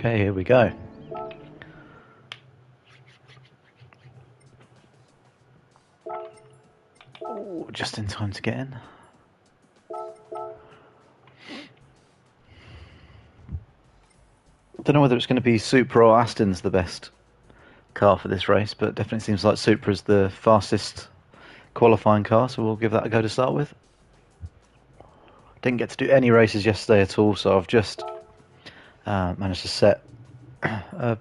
Okay, here we go. Oh, just in time to get in. Don't know whether it's going to be Supra or Aston's the best car for this race, but definitely seems like Supra's the fastest qualifying car, so we'll give that a go to start with. Didn't get to do any races yesterday at all, so I've just managed to set a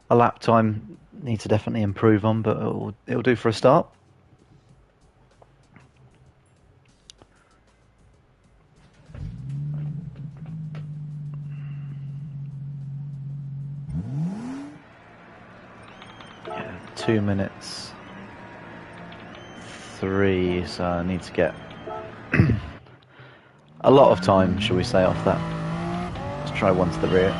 lap time. Need to definitely improve on, but it'll do for a start. Yeah, 2 minutes 3, so I need to get a lot of time, shall we say, off that. Let's try one to the rear.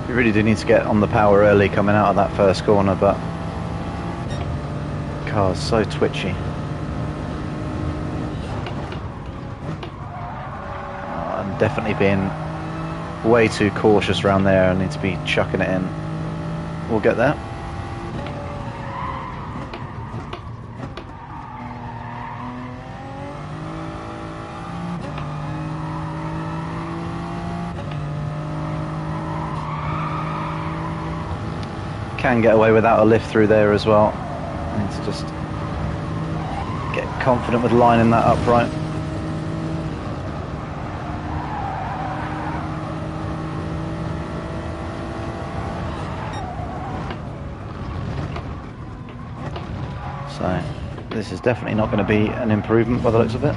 We really do need to get on the power early coming out of that first corner, but the car's so twitchy. I'm definitely being way too cautious around there. I need to be chucking it in. We'll get there. Can get away without a lift through there as well. I need to just get confident with lining that up right. So this is definitely not going to be an improvement by the looks of it.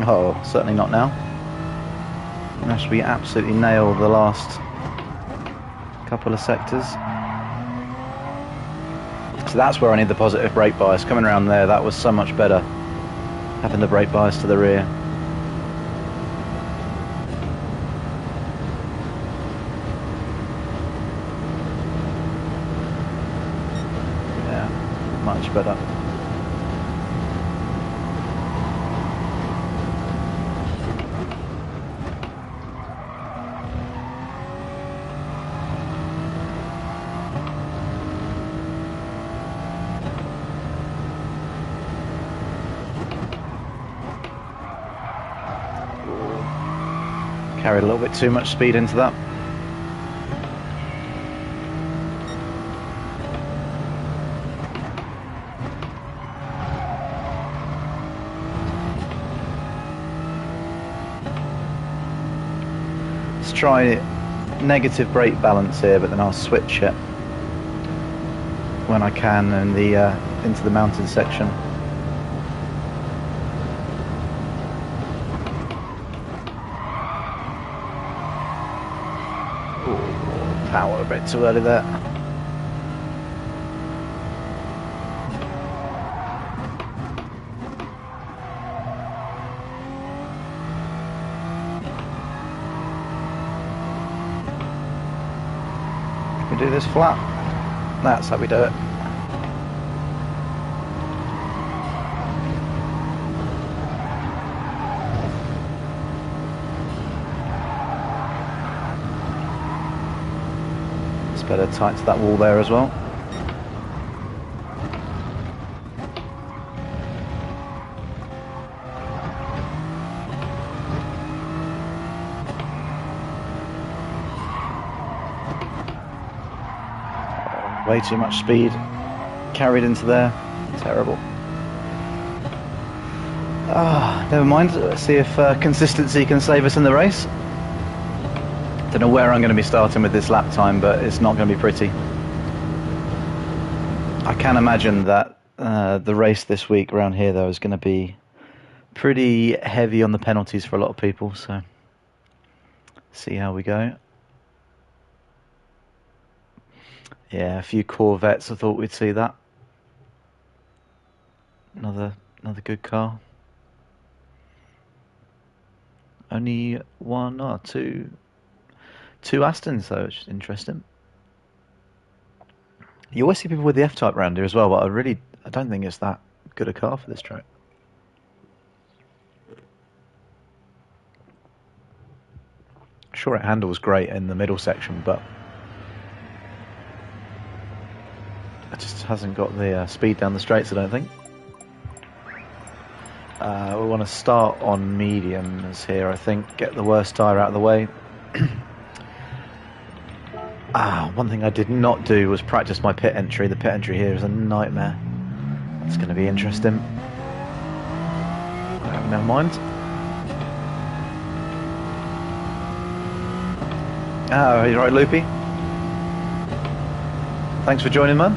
Oh, certainly not now. Unless we absolutely nail the last couple of sectors. So that's where I need the positive brake bias. Coming around there, that was so much better. Having the brake bias to the rear. Yeah, much better. Carried a little bit too much speed into that. Let's try negative brake balance here, but then I'll switch it when I can in the into the mountain section. Power a bit too early there. Can we do this flat? That's how we do it. Better tight to that wall there as well. Way too much speed carried into there. Terrible. Never mind. Let's see if consistency can save us in the race. Don't know where I'm going to be starting with this lap time, but it's not going to be pretty. I can imagine that the race this week around here, though, is going to be pretty heavy on the penalties for a lot of people, so see how we go. Yeah, a few Corvettes. I thought we'd see that. Another good car. Only one or two Astons though, which is interesting. You always see people with the F-Type round here as well, but I don't think it's that good a car for this track. Sure, it handles great in the middle section, but it just hasn't got the speed down the straights, I don't think. We want to start on mediums here, I think. Get the worst tyre out of the way. One thing I did not do was practice my pit entry. The pit entry here is a nightmare. It's going to be interesting. Never mind. You're right, Loopy. Thanks for joining, man.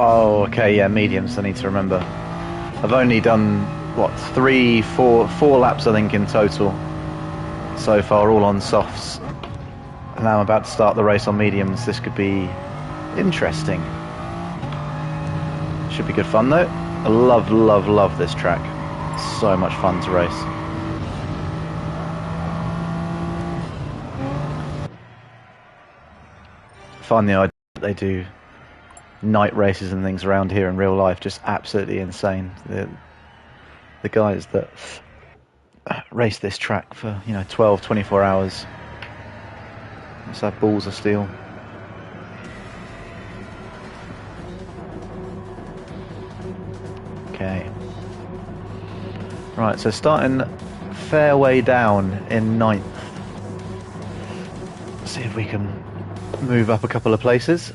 Oh, okay, yeah, mediums, I need to remember. I've only done, what, four laps, I think, in total so far, all on softs. And now I'm about to start the race on mediums. This could be interesting. Should be good fun, though. I love this track. So much fun to race. I find the idea that they do night races and things around here in real life just absolutely insane. The guys that race this track for 12, 24 hours must have balls of steel. Okay, right, so starting fairway down in 9th. See if we can move up a couple of places.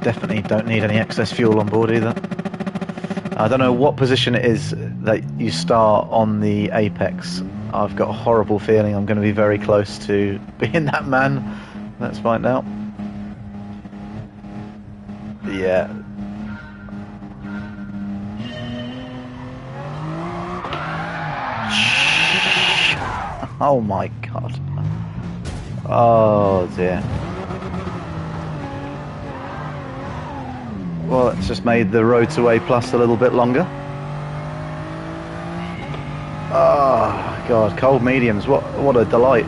Definitely don't need any excess fuel on board either. I don't know what position it is that you start on the apex. I've got a horrible feeling I'm going to be very close to being that man. Let's find out. Yeah. Oh my god. Oh dear. Well, it's just made the road to A+ a little bit longer. Oh god, cold mediums, what a delight.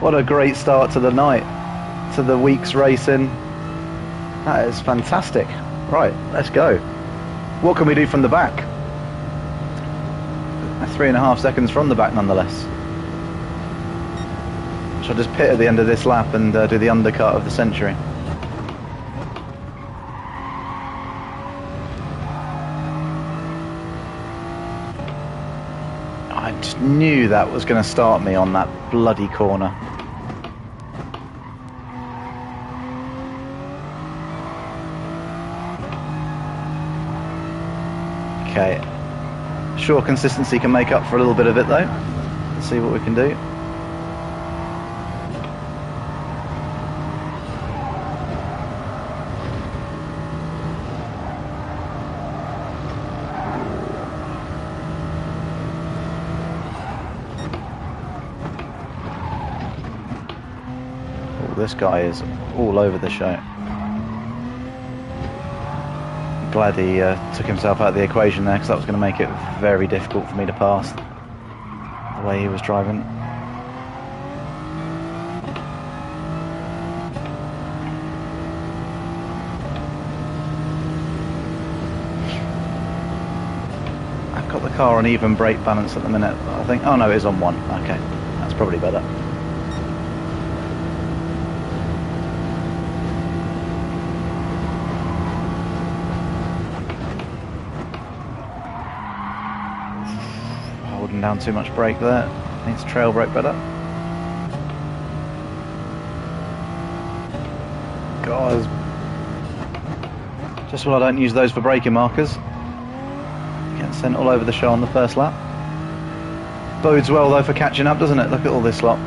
What a great start to the night, to the week's racing. That is fantastic. Right, let's go. What can we do from the back? 3.5 seconds from the back nonetheless. Shall I just pit at the end of this lap and do the undercut of the century? I just knew that was going to start me on that bloody corner. Okay. Sure, consistency can make up for a little bit of it though. Let's see what we can do. This guy is all over the show. Glad he took himself out of the equation there, because that was going to make it very difficult for me to pass the way he was driving. I've got the car on even brake balance at the minute, I think. Oh no, it is on 1. Okay, that's probably better. Down too much brake there. Needs trail brake better. God, just when I don't use those for braking markers, getting sent all over the show on the first lap. Bodes well though for catching up, doesn't it? Look at all this lot.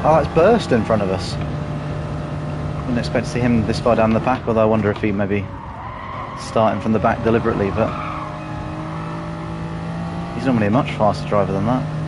Oh, it's Burst in front of us. Wouldn't expect to see him this far down the pack, although I wonder if he maybe starting from the back deliberately, but he's normally a much faster driver than that.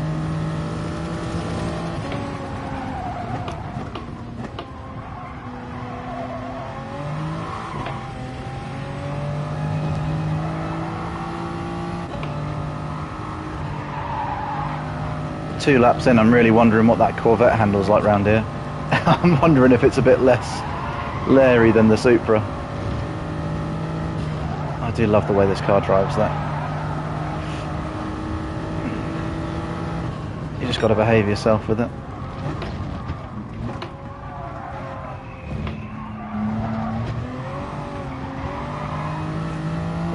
Two laps in, I'm really wondering what that Corvette handle's like round here. I'm wondering if it's a bit less leery than the Supra. I do love the way this car drives that. You just got to behave yourself with it.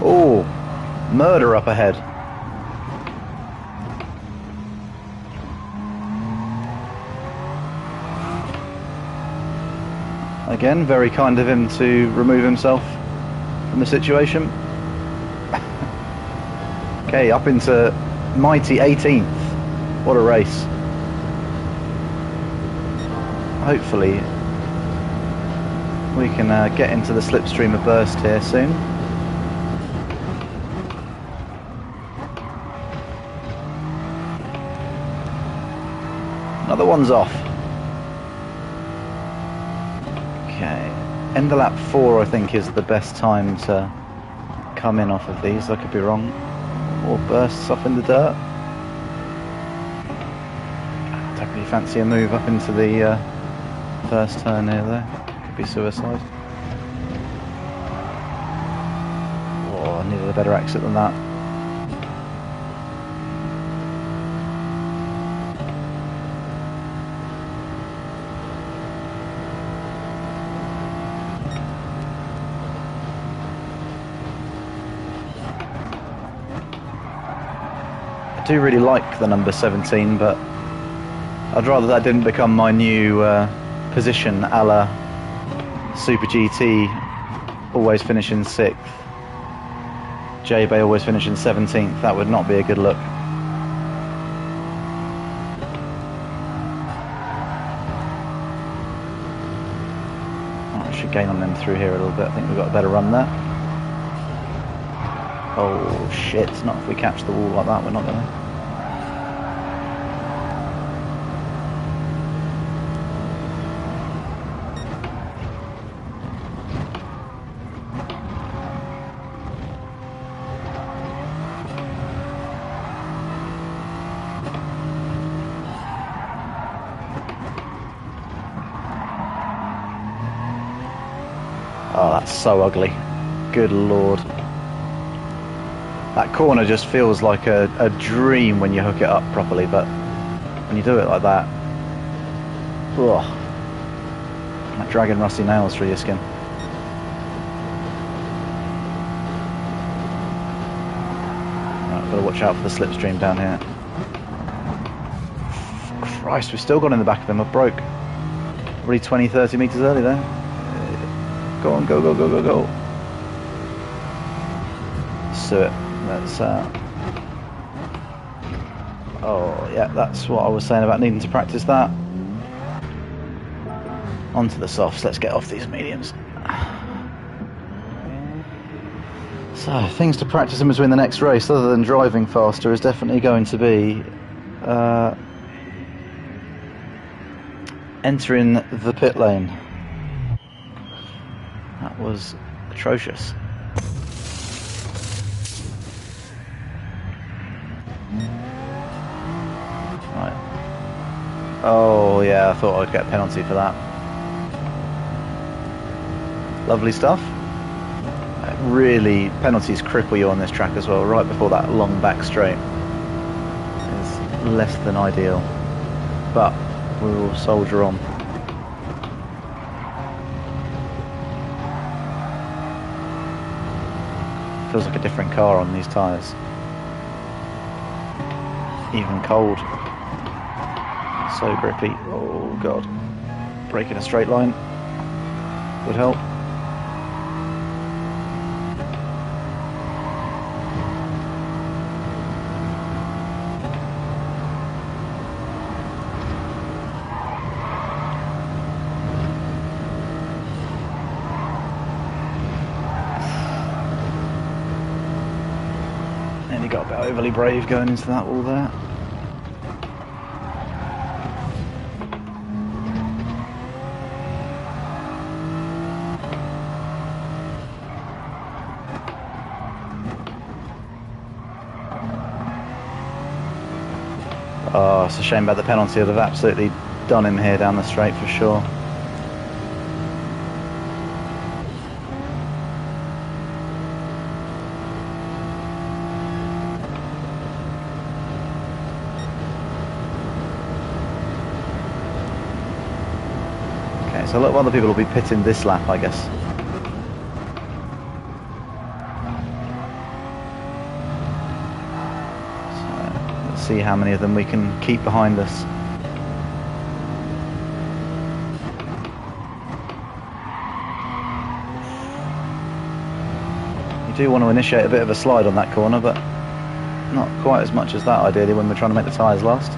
Oh, murder up ahead. Again, very kind of him to remove himself from the situation. Okay, up into mighty 18th. What a race. Hopefully we can get into the slipstream of Burst here soon. Another one's off. Okay, end of lap 4 I think is the best time to come in off of these. I could be wrong. More Bursts off in the dirt. Don't really fancy a move up into the first turn here though. Could be suicide. Oh, I needed a better exit than that. I do really like the number 17, but I'd rather that didn't become my new position, a la Super GT, always finishing 6th, J-Bay always finishing 17th. That would not be a good look. I should gain on them through here a little bit. I think we've got a better run there. Oh shit, not if we catch the wall like that, we're not going to. Oh, that's so ugly. Good lord. That corner just feels like a dream when you hook it up properly, but when you do it like that, ugh, like dragging rusty nails through your skin. Right, gotta watch out for the slipstream down here. Christ, we've still got in the back of him. I broke. Already 20-30 metres early there. Go on, go, go, go, go, go. So let's oh yeah, that's what I was saying about needing to practice that. Onto the softs, let's get off these mediums. So things to practice in between the next race, other than driving faster, is definitely going to be entering the pit lane. That was atrocious. Right. Oh yeah, I thought I'd get a penalty for that. Lovely stuff. Really, penalties cripple you on this track as well, right before that long back straight. It's less than ideal. But we will soldier on. Feels like a different car on these tyres. Even cold. So grippy. Oh god. Braking a straight line would help. Definitely got a bit overly brave going into that wall there. Oh, it's a shame about the penalty. I'd have absolutely done him here down the straight for sure. Okay, so a lot of other people will be pitting this lap, I guess. See how many of them we can keep behind us. You do want to initiate a bit of a slide on that corner, but not quite as much as that ideally when we're trying to make the tyres last.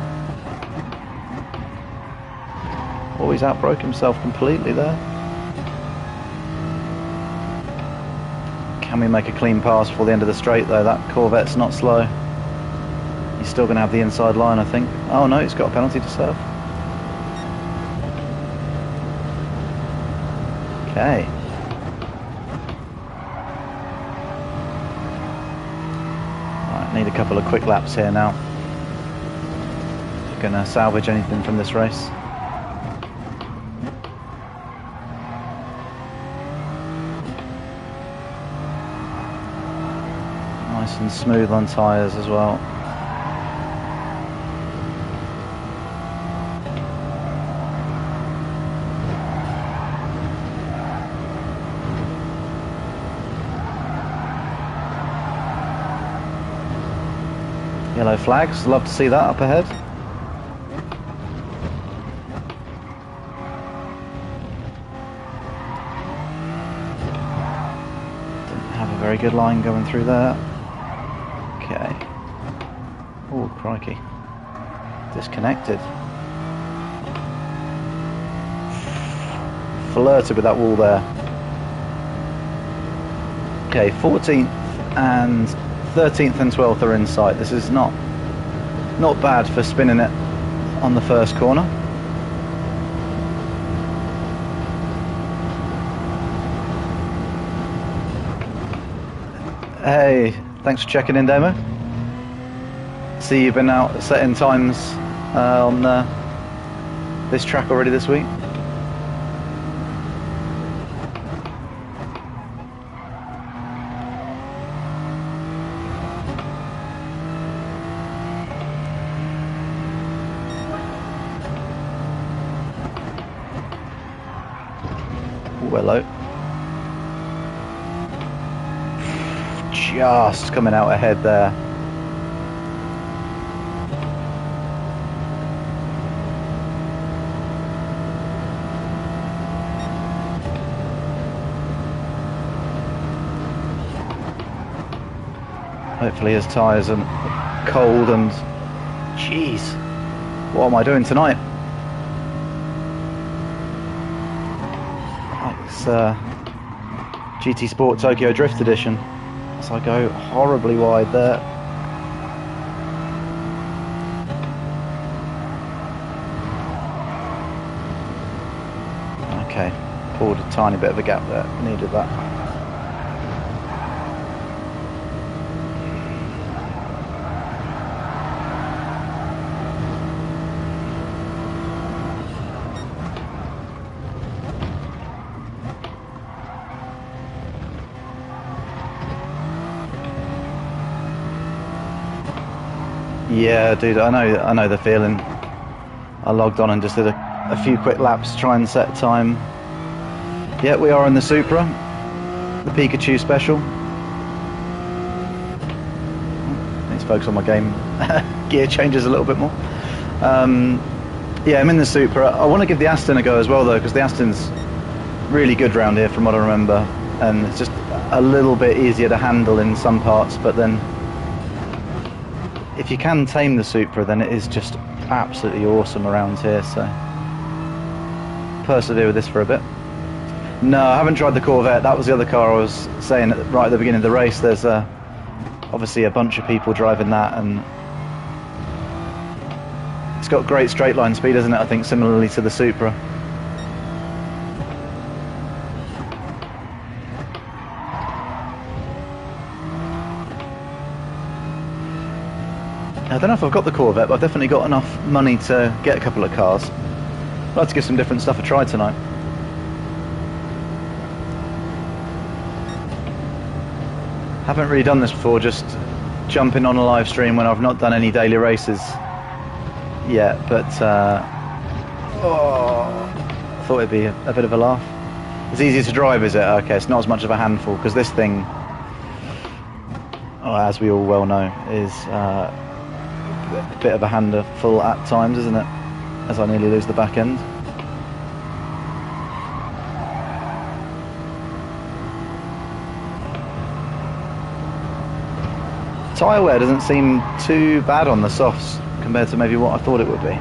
Oh, he's outbroke himself completely there. Can we make a clean pass before the end of the straight though? That Corvette's not slow. He's still going to have the inside line, I think. Oh no, he's got a penalty to serve. Okay. Right, need a couple of quick laps here now. Going to salvage anything from this race. Nice and smooth on tyres as well. Yellow flags, love to see that up ahead. Didn't have a very good line going through there. Okay. Oh, crikey. Disconnected. Flirted with that wall there. Okay, 14th and 13th and 12th are in sight. This is not bad for spinning it on the first corner. Hey, thanks for checking in, Demo. See you've been out setting times on this track already this week. Hello. Just coming out ahead there. Hopefully his tyres are cold and... Jeez, what am I doing tonight? It's GT Sport Tokyo Drift Edition. As I go horribly wide there. Okay, pulled a tiny bit of a gap there, needed that. Yeah, dude, I know the feeling. I logged on and just did a few quick laps to try and set time. Yeah, we are in the Supra, the Pikachu special. Let's focus on my game. Gear changes a little bit more. Yeah, I'm in the Supra. I want to give the Aston a go as well though, because the Aston's really good round here from what I remember, and it's just a little bit easier to handle in some parts, but then if you can tame the Supra, then it is just absolutely awesome around here, so persevere with this for a bit. No, I haven't tried the Corvette. That was the other car I was saying right at the beginning of the race. There's obviously a bunch of people driving that, and it's got great straight line speed, isn't it? I think similarly to the Supra. I don't know if I've got the Corvette, but I've definitely got enough money to get a couple of cars. I'd like to give some different stuff a try tonight. Haven't really done this before, just jumping on a live stream when I've not done any daily races yet, but I thought it'd be a bit of a laugh. It's easier to drive, is it? Okay, it's not as much of a handful, because this thing, as we all well know, is a bit of a handful at times, isn't it? As I nearly lose the back end. Tyre wear doesn't seem too bad on the softs compared to maybe what I thought it would be,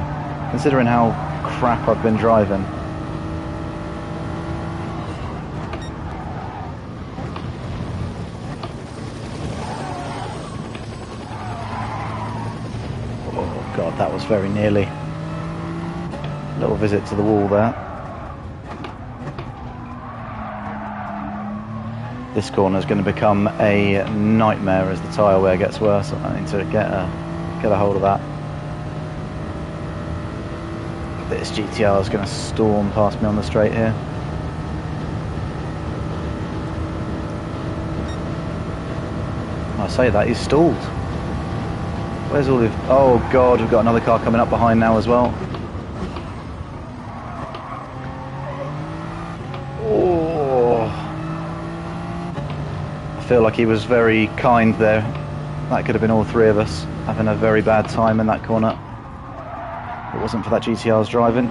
considering how crap I've been driving. Oh god, that was very nearly. Little visit to the wall there. This corner is going to become a nightmare as the tyre wear gets worse. I need to get a hold of that. This GTR is going to storm past me on the straight here. I say that, he's stalled. Where's all the... Oh god, we've got another car coming up behind now as well. I feel like he was very kind there. That could have been all three of us having a very bad time in that corner. If it wasn't for that GTR's driving.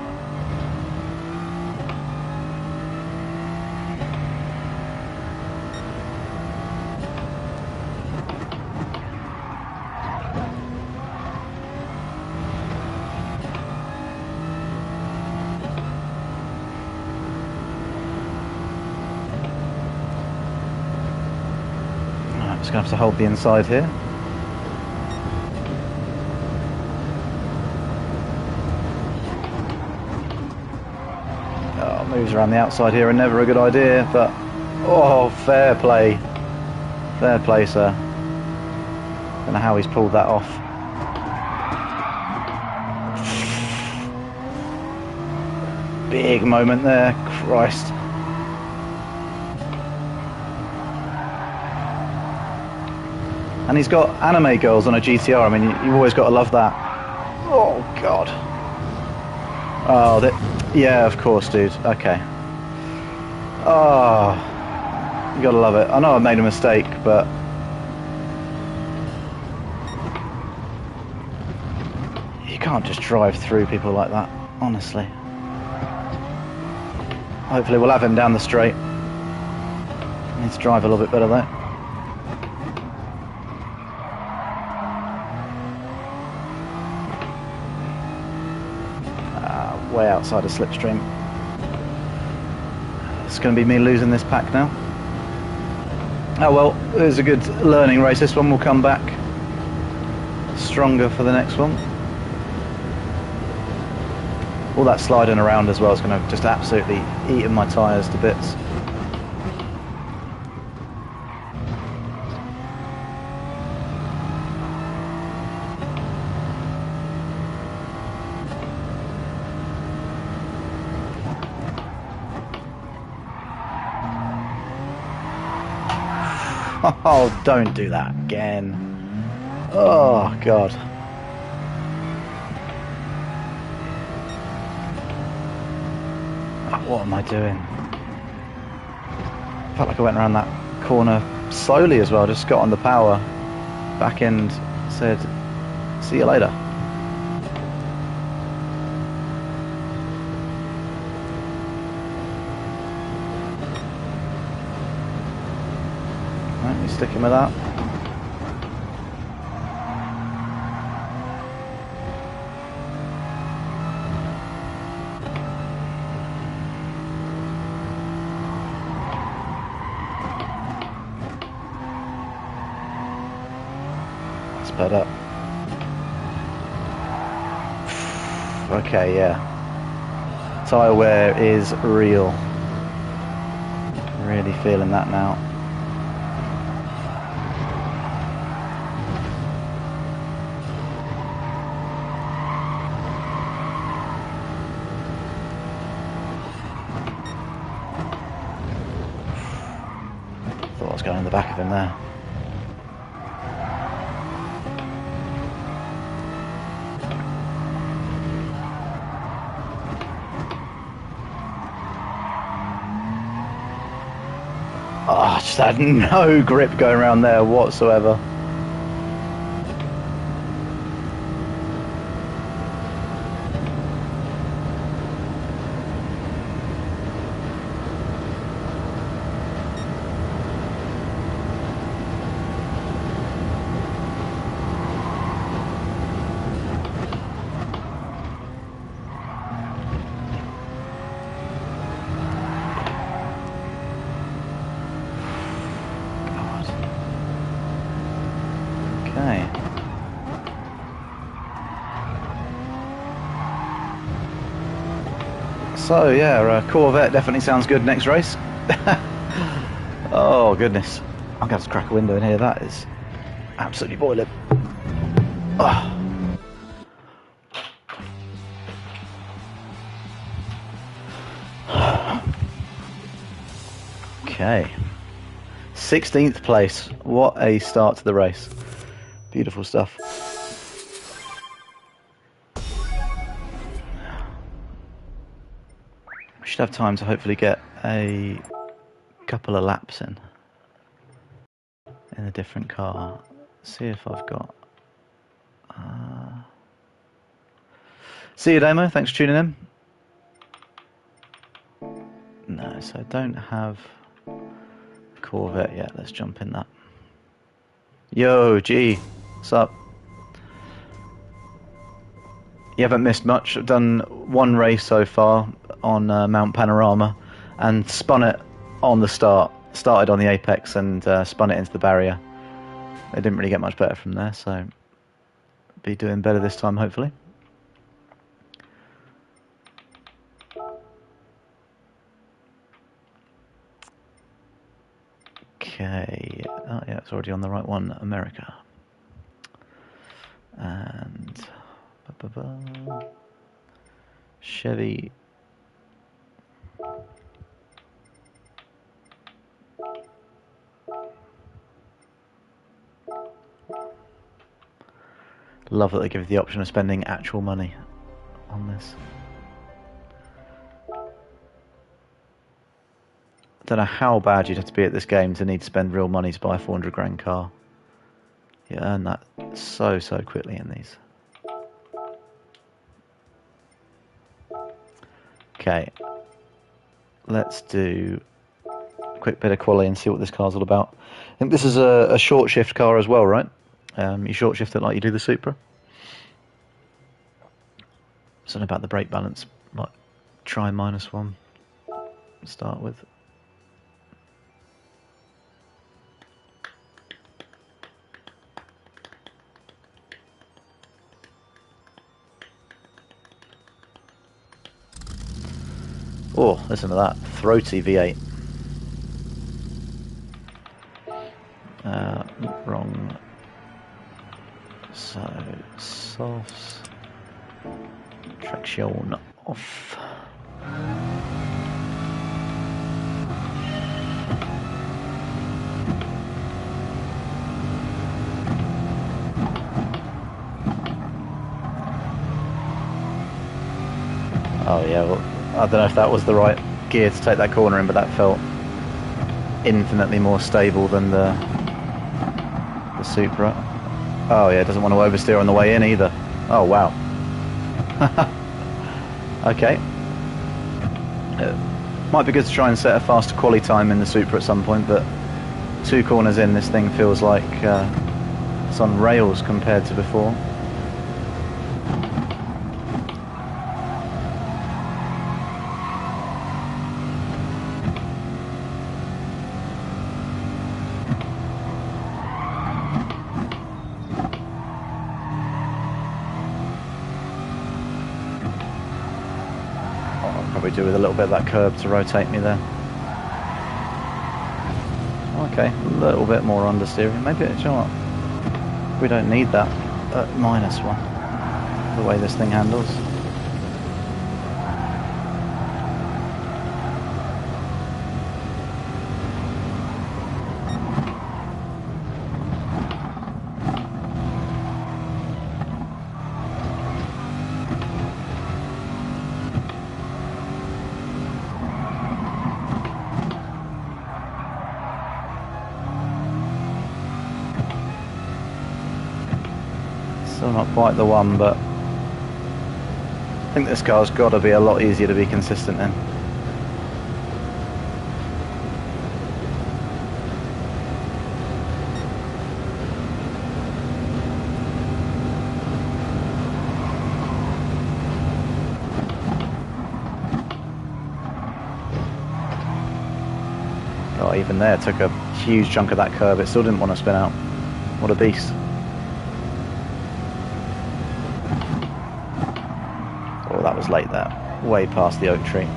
Just going to have to hold the inside here. Oh, moves around the outside here are never a good idea, but oh, fair play. Fair play, sir. Don't know how he's pulled that off. Big moment there, Christ. And he's got anime girls on a GTR. I mean, you've always got to love that. Oh, God. Oh, yeah, of course, dude. Okay. Oh, you got to love it. I know I made a mistake, but... you can't just drive through people like that, honestly. Hopefully we'll have him down the straight. Needs to drive a little bit better, though. Way outside of slipstream. It's going to be me losing this pack now. Oh well, it was a good learning race. This one will come back stronger for the next one. All that sliding around as well is going to just absolutely eat my tyres to bits. Oh, don't do that again. Oh, God. What am I doing? Felt like I went around that corner slowly as well. Just got on the power. Back end said, see you later. Sticking with that. But okay, yeah. Tyre wear is real. Really feeling that now. Thought I was going in the back of him there. Oh, I just had no grip going around there whatsoever. Okay. So yeah, Corvette definitely sounds good next race. Oh goodness, I'm going to have to crack a window in here. That is absolutely boiling. Oh. Okay, 16th place. What a start to the race. Beautiful stuff. We should have time to hopefully get a couple of laps in a different car. See if I've got... See you, Damo. Thanks for tuning in. No, so I don't have Corvette yet. Let's jump in that. Yo, G. What's up? You haven't missed much. I've done one race so far on Mount Panorama and spun it on the start. Started on the apex and spun it into the barrier. It didn't really get much better from there, so be doing better this time, hopefully. Okay. Oh, yeah, it's already on the right one. America. And... Chevy. Love that they give you the option of spending actual money on this. Don't know how bad you'd have to be at this game to need to spend real money to buy a 400 grand car. You earn that so quickly in these. Okay, let's do a quick bit of quality and see what this car's all about. I think this is a short shift car as well, right? You short shift it like you do the Supra. Something about the brake balance. Might try -1 to start with. Oh, listen to that. Throaty V8. Wrong. So, softs. Traction off. Oh yeah, well, I don't know if that was the right gear to take that corner in, but that felt infinitely more stable than the Supra. Oh yeah, it doesn't want to oversteer on the way in either. Oh wow. Okay. Might be good to try and set a faster quali time in the Supra at some point, but 2 corners in, this thing feels like it's on rails compared to before. do with a little bit of that curb to rotate me there. Okay, a little bit more understeering. Maybe, you know what? We don't need that at -1, the way this thing handles. Still not quite the one, but I think this car's got to be a lot easier to be consistent in. Oh, even there, took a huge chunk of that curve. It still didn't want to spin out. What a beast. Oh, that was late there. Way past the oak tree.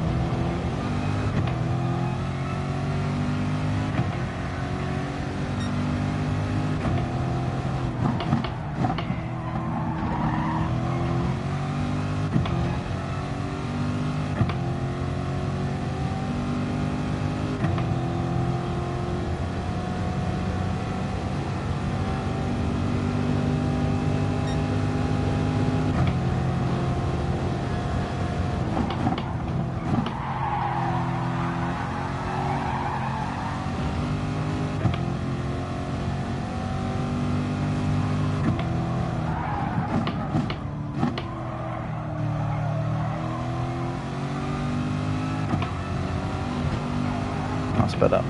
That's better.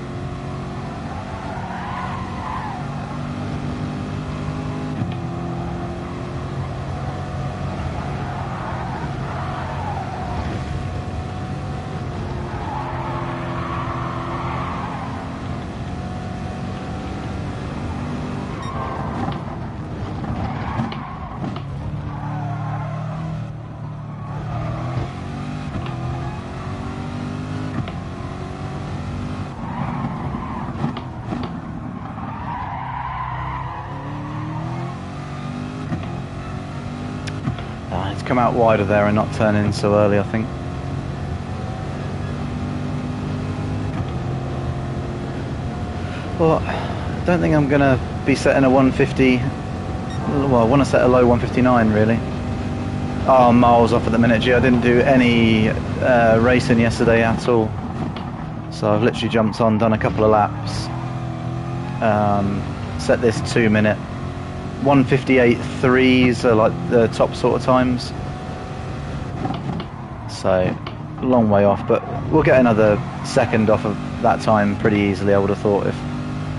It's come out wider there and not turn in so early, I think. Well, I don't think I'm going to be setting a 150. Well, I want to set a low 159 really. Oh, I'm miles off at the minute, G. I didn't do any racing yesterday at all. So I've literally jumped on, done a couple of laps. Set this 2 minute. 158.3s are like the top sort of times. So, long way off, but we'll get another second off of that time pretty easily, I would have thought. If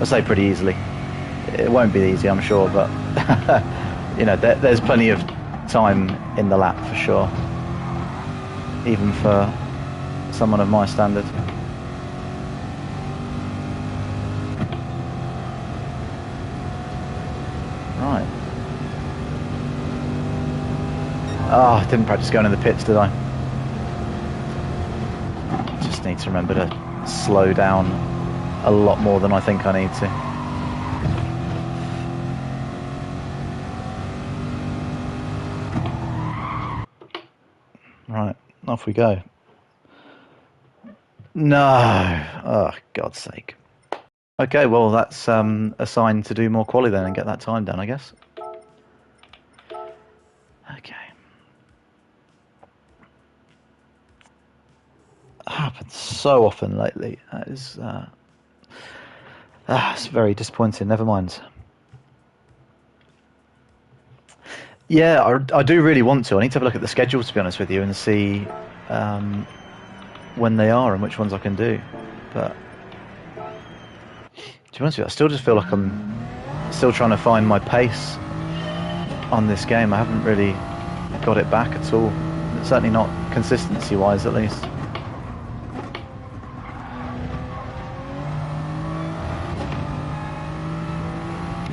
I say pretty easily, it won't be easy, I'm sure, but you know, there's plenty of time in the lap for sure, even for someone of my standard. Right. Oh, I didn't practice going in the pits, did I? Just need to remember to slow down a lot more than I think I need to. Right, off we go. No! Oh, God's sake. Okay, well that's a sign to do more quali then and get that time down, I guess. Okay. It happens so often lately. That is, it's very disappointing. Never mind. Yeah, I do really want to. I need to have a look at the schedule, to be honest with you, and see when they are and which ones I can do. But to be honest with you, I still just feel like I'm still trying to find my pace on this game. I haven't really got it back at all. Certainly not consistency-wise, at least.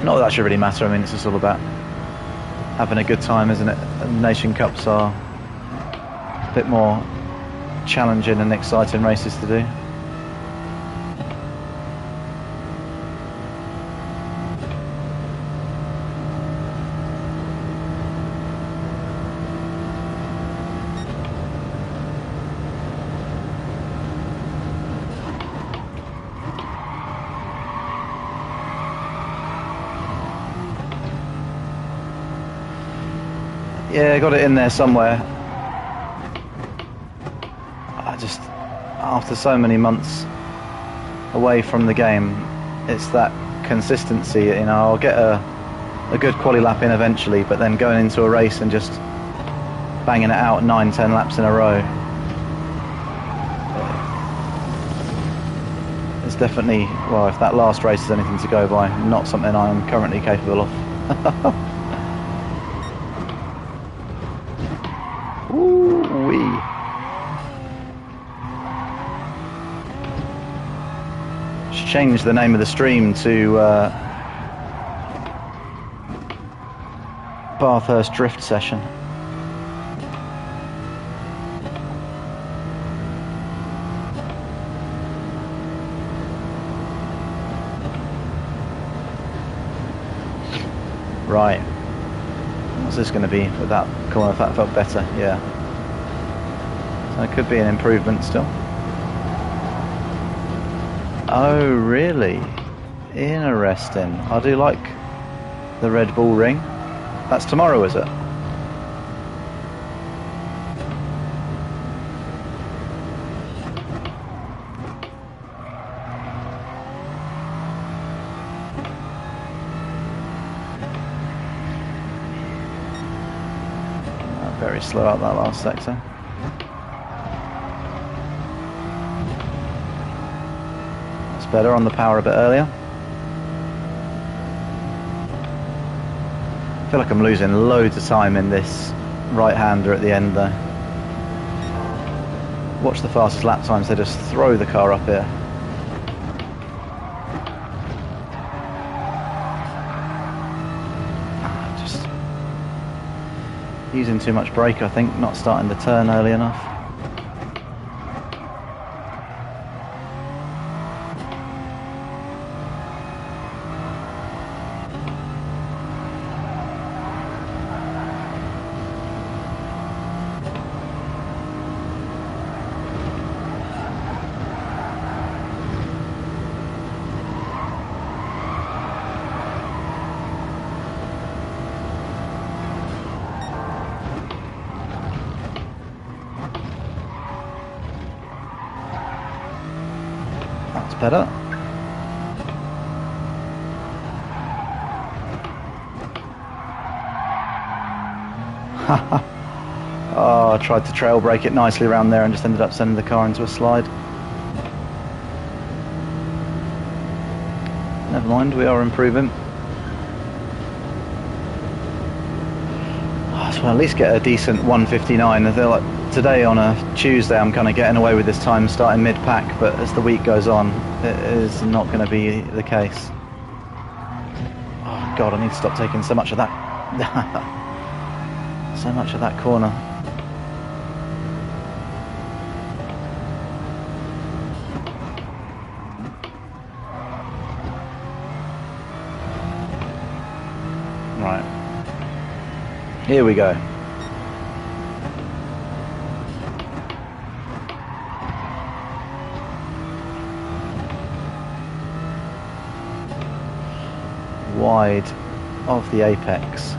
Not that that should really matter. I mean, it's just all about having a good time, isn't it? And Nation Cups are a bit more challenging and exciting races to do. Yeah, got it in there somewhere. I just, after so many months away from the game, it's that consistency. You know, I'll get a good quali lap in eventually, but then going into a race and just banging it out 9-10 laps in a row, it's definitely, well, if that last race is anything to go by, not something I am currently capable of. Ooh-wee. Should change the name of the stream to Bathurst Drift Session. Right. What's this going to be with that corner? If that felt better, yeah. So it could be an improvement still. Oh, really? Interesting. I do like the Red Bull Ring. That's tomorrow, is it? Very slow out that last sector. That's better on the power a bit earlier. I feel like I'm losing loads of time in this right-hander at the end though. Watch the fastest lap times, they just throw the car up here. Using too much brake, I think, not starting the turn early enough. Better. Oh, I tried to trail brake it nicely around there and just ended up sending the car into a slide. Never mind, we are improving. So I'll at least get a decent 1:59. I feel like today on a Tuesday I'm kind of getting away with this time starting mid-pack, but as the week goes on it is not going to be the case. Oh god, I need to stop taking so much of that so much of that corner. Right, here we go. Wide of the apex.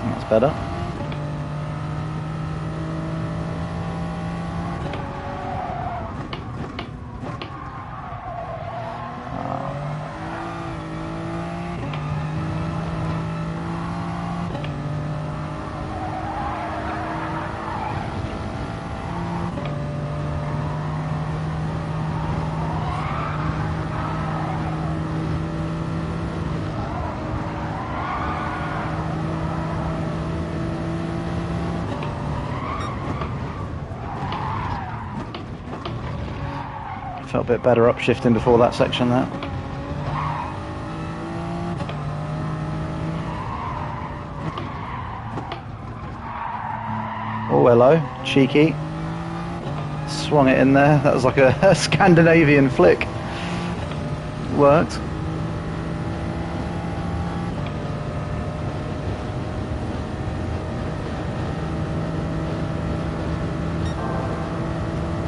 That's better. Felt a bit better upshifting before that section there. Oh, hello. Cheeky. Swung it in there. That was like a Scandinavian flick. Worked.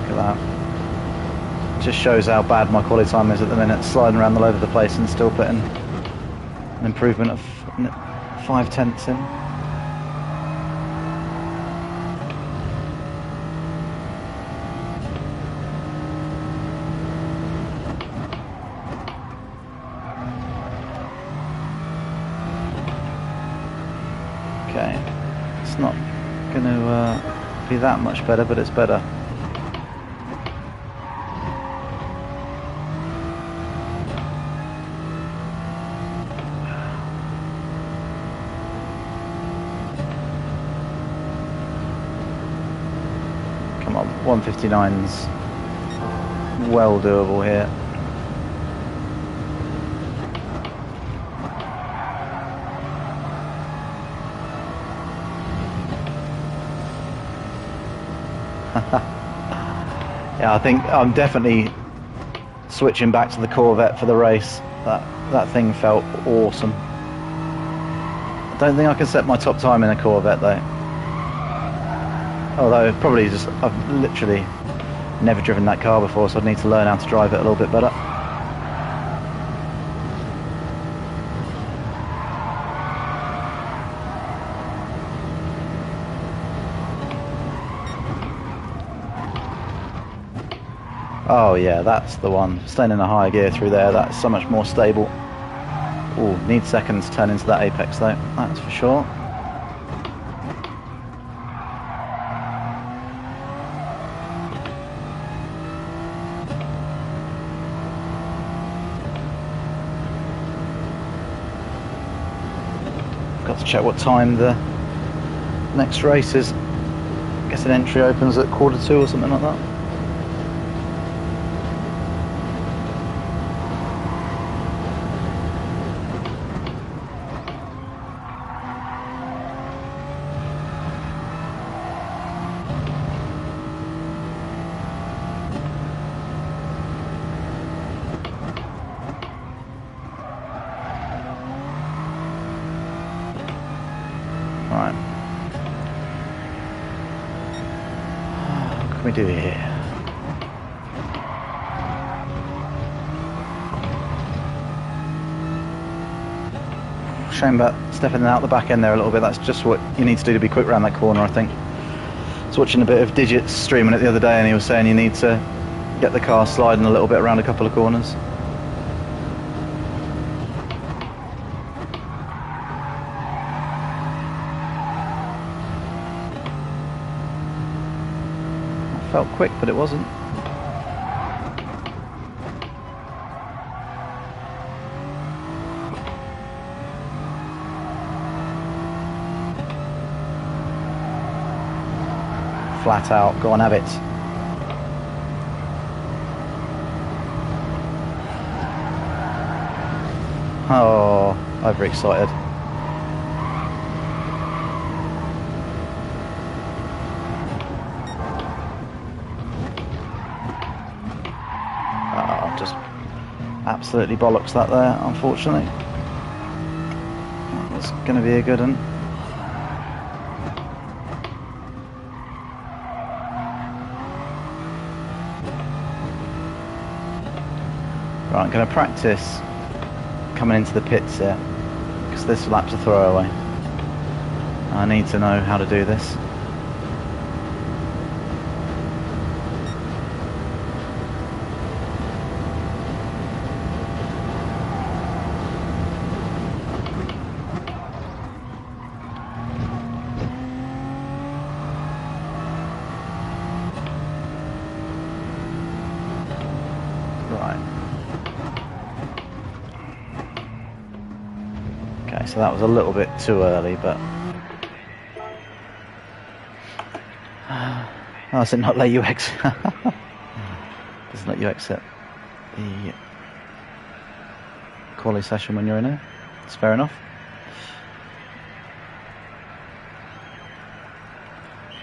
Look at that. Just shows how bad my quality time is at the minute. Sliding around all over the place and still putting an improvement of 5/10 in. Okay, it's not going to be that much better, but it's better. Come on, 159's well doable here. Yeah, I think I'm definitely switching back to the Corvette for the race. That thing felt awesome. I don't think I can set my top time in a Corvette though. Although probably just I've literally never driven that car before, so I'd need to learn how to drive it a little bit better. Oh yeah, that's the one. Staying in a higher gear through there, that's so much more stable. Oh, need seconds to turn into that apex though, that's for sure. Got to check what time the next race is. I guess an entry opens at 1:45 or something like that. Right. What can we do here? Shame about stepping out the back end there a little bit. That's just what you need to do to be quick around that corner, I think. I was watching a bit of Digits streaming it the other day and he was saying you need to get the car sliding a little bit around a couple of corners. Felt quick, but it wasn't. Flat out, go on, have it. Oh, overexcited. Just absolutely bollocks that there, unfortunately. That was going to be a good one. Right, I'm going to practice coming into the pits here, because this lap's a throwaway. I need to know how to do this. Okay, so that was a little bit too early, but... Oh, does it not let you exit? Doesn't let you exit. the quali session when you're in here. It's fair enough.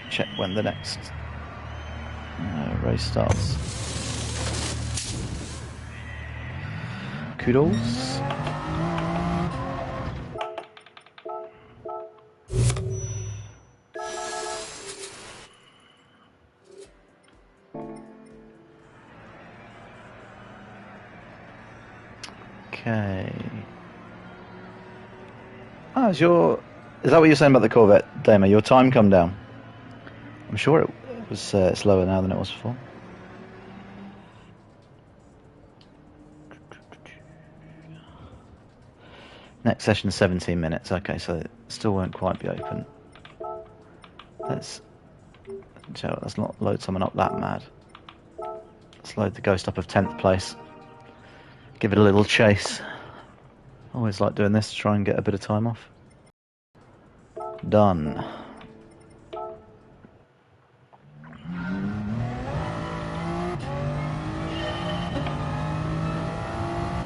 Check when the next race starts. Kudos. Okay. Oh, is that what you're saying about the Corvette, Damo? Your time come down? I'm sure it was slower now than it was before. Next session 17 minutes. Okay, so it still won't quite be open. Let's not load someone up that mad. Let's load the Ghost up of 10th place. Give it a little chase. Always like doing this to try and get a bit of time off. Done.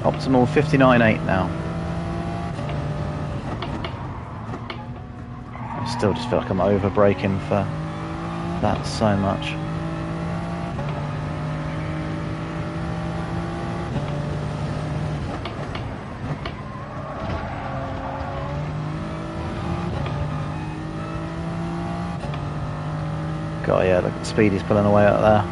Optimal 59.8 now. I still just feel like I'm over braking for that so much. God, yeah, look at the speed he's pulling away out there.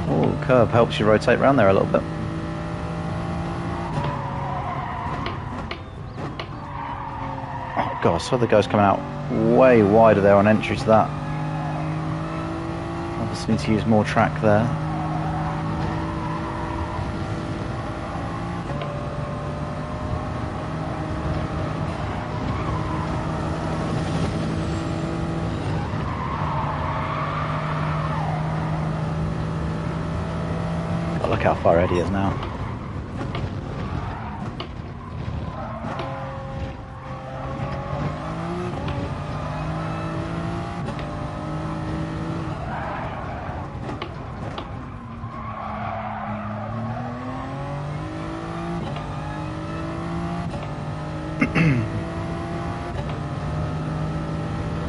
Oh, curb helps you rotate around there a little bit. Oh God, I saw the guys coming out way wider there on entry to that. Obviously need to use more track there. God, look how far Eddie is now.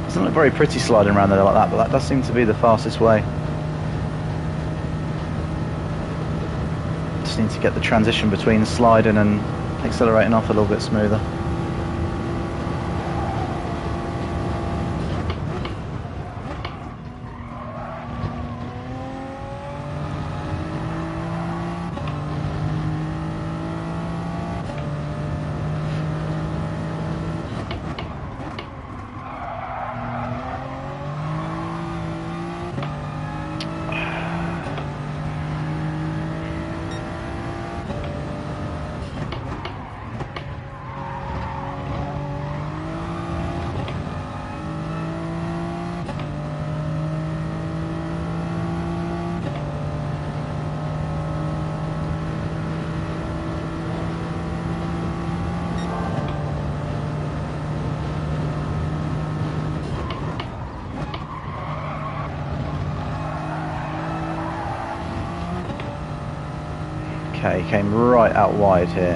Doesn't look very pretty sliding around there like that, but that does seem to be the fastest way. Just need to get the transition between sliding and accelerating off a little bit smoother. Okay, he came right out wide here.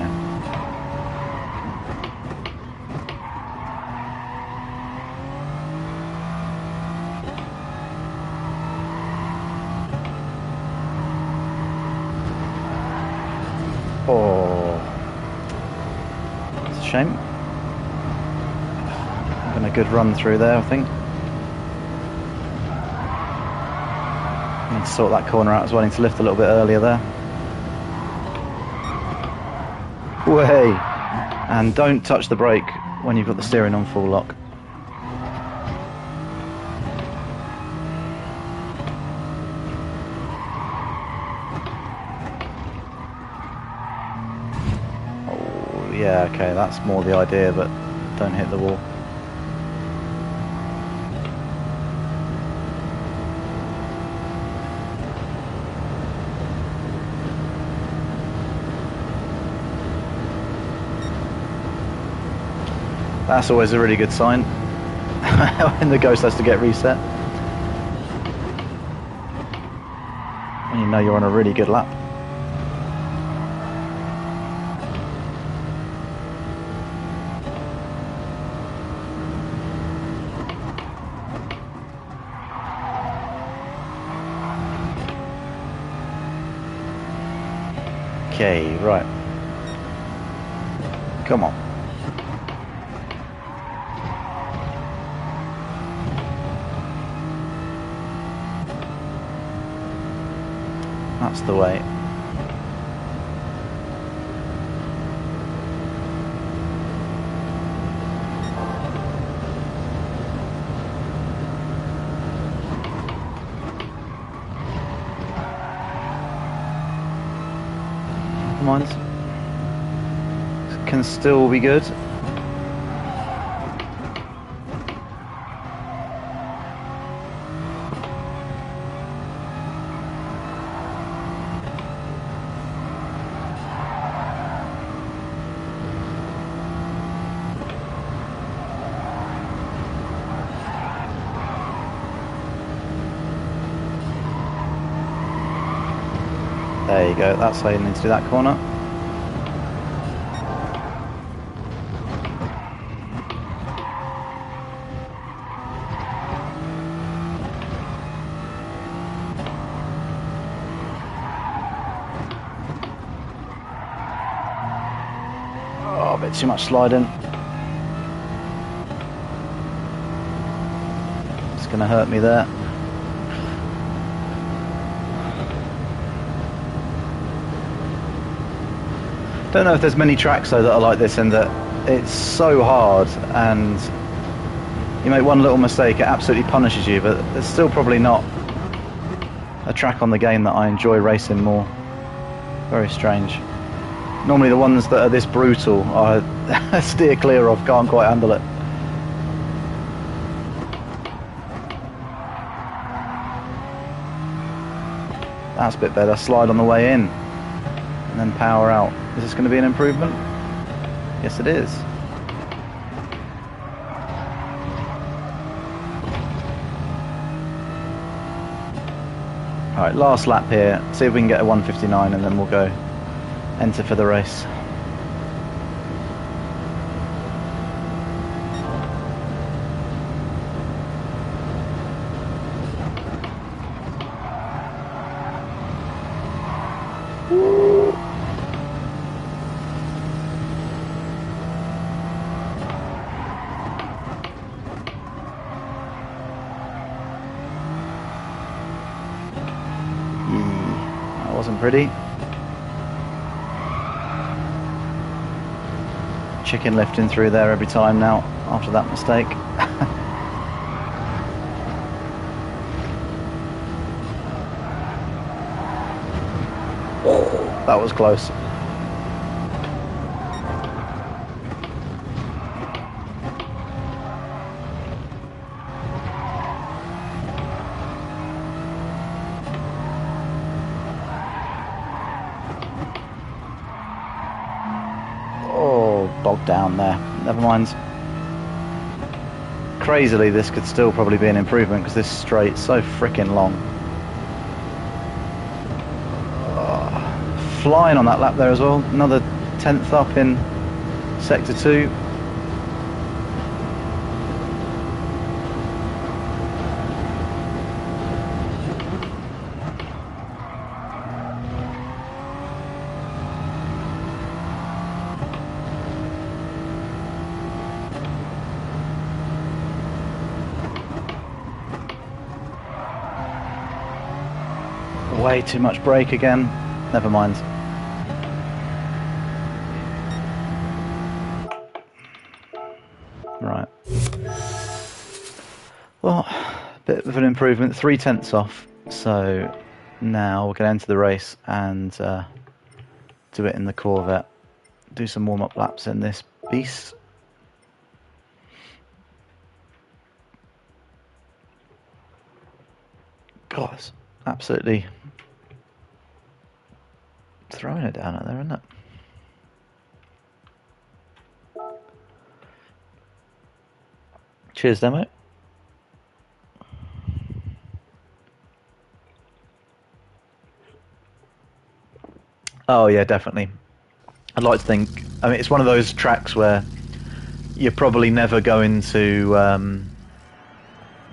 Oh, it's a shame. Having a good run through there, I think. Need to sort that corner out as well. Need to lift a little bit earlier there. Way, and don't touch the brake when you've got the steering on full lock. Oh yeah, okay, that's more the idea, but don't hit the wall. That's always a really good sign when the Ghost has to get reset. And you know you're on a really good lap. Okay, right. Come on. That's the way. Mine can still be good. There you go, that's how you need to do that corner. Oh, a bit too much sliding. It's going to hurt me there. Don't know if there's many tracks though that are like this, in that it's so hard and you make one little mistake, it absolutely punishes you, but there's still probably not a track on the game that I enjoy racing more. Very strange. Normally the ones that are this brutal I steer clear of, can't quite handle it. That's a bit better. Slide on the way in and then power out. Is this going to be an improvement? Yes, it is. Alright, last lap here. See if we can get a 1:59 and then we'll go enter for the race. That wasn't pretty. Chicken lifting through there every time now after that mistake. That was close. Bogged down there. Never mind. Crazily, this could still probably be an improvement because this straight's so freaking long. Flying on that lap there as well. Another 10th up in sector 2. Way too much brake again. Never mind. Right. Well, a bit of an improvement. 3/10 off. So now we're going to enter the race and do it in the Corvette. Do some warm-up laps in this beast. God, it's absolutely throwing it down out there, isn't it? Cheers, Demo. Oh yeah, definitely. I'd like to think. I mean, it's one of those tracks where you're probably never going to.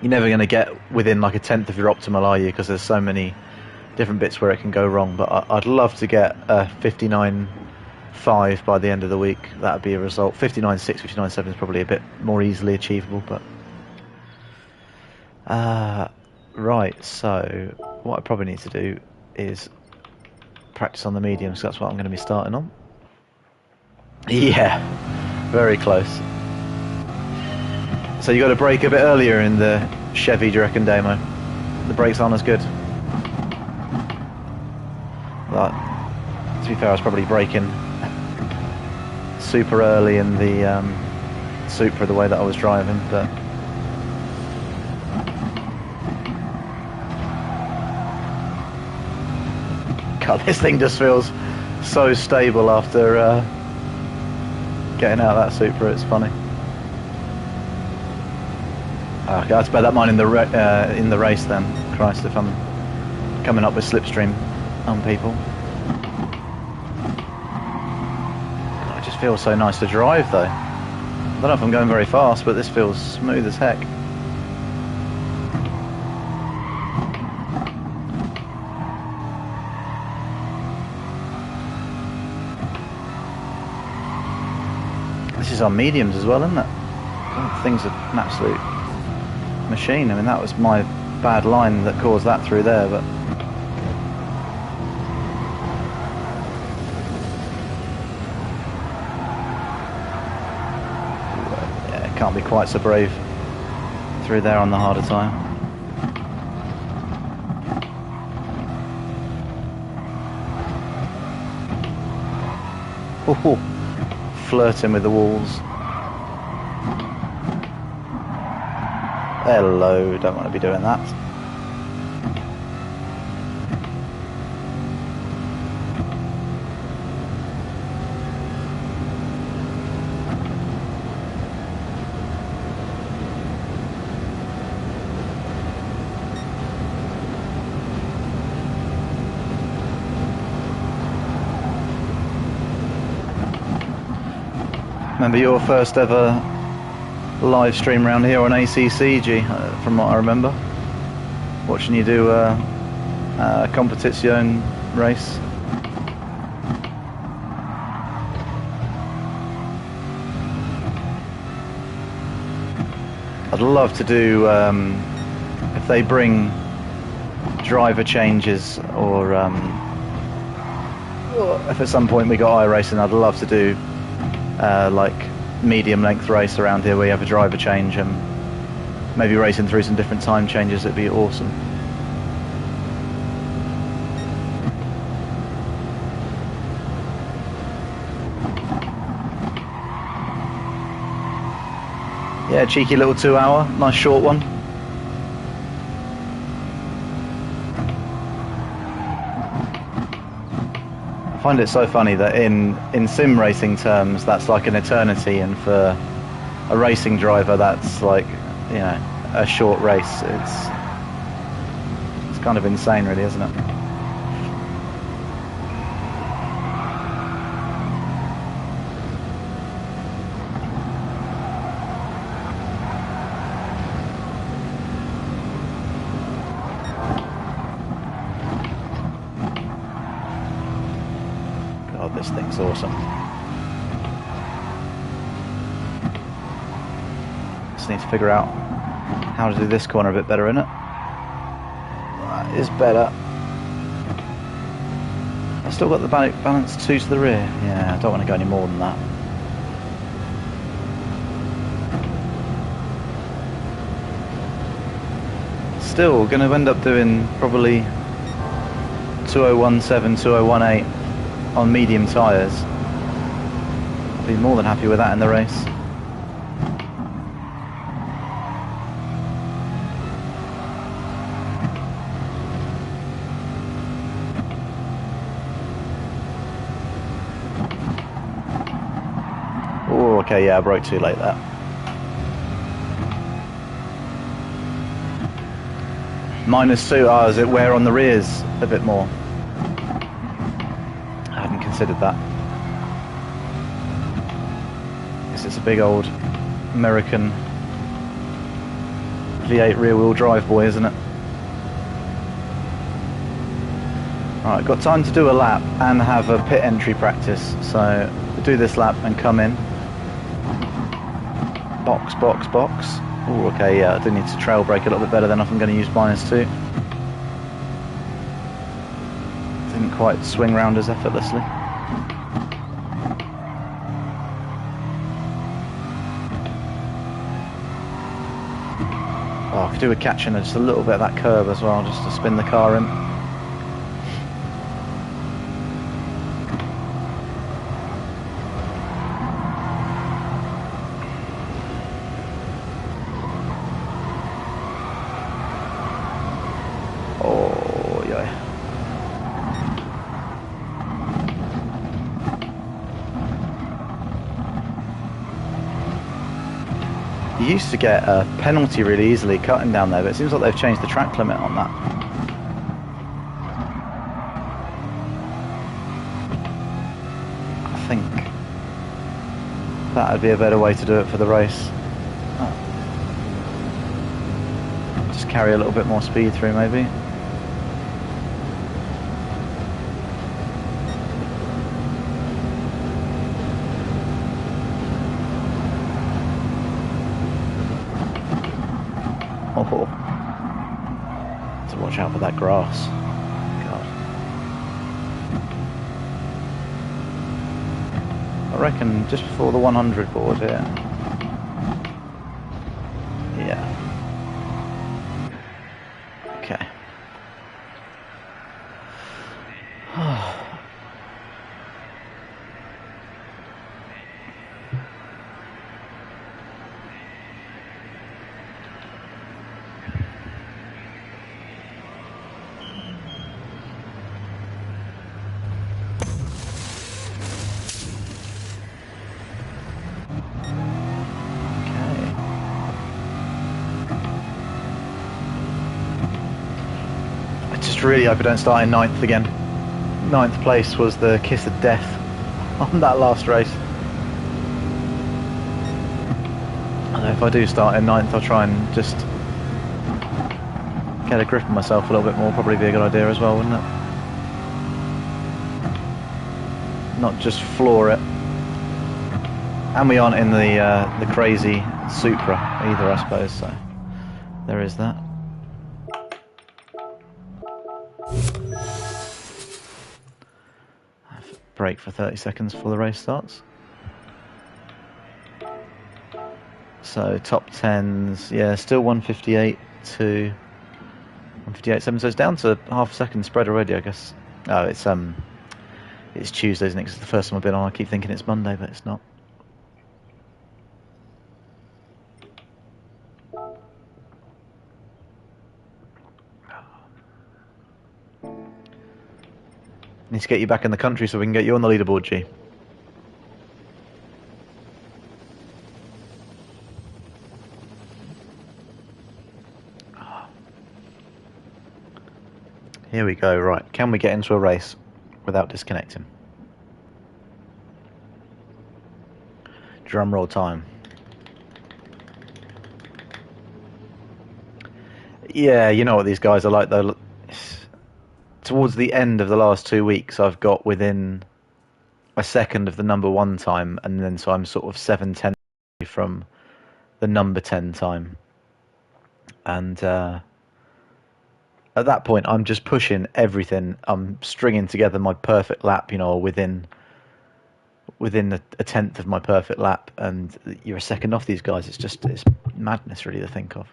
You're never going to get within like a tenth of your optimal, are you? Because there's so many different bits where it can go wrong. But I'd love to get a 59.5 by the end of the week. That would be a result. 59.6, 59.7 is probably a bit more easily achievable. But right. So what I probably need to do is practice on the mediums. That's what I'm going to be starting on. Yeah, very close. So you got to brake a bit earlier in the Chevy, do you reckon, Damo? The brakes aren't as good. But to be fair, I was probably braking super early in the Supra the way that I was driving, but God, this thing just feels so stable after getting out of that Supra. It's funny. Okay, that's better that mine in the race then. Christ, if I'm coming up with slipstream on people. God, it just feels so nice to drive though. I don't know if I'm going very fast, but this feels smooth as heck. This is on mediums as well, isn't it? God, things are an absolute machine. I mean, that was my bad line that caused that through there, but yeah, can't be quite so brave through there on the harder tyre. Oh, flirting with the walls. Hello, don't want to be doing that. Remember your first ever live stream around here on ACCG, from what I remember, watching you do a competition race. I'd love to do if they bring driver changes, or if at some point we got iRacing, I'd love to do like medium length race around here where you have a driver change and maybe racing through some different time changes. It'd be awesome. Yeah, cheeky little 2 hour, nice short one. I find it so funny that in sim racing terms that's like an eternity, and for a racing driver that's like, you know, a short race. It's kind of insane really, isn't it? God, this thing's awesome. Just need to figure out how to do this corner a bit better, innit? That is better. I've still got the balance 2 to the rear. Yeah, I don't want to go any more than that. Still going to end up doing probably 2017, 2018 on medium tyres. I'll be more than happy with that in the race. Oh, okay, yeah, I broke too late there. -2, does it wear on the rears a bit more? I hadn't considered that. Guess it's a big old American V8 rear-wheel drive boy, isn't it? Right, got time to do a lap and have a pit entry practice, so we'll do this lap and come in. Box, box, box. Oh, okay, yeah, I do need to trail brake a little bit better than if I'm going to use -2. Didn't quite swing round as effortlessly. Oh, I could do with catching just a little bit of that curb as well, just to spin the car in. Oh, yeah. You used to get a penalty really easily cutting down there, but it seems like they've changed the track limit on that. I think that would be a better way to do it for the race. Just carry a little bit more speed through, maybe. Oh, to watch out for that grass. God. I reckon just before the 100 board here. Yeah. Okay. Really hope I don't start in 9th again. 9th place was the kiss of death on that last race. And if I do start in 9th, I'll try and just get a grip on myself a little bit more. Probably be a good idea as well, wouldn't it? Not just floor it. And we aren't in the crazy Supra either, I suppose. So there is that. Break for 30 seconds before the race starts. So top 10s, yeah, still 158 to 158.7. So it's down to half a second spread already, I guess. Oh, it's Tuesday, isn't it? 'Cause it's the first time I've been on. I keep thinking it's Monday, but it's not. Need to get you back in the country so we can get you on the leaderboard, G. Here we go, right. Can we get into a race without disconnecting? Drum roll time. Yeah, you know what these guys are like though. Towards the end of the last 2 weeks, I've got within a second of the number 1 time, and then so I'm sort of 7/10 from the number 10 time. And at that point, I'm just pushing everything. I'm stringing together my perfect lap, you know, within a tenth of my perfect lap, and you're a second off these guys. It's madness, really, to think of.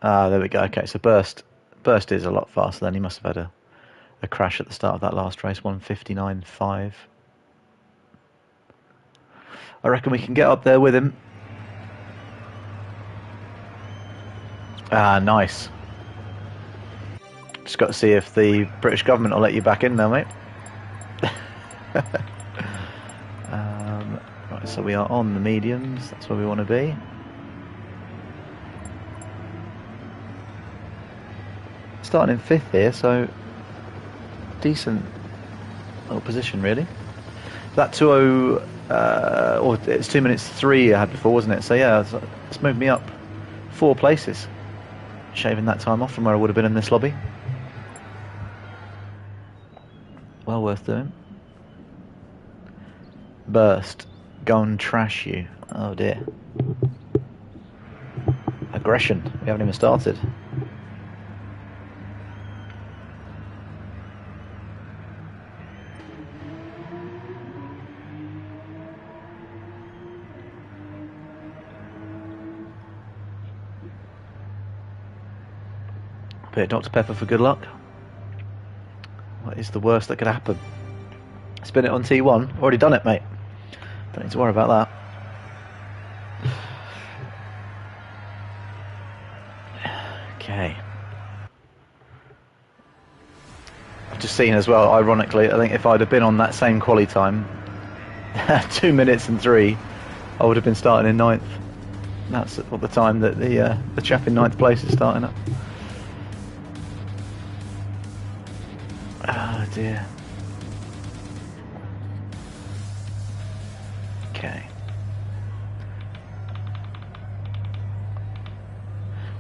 There we go. Okay, so Burst is a lot faster then. He must have had a crash at the start of that last race, 159.5. I reckon we can get up there with him. Nice. Just got to see if the British government will let you back in now, mate. Right, so we are on the mediums. That's where we want to be. starting in 5th here, so decent little position really. That 2:0, or it's 2 minutes 3 I had before, wasn't it? So yeah, it's moved me up 4 places, shaving that time off from where I would have been in this lobby. Well worth doing. Burst, go and trash you. Oh dear. Aggression, we haven't even started. Bit of Dr. Pepper for good luck. What is the worst that could happen? Spin it on T1. Already done it, mate. Don't need to worry about that. Okay. I've just seen as well, ironically, I think if I'd have been on that same quali time, 2 minutes and 3, I would have been starting in 9th. That's at the time that the chap in 9th place is starting up. Oh dear. Okay.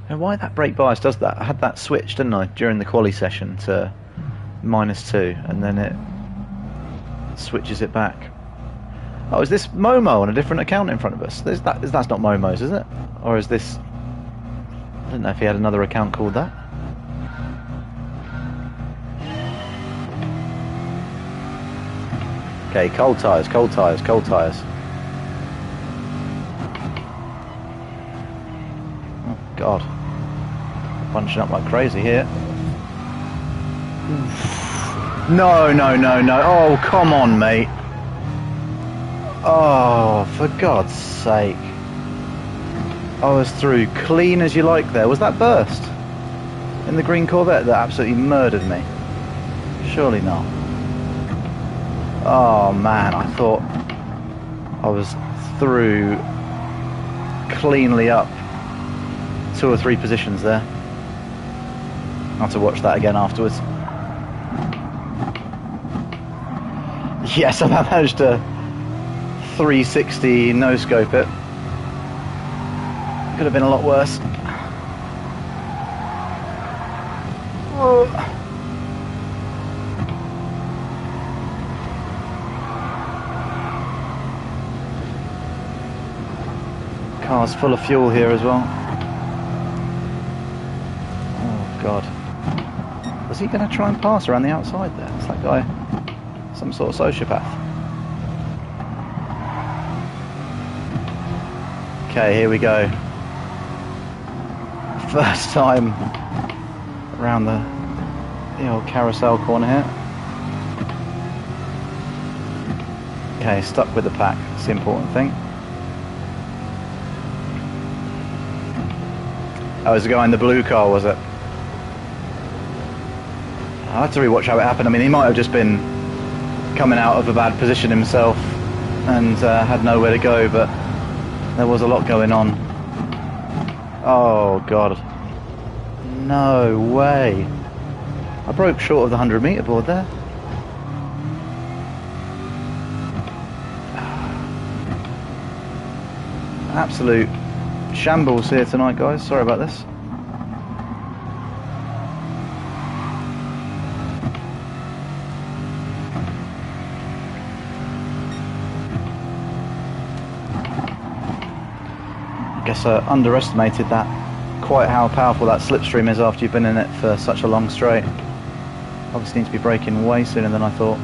Now why that brake bias does that? I had that switched, didn't I, during the quali session to -2, and then it switches it back. Oh, is this Momo on a different account in front of us? That's not Momo's, is it? Or is this... I don't know if he had another account called that. Okay, cold tyres, cold tyres, cold tyres. Oh, God. Bunching up like crazy here. No, no, no, no. Oh, come on, mate. Oh, for God's sake. I was through clean as you like there. Was that burst? In the green Corvette that absolutely murdered me? Surely not. Oh man, I thought I was through cleanly up 2 or 3 positions there. I'll have to watch that again afterwards. Yes, I managed to 360 no-scope it. Could have been a lot worse. Oh. Car's full of fuel here as well. Oh God. Was he going to try and pass around the outside there? Is that guy some sort of sociopath? Okay, here we go. First time around the old carousel corner here. Okay, stuck with the pack. That's the important thing. Oh, it was the guy in the blue car, was it? I had to rewatch how it happened. I mean, he might have just been coming out of a bad position himself and had nowhere to go, but there was a lot going on. Oh, God. No way. I broke short of the 100-metre board there. Absolute shambles here tonight, guys. Sorry about this. I guess I underestimated that, quite how powerful that slipstream is after you've been in it for such a long straight. Obviously need to be braking way sooner than I thought.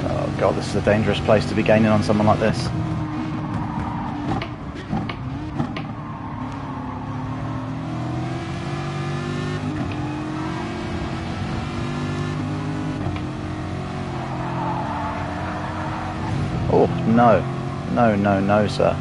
Oh God, this is a dangerous place to be gaining on someone like this. Oh, no. No, no, no, sir.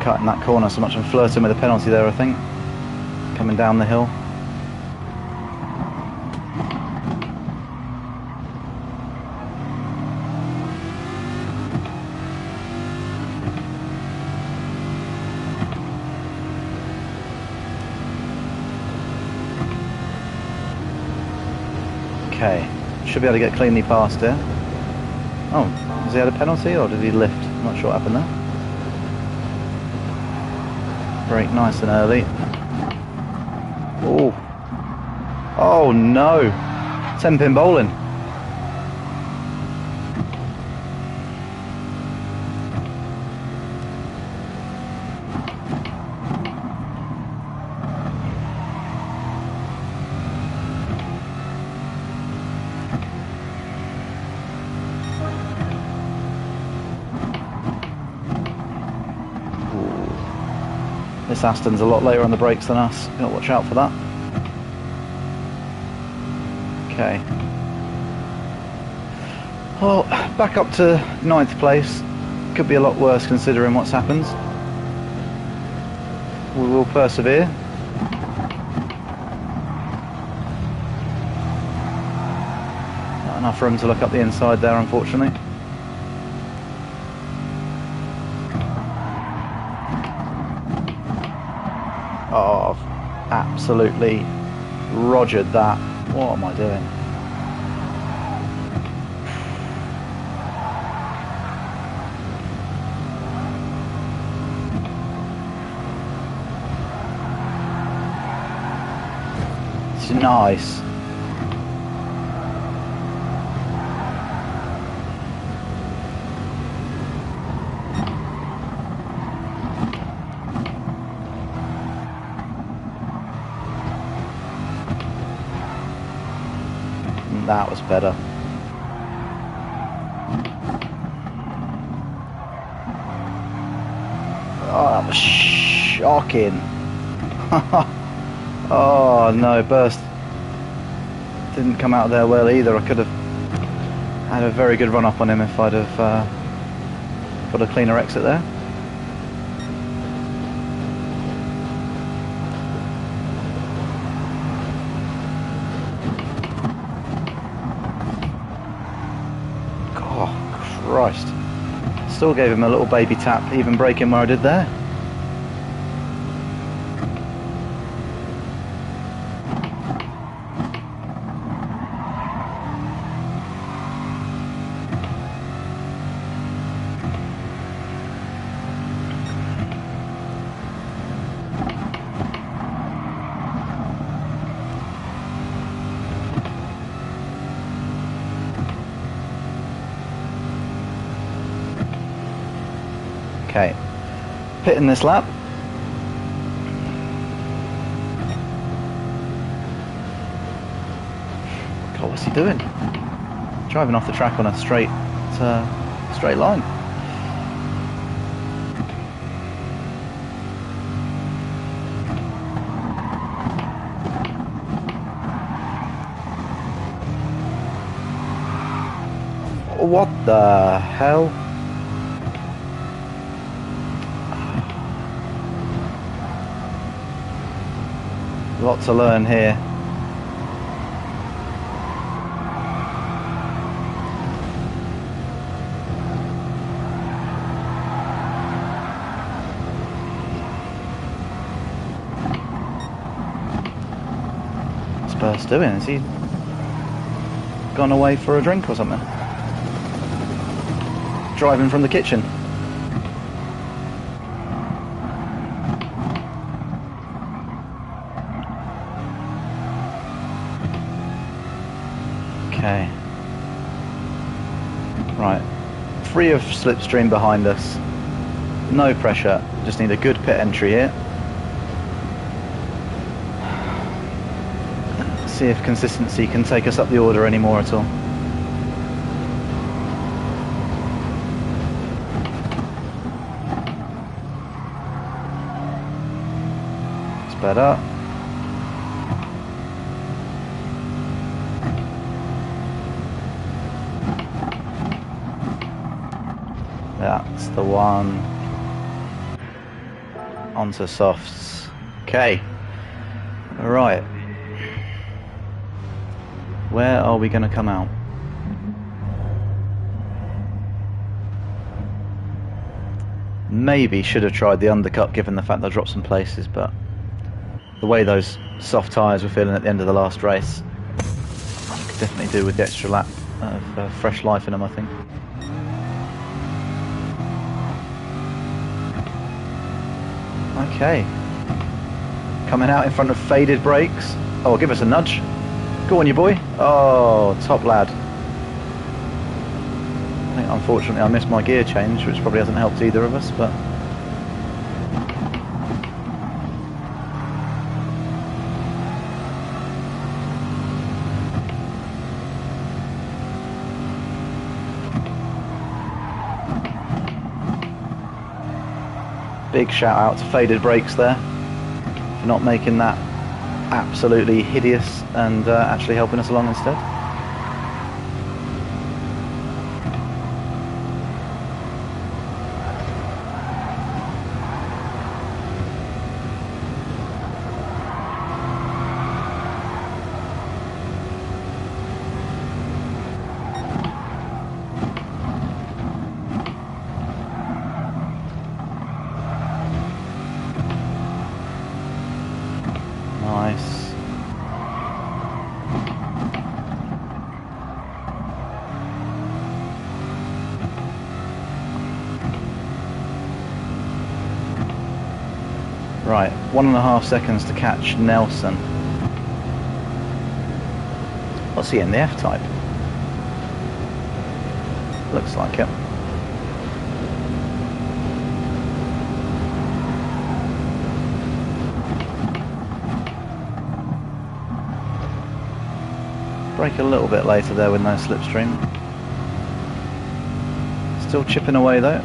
cutting that corner so much. I'm flirting with the penalty there, I think. Coming down the hill. Okay, should be able to get cleanly past here. Oh, has he had a penalty or did he lift? I'm not sure what happened there. Brake nice and early. Oh, oh no! 10-pin bowling. This Aston's a lot later on the brakes than us. Gotta watch out for that. Okay. Well, back up to 9th place. Could be a lot worse considering what's happened. We will persevere. Not enough room to look up the inside there, unfortunately. Oh, I've absolutely rogered that. What am I doing? It's nice. That was better. Oh, that was shocking. Oh no, burst didn't come out there well either. I could have had a very good run up on him if I'd have got a cleaner exit there. Christ. Still gave him a little baby tap, even braking where I did there. Okay, pitting this lap. God, what's he doing? Driving off the track on a straight line. What the hell? Lot to learn here. What's Burst doing? Is he gone away for a drink or something? Driving from the kitchen. Okay. Right. Free of slipstream behind us. No pressure. Just need a good pit entry here. See if consistency can take us up the order anymore at all. It's better. That's the one. onto softs. Okay. Right. Where are we going to come out? Maybe should have tried the undercut given the fact that I dropped some places, but the way those soft tyres were feeling at the end of the last race, you could definitely do with the extra lap of fresh life in them, I think. Okay. Coming out in front of faded brakes. Oh, give us a nudge. Go on, you boy. Oh, top lad. I think unfortunately I missed my gear change, which probably hasn't helped either of us, but... Big shout out to Faded Brakes there for not making that absolutely hideous and actually helping us along instead. Nice. Right, 1.5 seconds to catch Nelson. What's he in, the F-Type? Looks like it. Brake a little bit later there with no slipstream. Still chipping away though.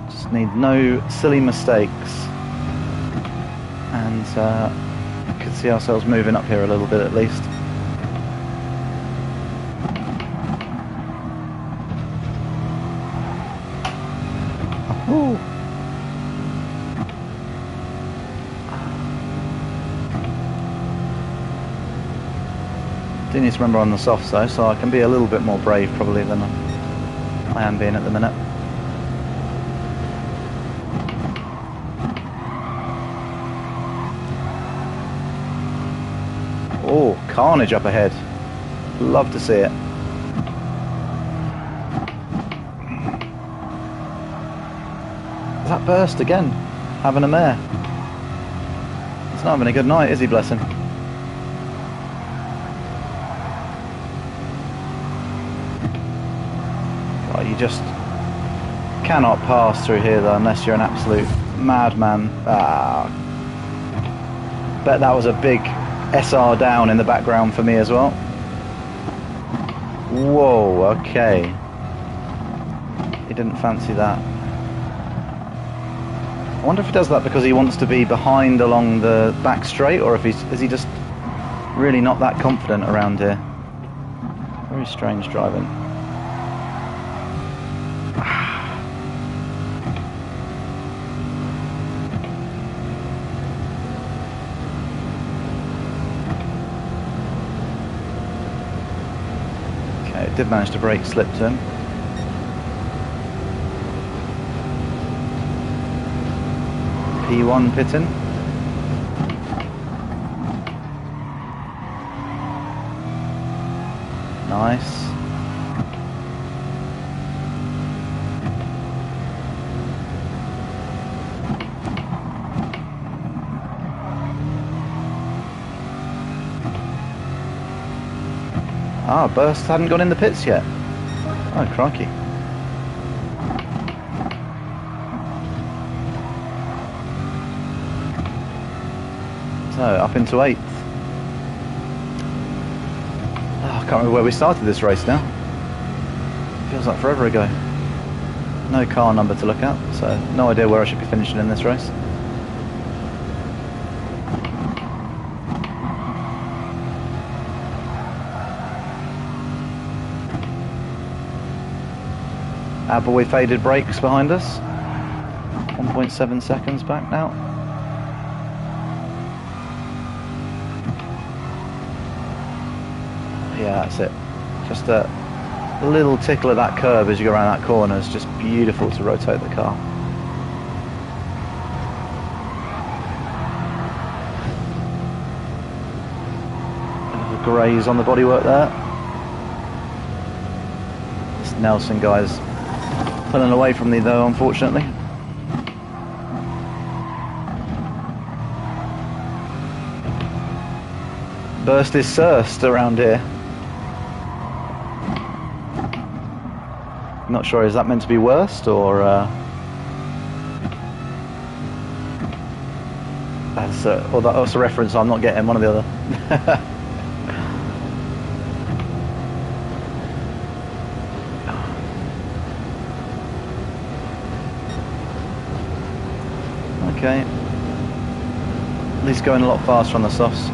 Just need no silly mistakes. And could see ourselves moving up here a little bit at least. Ooh. Do need to remember on the softs though, so I can be a little bit more brave probably than I am being at the minute. Oh, carnage up ahead. Love to see it. That burst again, having a mare. He's not having a good night, is he, bless him? You just cannot pass through here though unless you're an absolute madman. Bet that was a big SR down in the background for me as well. Whoa, okay. He didn't fancy that. I wonder if he does that because he wants to be behind along the back straight, or if is he just really not that confident around here. Very strange driving. Did manage to brake slip to him. P1 pitting. Nice. Ah, Burst hadn't gone in the pits yet. Oh, crikey. So, up into 8th. Oh, I can't remember where we started this race now. Feels like forever ago. No car number to look at, so no idea where I should be finishing in this race. Our boy Faded Brakes behind us. 1.7 seconds back now. Yeah, that's it. Just a little tickle of that curb as you go around that corner is just beautiful to rotate the car. Graze on the bodywork there. This Nelson guy's pulling away from me though, unfortunately. Burst is Surst around here. Not sure, is that meant to be worst or that's a reference I'm not getting, one or the other. Okay, at least going a lot faster on the softs.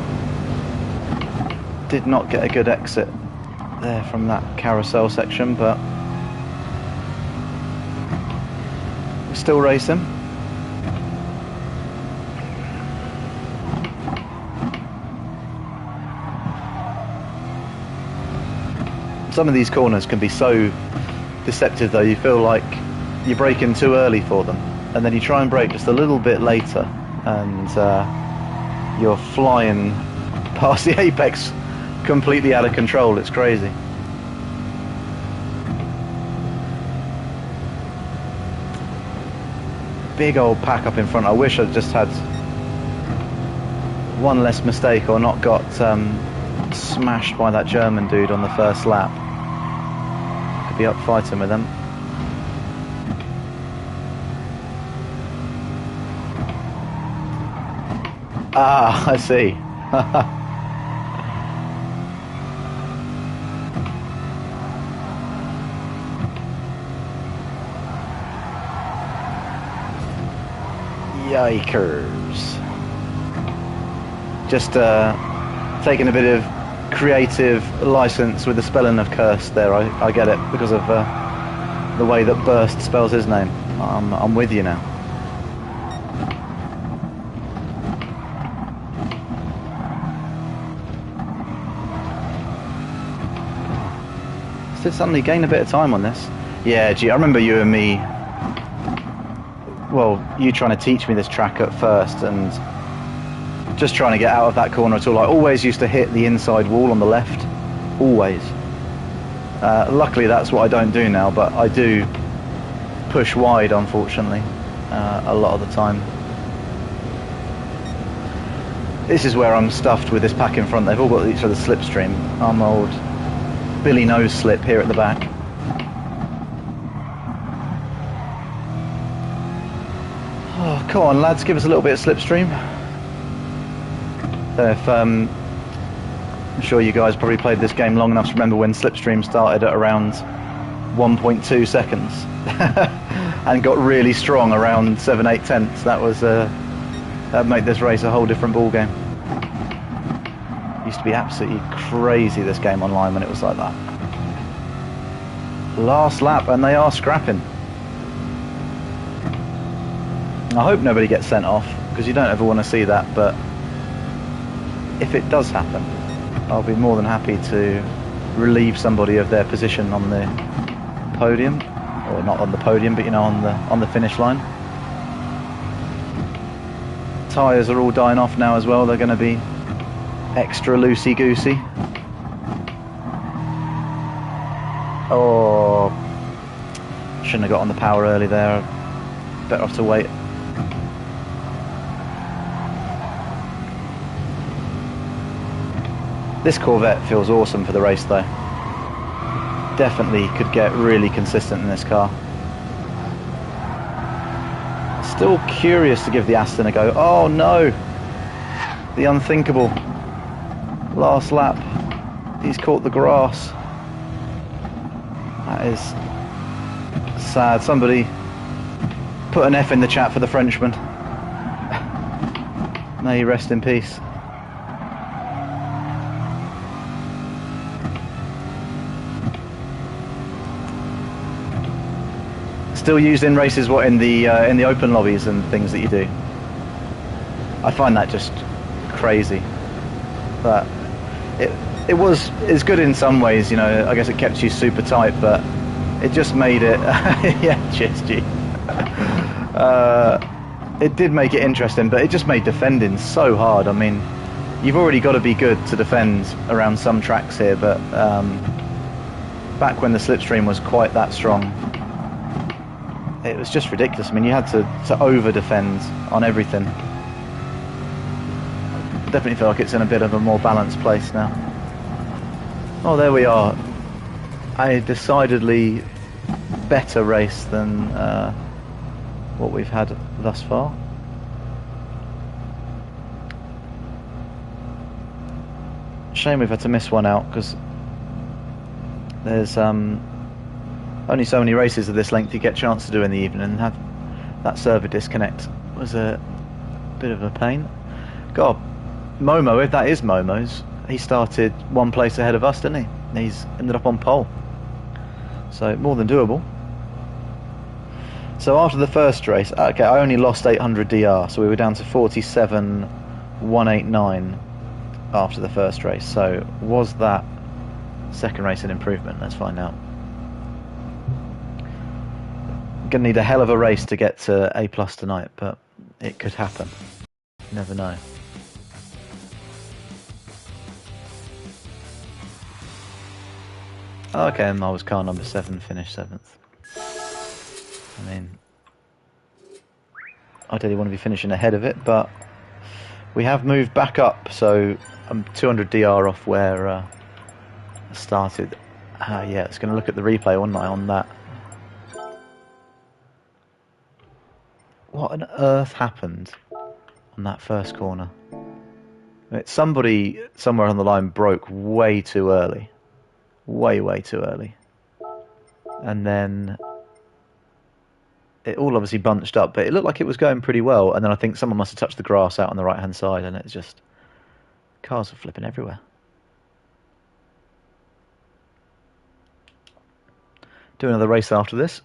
Did not get a good exit there from that carousel section, but we're still racing. Some of these corners can be so deceptive though, you feel like you're braking too early for them. And then you try and brake just a little bit later and you're flying past the apex completely out of control. It's crazy. Big old pack up in front. I wish I'd just had one less mistake or not got smashed by that German dude on the first lap. Could be up fighting with them. Ah, I see. Yikers. Just taking a bit of creative license with the spelling of curse there. I get it because of the way that Burst spells his name. I'm with you now. Did suddenly gain a bit of time on this. Yeah, gee, I remember you and me, well, you trying to teach me this track at first and just trying to get out of that corner at all. I always used to hit the inside wall on the left, always. Luckily that's what I don't do now, but I do push wide, unfortunately, a lot of the time. This is where I'm stuffed with this pack in front. They've all got each other's slipstream. I'm old Billy Nose slip here at the back. Oh, come on lads, give us a little bit of slipstream. If, I'm sure you guys probably played this game long enough to remember when slipstream started at around 1.2 seconds and got really strong around 7/8 tenths. That was that made this race a whole different ball game. Used to be absolutely crazy, this game online, when it was like that. Last lap and they are scrapping. I hope nobody gets sent off because you don't ever want to see that, but if it does happen, I'll be more than happy to relieve somebody of their position on the podium, or not on the podium, but you know, on the finish line. Tyres are all dying off now as well. They're going to be extra loosey-goosey. Oh, shouldn't have got on the power early there. Better off to wait. This Corvette feels awesome for the race though. Definitely could get really consistent in this car. Still curious to give the Aston a go. Oh no! The unthinkable. Last lap. He's caught the grass. That is sad. Somebody put an F in the chat for the Frenchman. May he rest in peace. still used in races? What, in the open lobbies and things that you do? I find that just crazy. But it's good in some ways, you know. I guess it kept you super tight, but it just made it. Yeah, cheers, G. It did make it interesting, but it just made defending so hard. I mean, you've already got to be good to defend around some tracks here, but back when the slipstream was quite that strong, it was just ridiculous. I mean, you had to over-defend on everything. I definitely feel like it's in a bit of a more balanced place now. Oh, there we are. A decidedly better race than what we've had thus far. Shame we've had to miss one out, because there's only so many races of this length you get a chance to do in the evening, and have that server disconnect was a bit of a pain. God, Momo, if that is Momo's, he started one place ahead of us, didn't he? He's ended up on pole, so more than doable. So after the first race, okay, I only lost 800 DR, so we were down to 47,189 after the first race. So was that second race an improvement? Let's find out. Gonna need a hell of a race to get to A+ tonight, but it could happen. You never know. Okay, and I was car number 7, finished 7th. I mean, ideally want to be finishing ahead of it, but we have moved back up, so I'm 200 DR off where I started. Yeah, it's going to look at the replay, wasn't I, on that. What on earth happened on that first corner? Somebody somewhere on the line broke way too early. Way too early. And then it all obviously bunched up, but it looked like it was going pretty well. And then I think someone must have touched the grass out on the right-hand side, and it's just... cars were flipping everywhere. Do another race after this.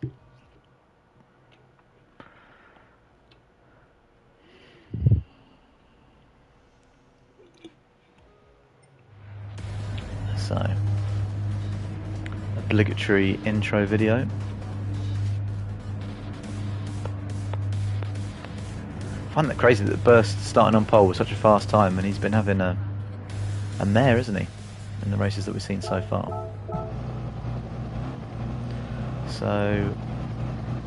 So, obligatory intro video. I find that crazy that Burst starting on pole with such a fast time, and he's been having a mare, isn't he, in the races that we've seen so far. So, I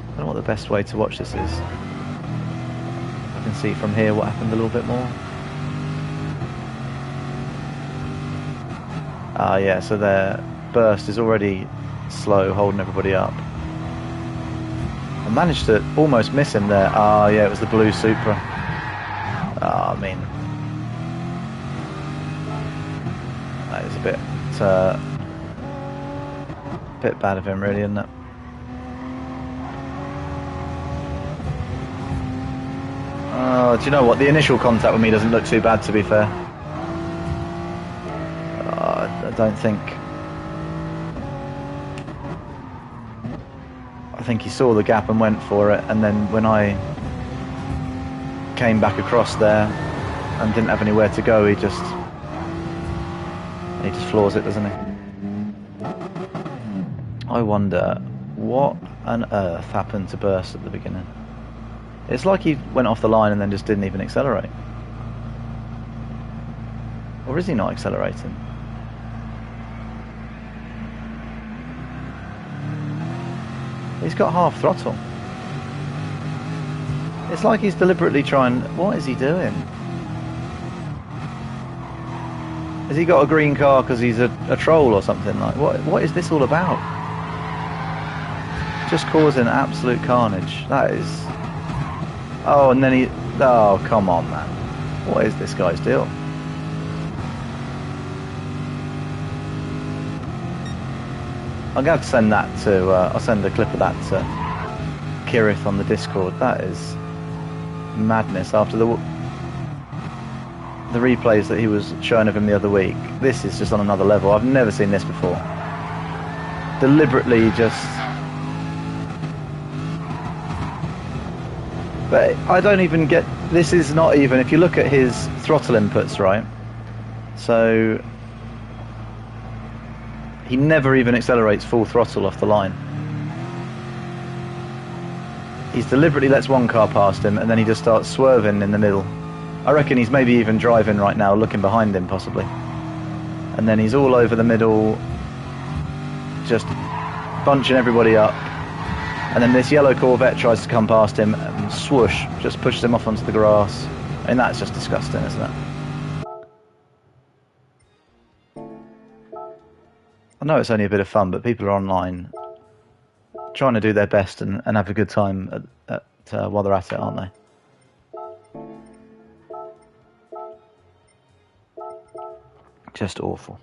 don't know what the best way to watch this is. I can see from here what happened a little bit more. Ah, yeah, so their Burst is already slow, holding everybody up. I managed to almost miss him there. Ah, yeah, it was the blue Supra. Ah, I mean, that is a bit bad of him, really, isn't it? Oh, do you know what? The initial contact with me doesn't look too bad, to be fair. I don't think... I think he saw the gap and went for it, and then when I came back across there and didn't have anywhere to go, he just floors it, doesn't he? I wonder what on earth happened to Burst at the beginning. It's like he went off the line and then just didn't even accelerate. Or is he not accelerating? He's got half throttle. It's like he's deliberately trying... What is he doing? Has he got a green car because he's a troll or something? Like, what is this all about? Just causing absolute carnage. That is... Oh, and then he... Oh, come on, man. What is this guy's deal? I'm going to send that to... I'll send a clip of that to Kirith on the Discord. That is madness after the replays that he was showing of him the other week. This is just on another level. I've never seen this before. Deliberately just But I don't even get... This is not even... If you look at his throttle inputs, right? So... He never even accelerates full throttle off the line. He's deliberately lets one car past him, and then he just starts swerving in the middle. I reckon he's maybe even driving right now, looking behind him, possibly. And then he's all over the middle, just bunching everybody up. And then this yellow Corvette tries to come past him, and swoosh, just pushes him off onto the grass. I mean, that's just disgusting, isn't it? I know it's only a bit of fun, but people are online trying to do their best and have a good time while they're at it, aren't they? Just awful.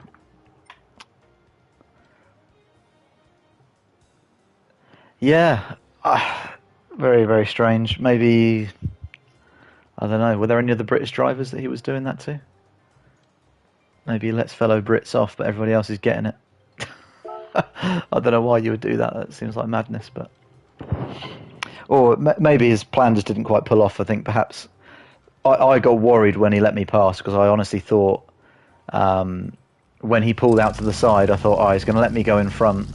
Yeah, very, very strange. Maybe, I don't know, were there any other British drivers that he was doing that to? Maybe he lets fellow Brits off, but everybody else is getting it. I don't know why you would do that. That seems like madness, but... Or maybe his plan just didn't quite pull off. I think perhaps... I got worried when he let me pass, because I honestly thought... when he pulled out to the side, I thought, oh, he's going to let me go in front,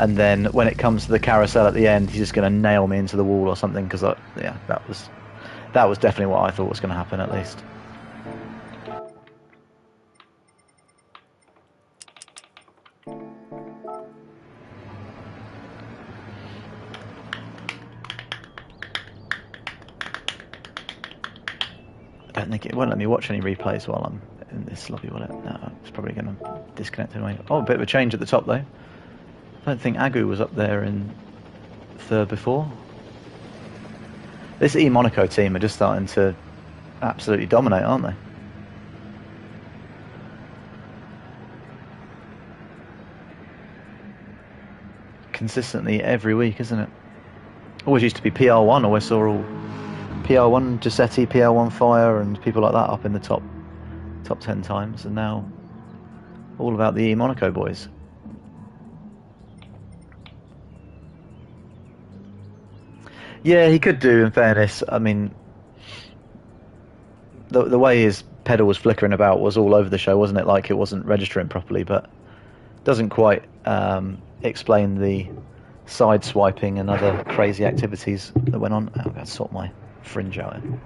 and then when it comes to the carousel at the end, he's just going to nail me into the wall or something, because, yeah, that was definitely what I thought was going to happen, at least. I don't think it won't let me watch any replays while I'm in this lobby, will it? No, it's probably going to disconnect anyway. Oh, a bit of a change at the top, though. I don't think Agu was up there in third before. This eMonaco team are just starting to absolutely dominate, aren't they? Consistently every week, isn't it? Always used to be PR1, always saw all PR1 Giuseppe, PR1 Fire, and people like that up in the top 10 times, and now all about the eMonaco boys. Yeah, he could do, in fairness. I mean, the way his pedal was flickering about was all over the show, wasn't it? Like it wasn't registering properly, but doesn't quite explain the side swiping and other crazy activities that went on. Oh, I've got to sort my fringe out here.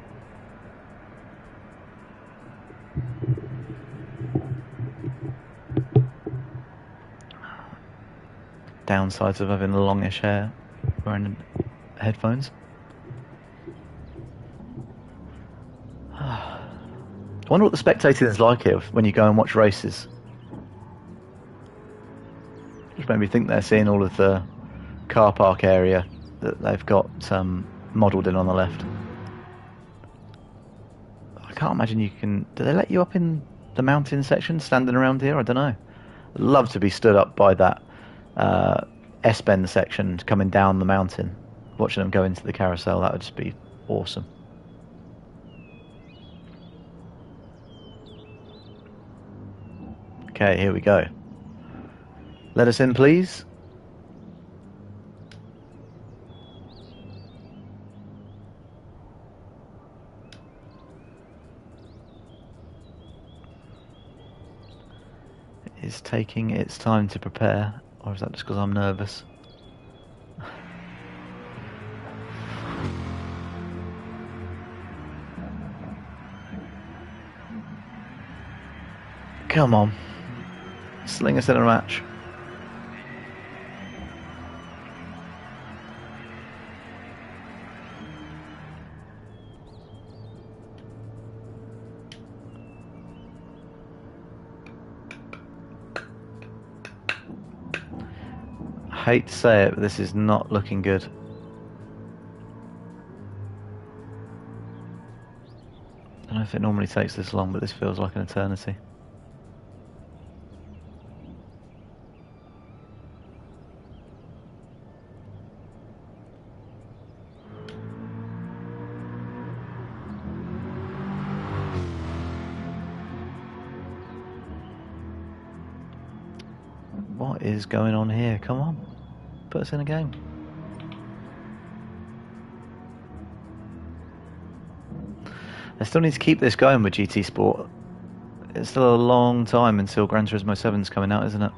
Downsides of having longish hair, wearing headphones. I wonder what the spectating is like here when you go and watch races. Just made me think they're seeing all of the car park area that they've got modelled in on the left. I can't imagine you can... Do they let you up in the mountain section, standing around here? I don't know. I'd love to be stood up by that S-Bend section coming down the mountain, watching them go into the carousel. That would just be awesome. Okay, here we go. Let us in, please. It is taking its time to prepare, or is that just because I'm nervous? Come on. Sling us in a match. I hate to say it, but this is not looking good. I don't know if it normally takes this long, but this feels like an eternity. What is going on here? Come on, put us in a game. I still need to keep this going with GT Sport. It's still a long time until Gran Turismo 7's coming out, isn't it?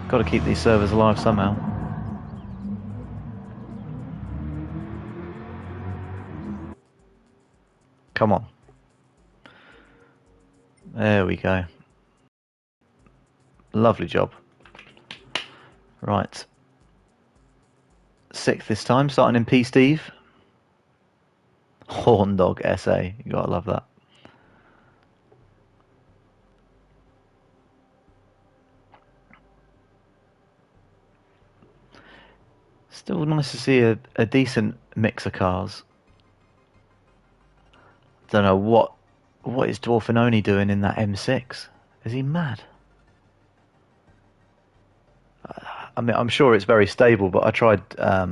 Got to keep these servers alive somehow. Come on. There we go. Lovely job. Right. 6th this time, starting in P. Steve. Horn Dog SA. You gotta love that. Still nice to see a decent mix of cars. Don't know what is Dwarfinoni doing in that M6? Is he mad? I mean, I'm sure it's very stable, but I tried. I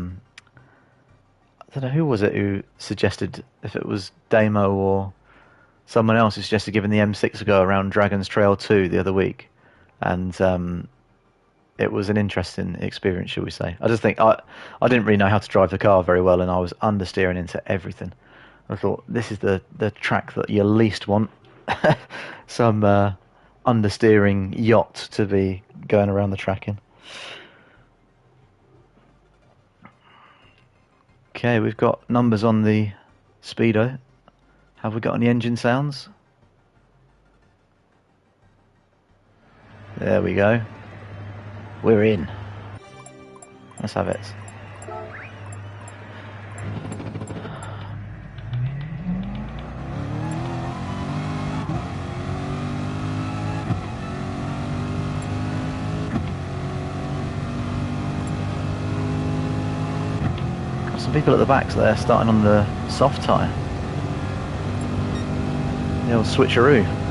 don't know who was it who suggested, if it was Damo or someone else, who suggested giving the M6 a go around Dragon's Trail 2 the other week, and it was an interesting experience, shall we say. I just think I didn't really know how to drive the car very well, and I was understeering into everything. I thought, this is the track that you least want some understeering yacht to be going around the track in. Okay, we've got numbers on the Speedo. Have we got any engine sounds? There we go. We're in. Let's have it. Got some people at the back there starting on the soft tyre. The old switcheroo.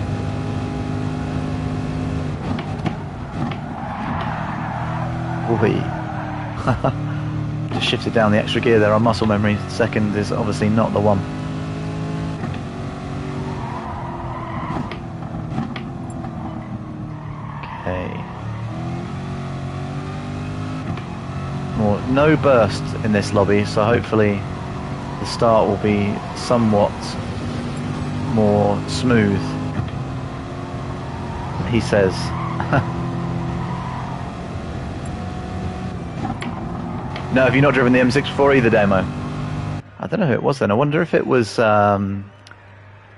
Just shifted down the extra gear there on muscle memory. Second is obviously not the one. Okay. Well, no burst in this lobby, so hopefully the start will be somewhat more smooth, he says. No, have you not driven the M6 before either, Demo? I don't know who it was then. I wonder if it was...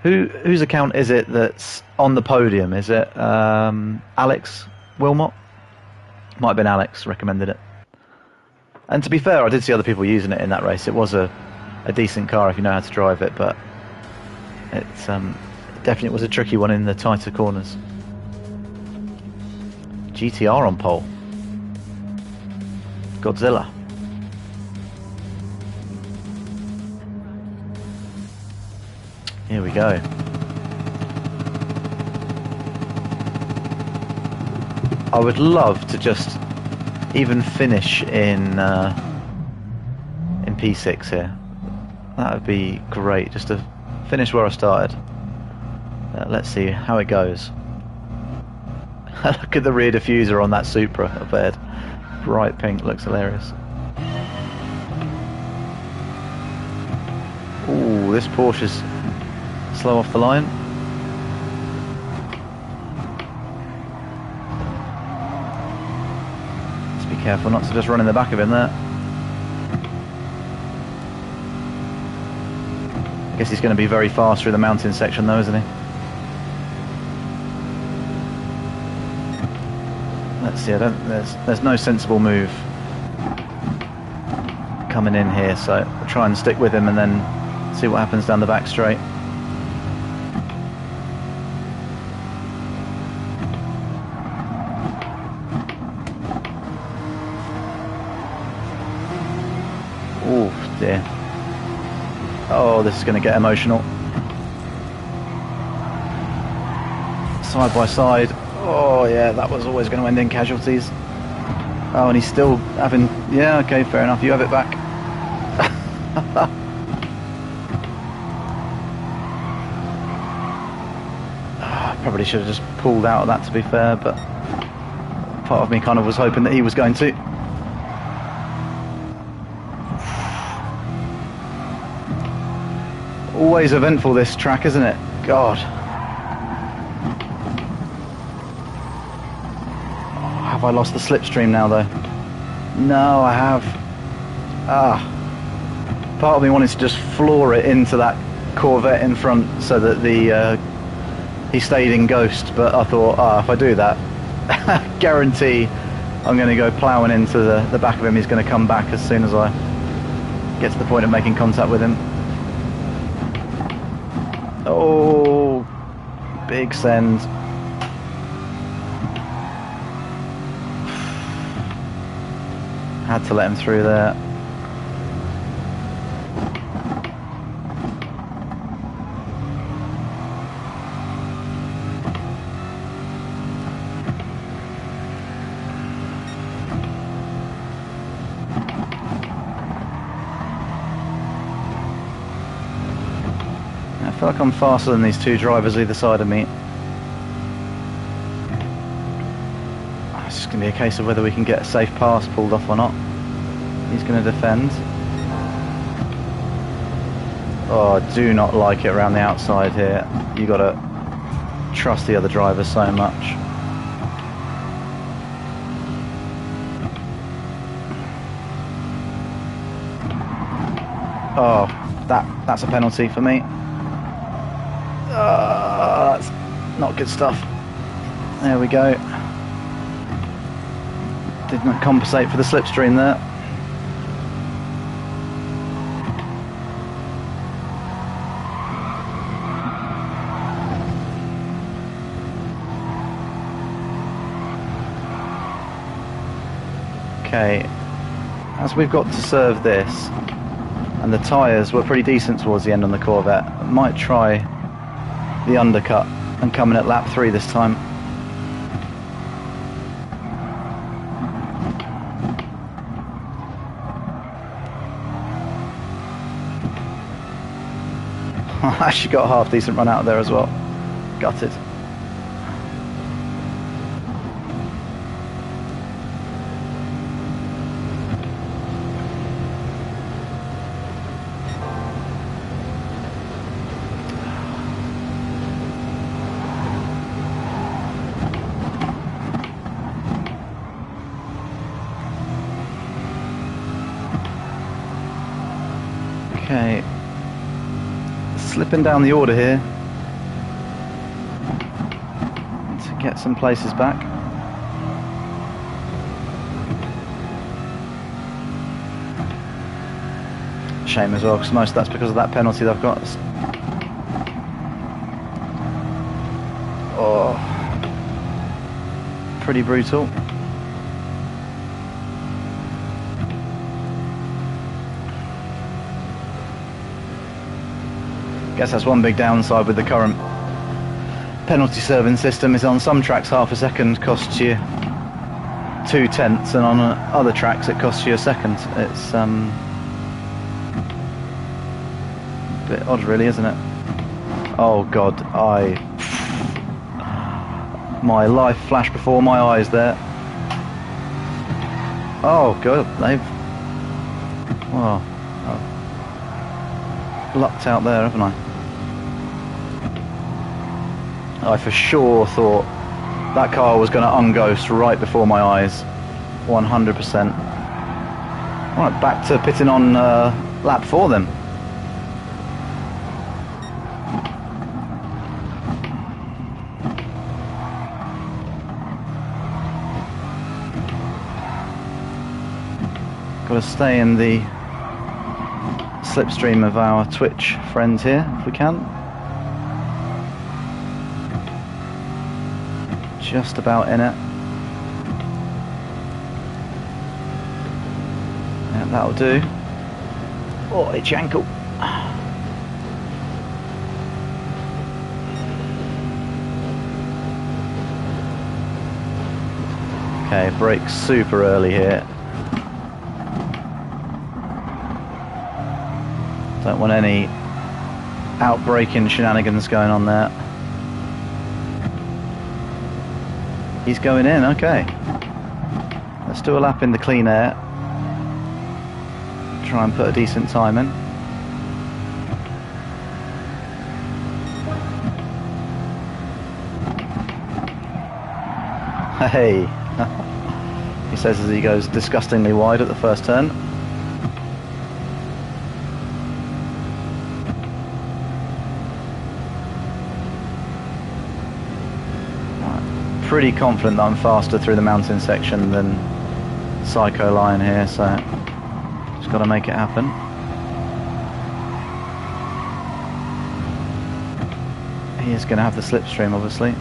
whose account is it that's on the podium? Is it Alex Wilmot? Might have been Alex recommended it. And to be fair, I did see other people using it in that race. It was a decent car if you know how to drive it, but it definitely was a tricky one in the tighter corners. GTR on pole. Godzilla. Here we go. I would love to just even finish in P6 here. That would be great, just to finish where I started. Let's see how it goes. Look at the rear diffuser on that Supra up ahead. Bright pink, looks hilarious. Ooh, this Porsche's slow off the line. Let's be careful not to just run in the back of him there. I guess he's going to be very fast through the mountain section though, isn't he? Let's see, there's no sensible move coming in here, so we'll try and stick with him and then see what happens down the back straight. Oh dear. Oh, this is going to get emotional. Side by side. Oh yeah, that was always going to end in casualties. Oh, and he's still having... Yeah, okay, fair enough. You have it back. Probably should have just pulled out of that, to be fair, but part of me kind of was hoping that he was going to. Always eventful, this track, isn't it? God. Have I lost the slipstream now, though? No, I have. Part of me wanted to just floor it into that Corvette in front so that he stayed in Ghost, but I thought, if I do that, guarantee I'm going to go ploughing into the back of him. He's going to come back as soon as I get to the point of making contact with him. Oh, big send. Had to let him through there. I feel like I'm faster than these two drivers either side of me. It's just going to be a case of whether we can get a safe pass pulled off or not. He's going to defend. Oh, I do not like it around the outside here. You got to trust the other driver so much. Oh, that's a penalty for me. That's not good stuff. There we go. Did not compensate for the slipstream there. Okay, as we've got to serve this, and the tyres were pretty decent towards the end on the Corvette, I might try the undercut and come in at lap 3 this time. I actually got a half decent run out of there as well. Gutted. Okay, slipping down the order here to get some places back. Shame as well, because most of that's because of that penalty that I've got. Oh, pretty brutal. Guess that's one big downside with the current penalty serving system, is on some tracks half a second costs you 0.2, and on other tracks it costs you a second. It's a bit odd really, isn't it? Oh god, my life flashed before my eyes there. Oh god, well, lucked out there, haven't I? I for sure thought that car was going to unghost right before my eyes. 100%. Right, back to pitting on lap 4 then. Got to stay in the slipstream of our Twitch friend here if we can. Just about in it. Yeah, that'll do. Oh, it's your ankle. Okay, brakes super early here. Don't want any outbraking shenanigans going on there. He's going in, okay. Let's do a lap in the clean air. Try and put a decent time in. Hey! He says as he goes disgustingly wide at the first turn. Pretty confident that I'm faster through the mountain section than Psycho Lion here, so just got to make it happen. He is going to have the slipstream, obviously.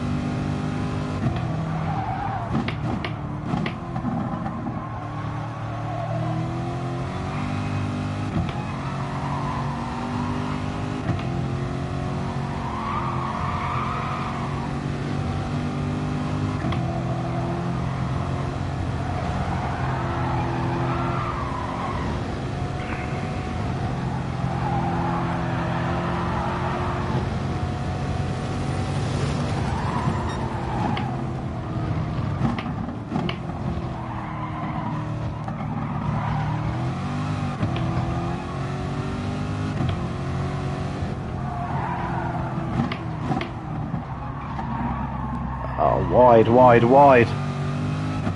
Oh, wide, wide, wide.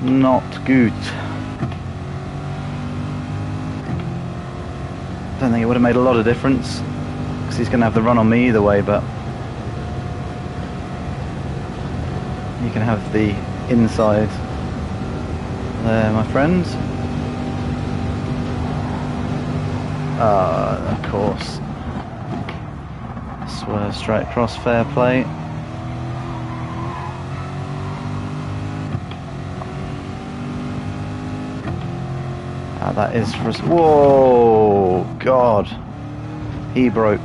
Not good. Don't think it would have made a lot of difference, because he's going to have the run on me either way, but you can have the inside there, my friend. Of course. Swerve straight across, fair play. That is for us. Whoa, God. He broke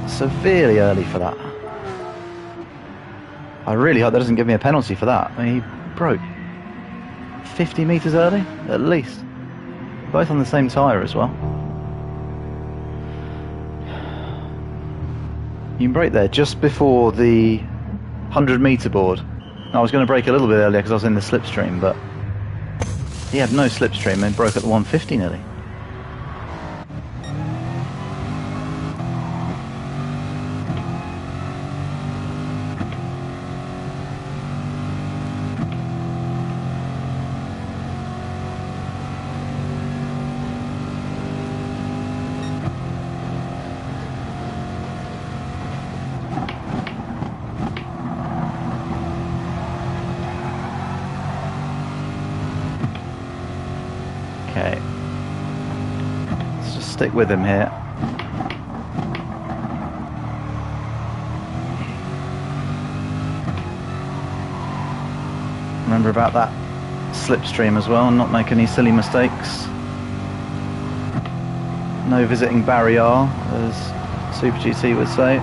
severely early for that. I really hope that doesn't give me a penalty for that. I mean, he broke 50 metres early, at least. Both on the same tyre as well. You can brake there just before the 100-metre board. I was going to brake a little bit earlier because I was in the slipstream, but he had no slipstream and broke at the 150 nearly. Okay, let's just stick with him here. Remember about that slipstream as well, and not make any silly mistakes. No visiting barrier, as Super GT would say.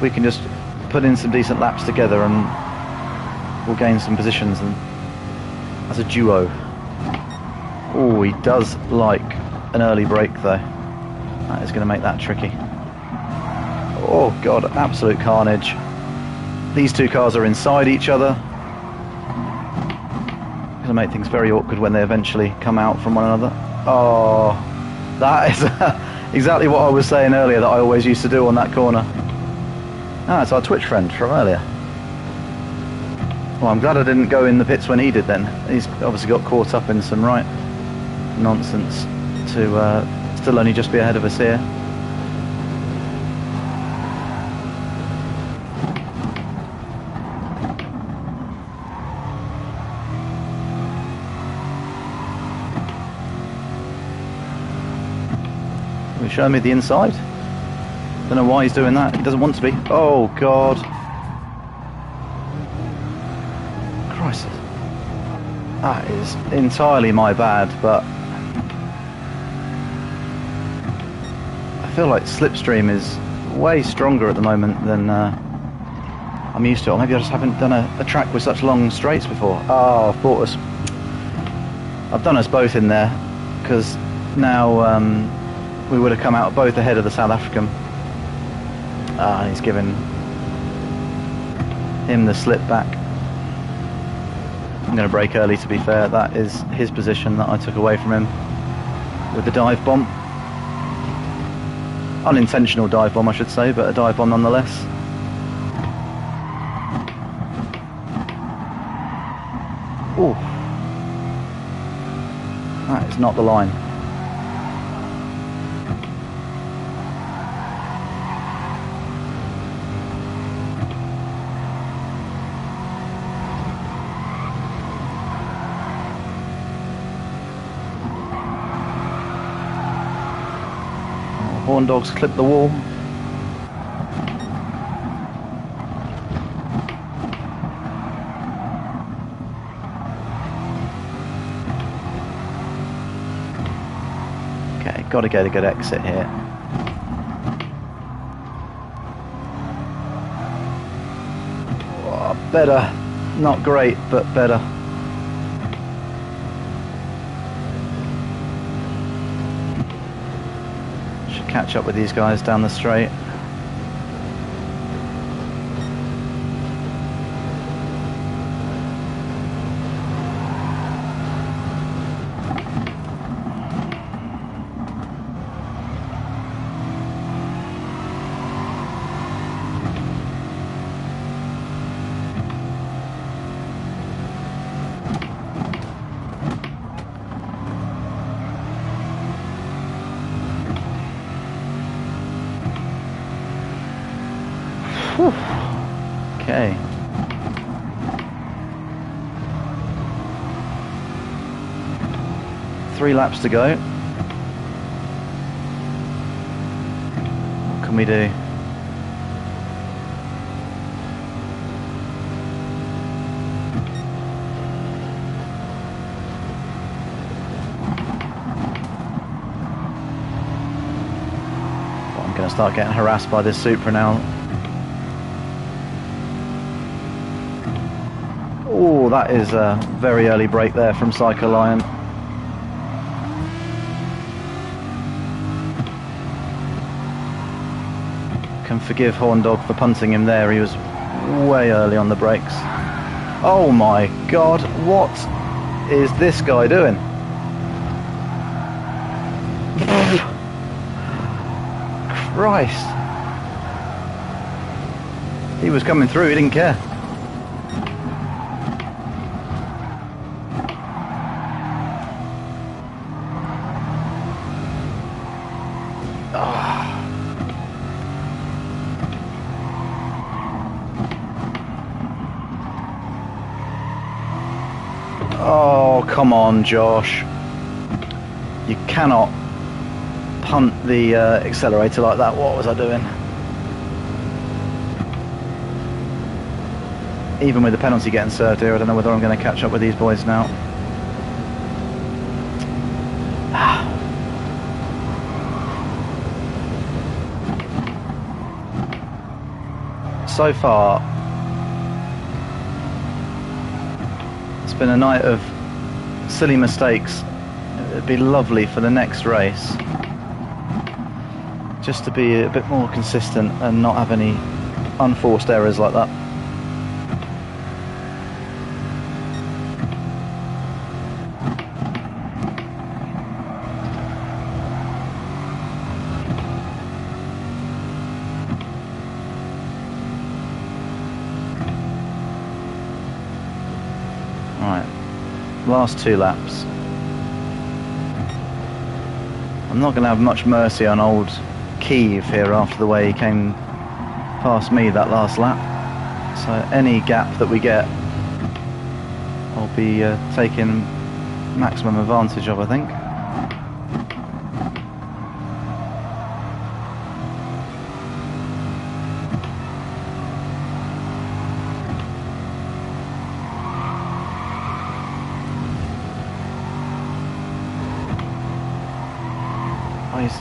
We can just put in some decent laps together and we'll gain some positions and as a duo. Oh, he does like an early break though. That is going to make that tricky. Oh God, absolute carnage. These two cars are inside each other. Going to make things very awkward when they eventually come out from one another. Oh, that is exactly what I was saying earlier that I always used to do on that corner. Ah, it's our Twitch friend from earlier. Well, I'm glad I didn't go in the pits when he did then. He's obviously got caught up in some right nonsense to still only just be ahead of us here. He's showing me the inside. Don't know why he's doing that. He doesn't want to be. Oh God. Christ. That is entirely my bad, but I feel like Slipstream is way stronger at the moment than I'm used to. Or maybe I just haven't done a track with such long straights before. Oh, I've bought us. I've done us both in there, because now we would have come out both ahead of the South African. He's given him the slip back. I'm going to brake early, to be fair. That is his position that I took away from him with the dive bomb. Unintentional dive bomb, I should say, but a dive bomb nonetheless. not the line. Horn dogs clip the wall. Okay, got to get a good exit here. Oh, better. Not great, but better. Catch up with these guys down the straight. Okay. Three laps to go. What can we do? Well, I'm going to start getting harassed by this Supra now. Oh, that is a very early break there from Psycho Lion. Can forgive Horn Dog for punting him there. He was way early on the brakes. Oh my God, what is this guy doing? Christ. He was coming through, he didn't care. Oh, come on, Josh. You cannot punt the accelerator like that. What was I doing? Even with the penalty getting served here, I don't know whether I'm going to catch up with these boys now. So far, it's been a night of silly mistakes. It'd be lovely for the next race just to be a bit more consistent and not have any unforced errors like that. Last two laps. I'm not going to have much mercy on old Kiev here after the way he came past me that last lap. So any gap that we get, I'll be taking maximum advantage of, I think. He's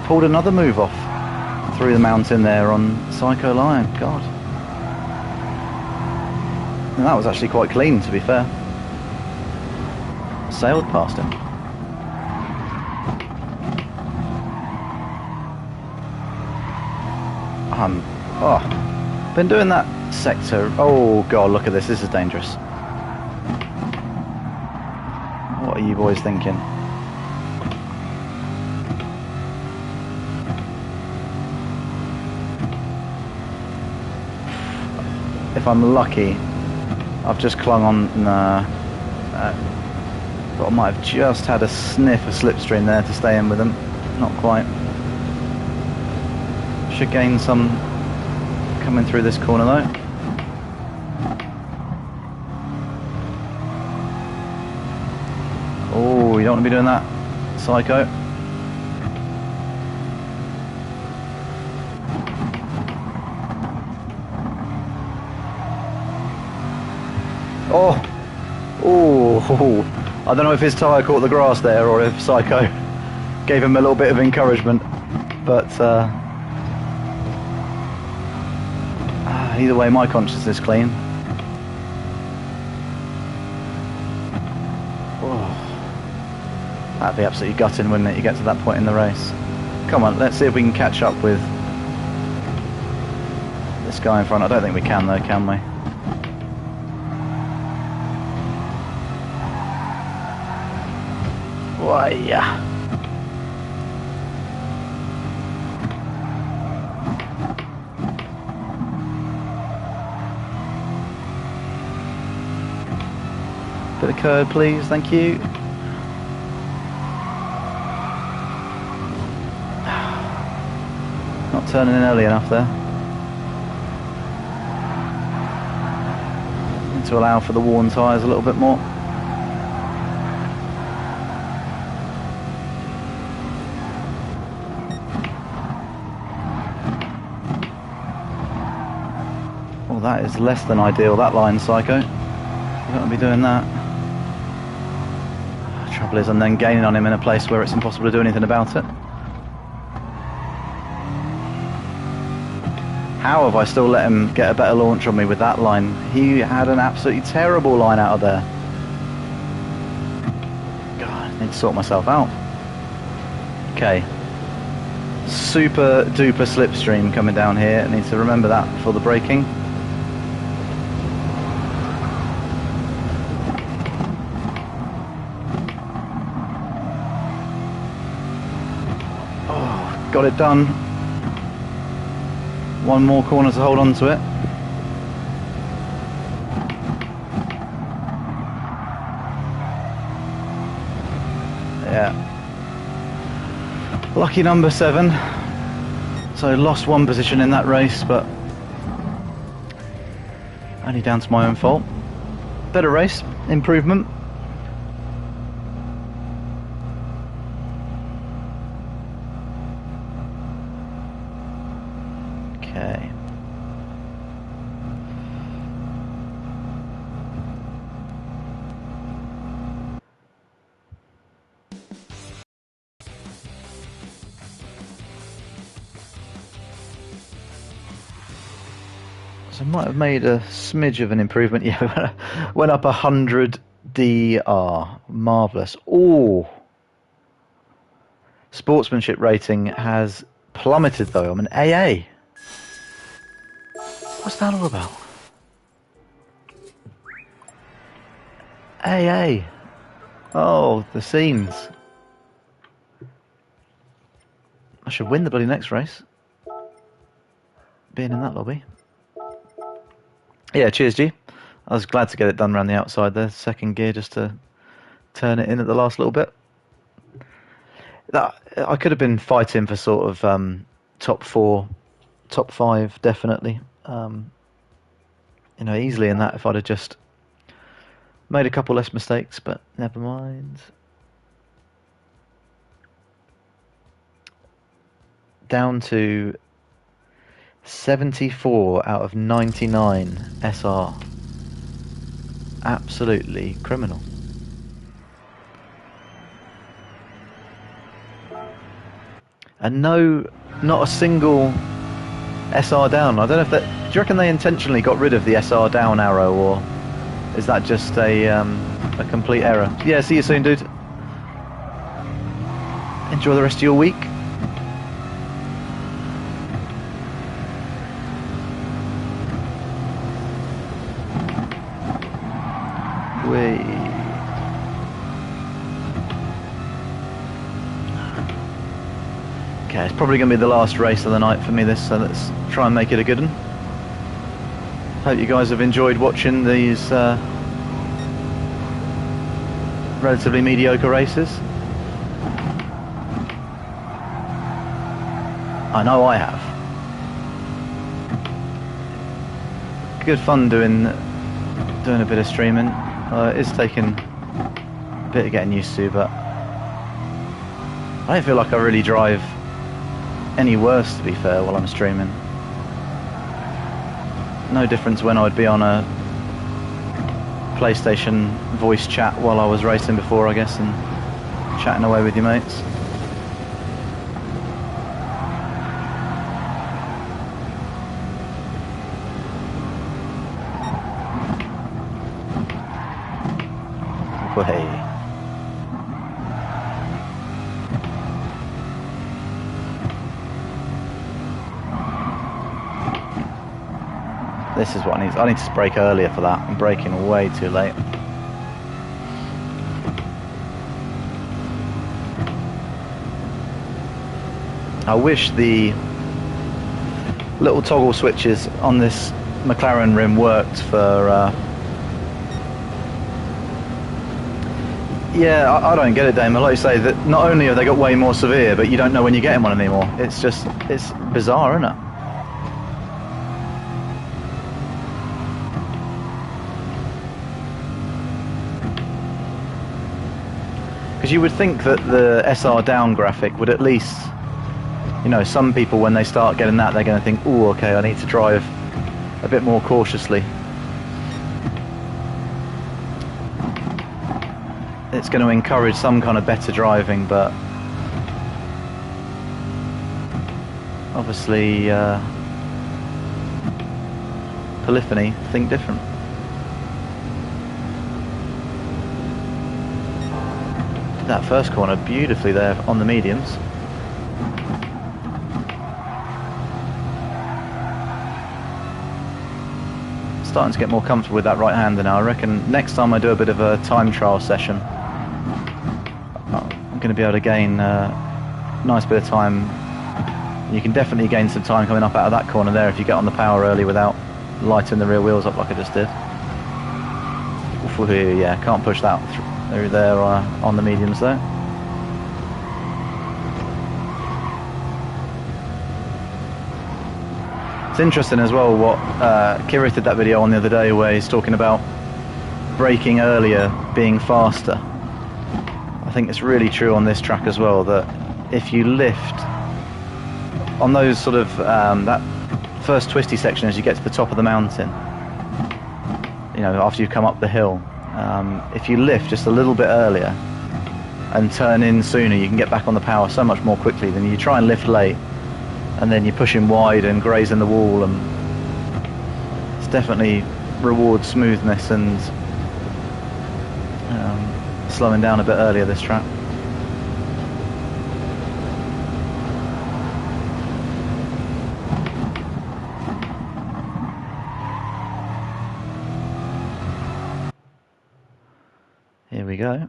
pulled another move off through the mountain there on Psycho Lion. God. And that was actually quite clean, to be fair. Sailed past him. Been doing that sector. Oh God, look at this. This is dangerous. What are you boys thinking? If I'm lucky, I've just clung on. Nah. But I might have just had a sniff of slipstream there to stay in with them. Not quite. Should gain some coming through this corner though. Oh, you don't want to be doing that, Psycho. Oh, oh, I don't know if his tyre caught the grass there or if Psycho gave him a little bit of encouragement, but either way, my conscience is clean. Oh, that'd be absolutely gutting, wouldn't it? You get to that point in the race. Come on, let's see if we can catch up with this guy in front. I don't think we can though, can we? Why, yeah. Bit of curd, please, thank you. Not turning in early enough there. Need to allow for the worn tyres a little bit more. Well, that is less than ideal, that line, Psycho. You don't want to be doing that. Trouble is, I'm then gaining on him in a place where it's impossible to do anything about it. How have I still let him get a better launch on me with that line? He had an absolutely terrible line out of there. God, I need to sort myself out. Okay. Super duper slipstream coming down here. I need to remember that before the braking. Oh, got it done. One more corner to hold on to it. Yeah. Lucky number 7. So lost one position in that race, but only down to my own fault. Better race, improvement. Okay. So I might have made a smidge of an improvement. Yeah, went up 100 DR. Marvellous. Oh, sportsmanship rating has plummeted though. I'm an AA. What's that all about? AA. Oh, the scenes. I should win the bloody next race. Being in that lobby. Yeah, cheers, G. I was glad to get it done around the outside there. Second gear just to turn it in at the last little bit. I could have been fighting for sort of top 4, top 5, definitely. You know, easily in that if I'd have just made a couple less mistakes, but never mind. Down to 74 out of 99 SR. Absolutely criminal. And no, not a single SR down. I don't know if that... Do you reckon they intentionally got rid of the SR down arrow, or is that just a complete error? Yeah, see you soon, dude. Enjoy the rest of your week. Okay, it's probably going to be the last race of the night for me this, so let's try and make it a good one. Hope you guys have enjoyed watching these relatively mediocre races. I know I have. Good fun doing a bit of streaming. It's taken a bit of getting used to, but I don't feel like I really drive any worse, to be fair, while I'm streaming. No difference when I'd be on a PlayStation voice chat while I was racing before, I guess, and chatting away with your mates. Hey. This is what I need. I need to brake earlier for that. I'm braking way too late. I wish the little toggle switches on this McLaren rim worked for... Yeah, I don't get it, Damon. Like you say, that not only have they got way more severe, but you don't know when you're getting one anymore. It's just, it's bizarre, isn't it? Because you would think that the SR down graphic would at least, you know, some people when they start getting that, they're going to think, oh, okay, I need to drive a bit more cautiously. It's going to encourage some kind of better driving, but obviously Polyphony think different. That first corner beautifully there on the mediums. Starting to get more comfortable with that right hander now. I reckon next time I do a bit of a time trial session, I'm going to be able to gain a nice bit of time. You can definitely gain some time coming up out of that corner there if you get on the power early without lighting the rear wheels up like I just did. Oof, yeah, can't push that through there on the mediums though. It's interesting as well what Kira did that video on the other day where he's talking about braking earlier being faster. I think it's really true on this track as well, that if you lift on those sort of that first twisty section as you get to the top of the mountain, you know, after you've come up the hill, if you lift just a little bit earlier and turn in sooner, you can get back on the power so much more quickly than you try and lift late and then you're pushing wide and grazing the wall. And it's definitely rewards smoothness and slowing down a bit earlier this track. Here we go.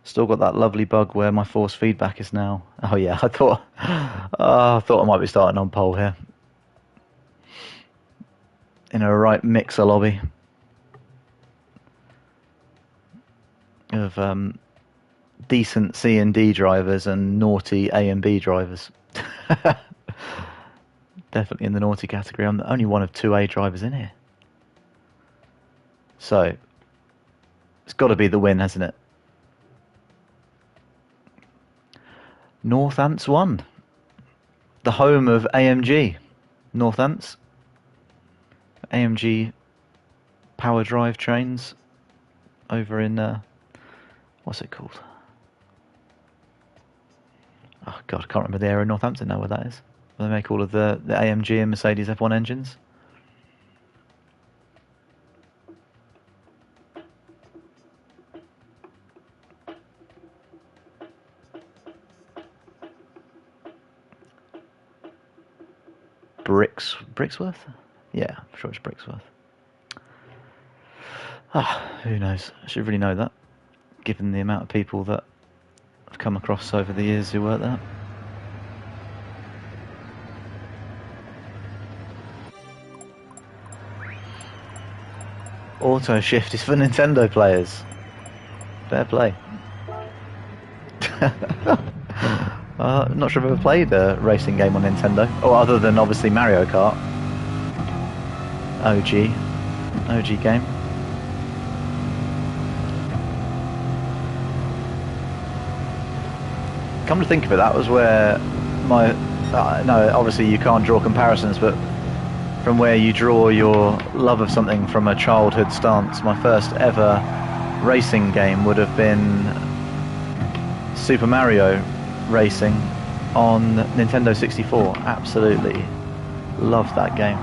Still got that lovely bug where my force feedback is now. Oh yeah, I thought I might be starting on pole here. In a right mixer lobby of decent C and D drivers and naughty A and B drivers. Definitely in the naughty category. I'm the only one of 2A drivers in here. So it's got to be the win, hasn't it? Northants 1, the home of AMG. Northants, AMG power drive trains over in what's it called? Oh god, I can't remember the area of Northampton now where that is. Where they make all of the AMG and Mercedes F1 engines. Brixworth? Yeah, I'm sure it's Brixworth. Who knows? I should really know that, given the amount of people that I've come across over the years who work there. Auto shift is for Nintendo players. Fair play. I'm not sure I've ever played a racing game on Nintendo, or other than obviously Mario Kart. OG game. Come to think of it, that was where my no, obviously you can't draw comparisons, but from where you draw your love of something from a childhood stance, my first ever racing game would have been Super Mario Racing on Nintendo 64. Absolutely loved that game.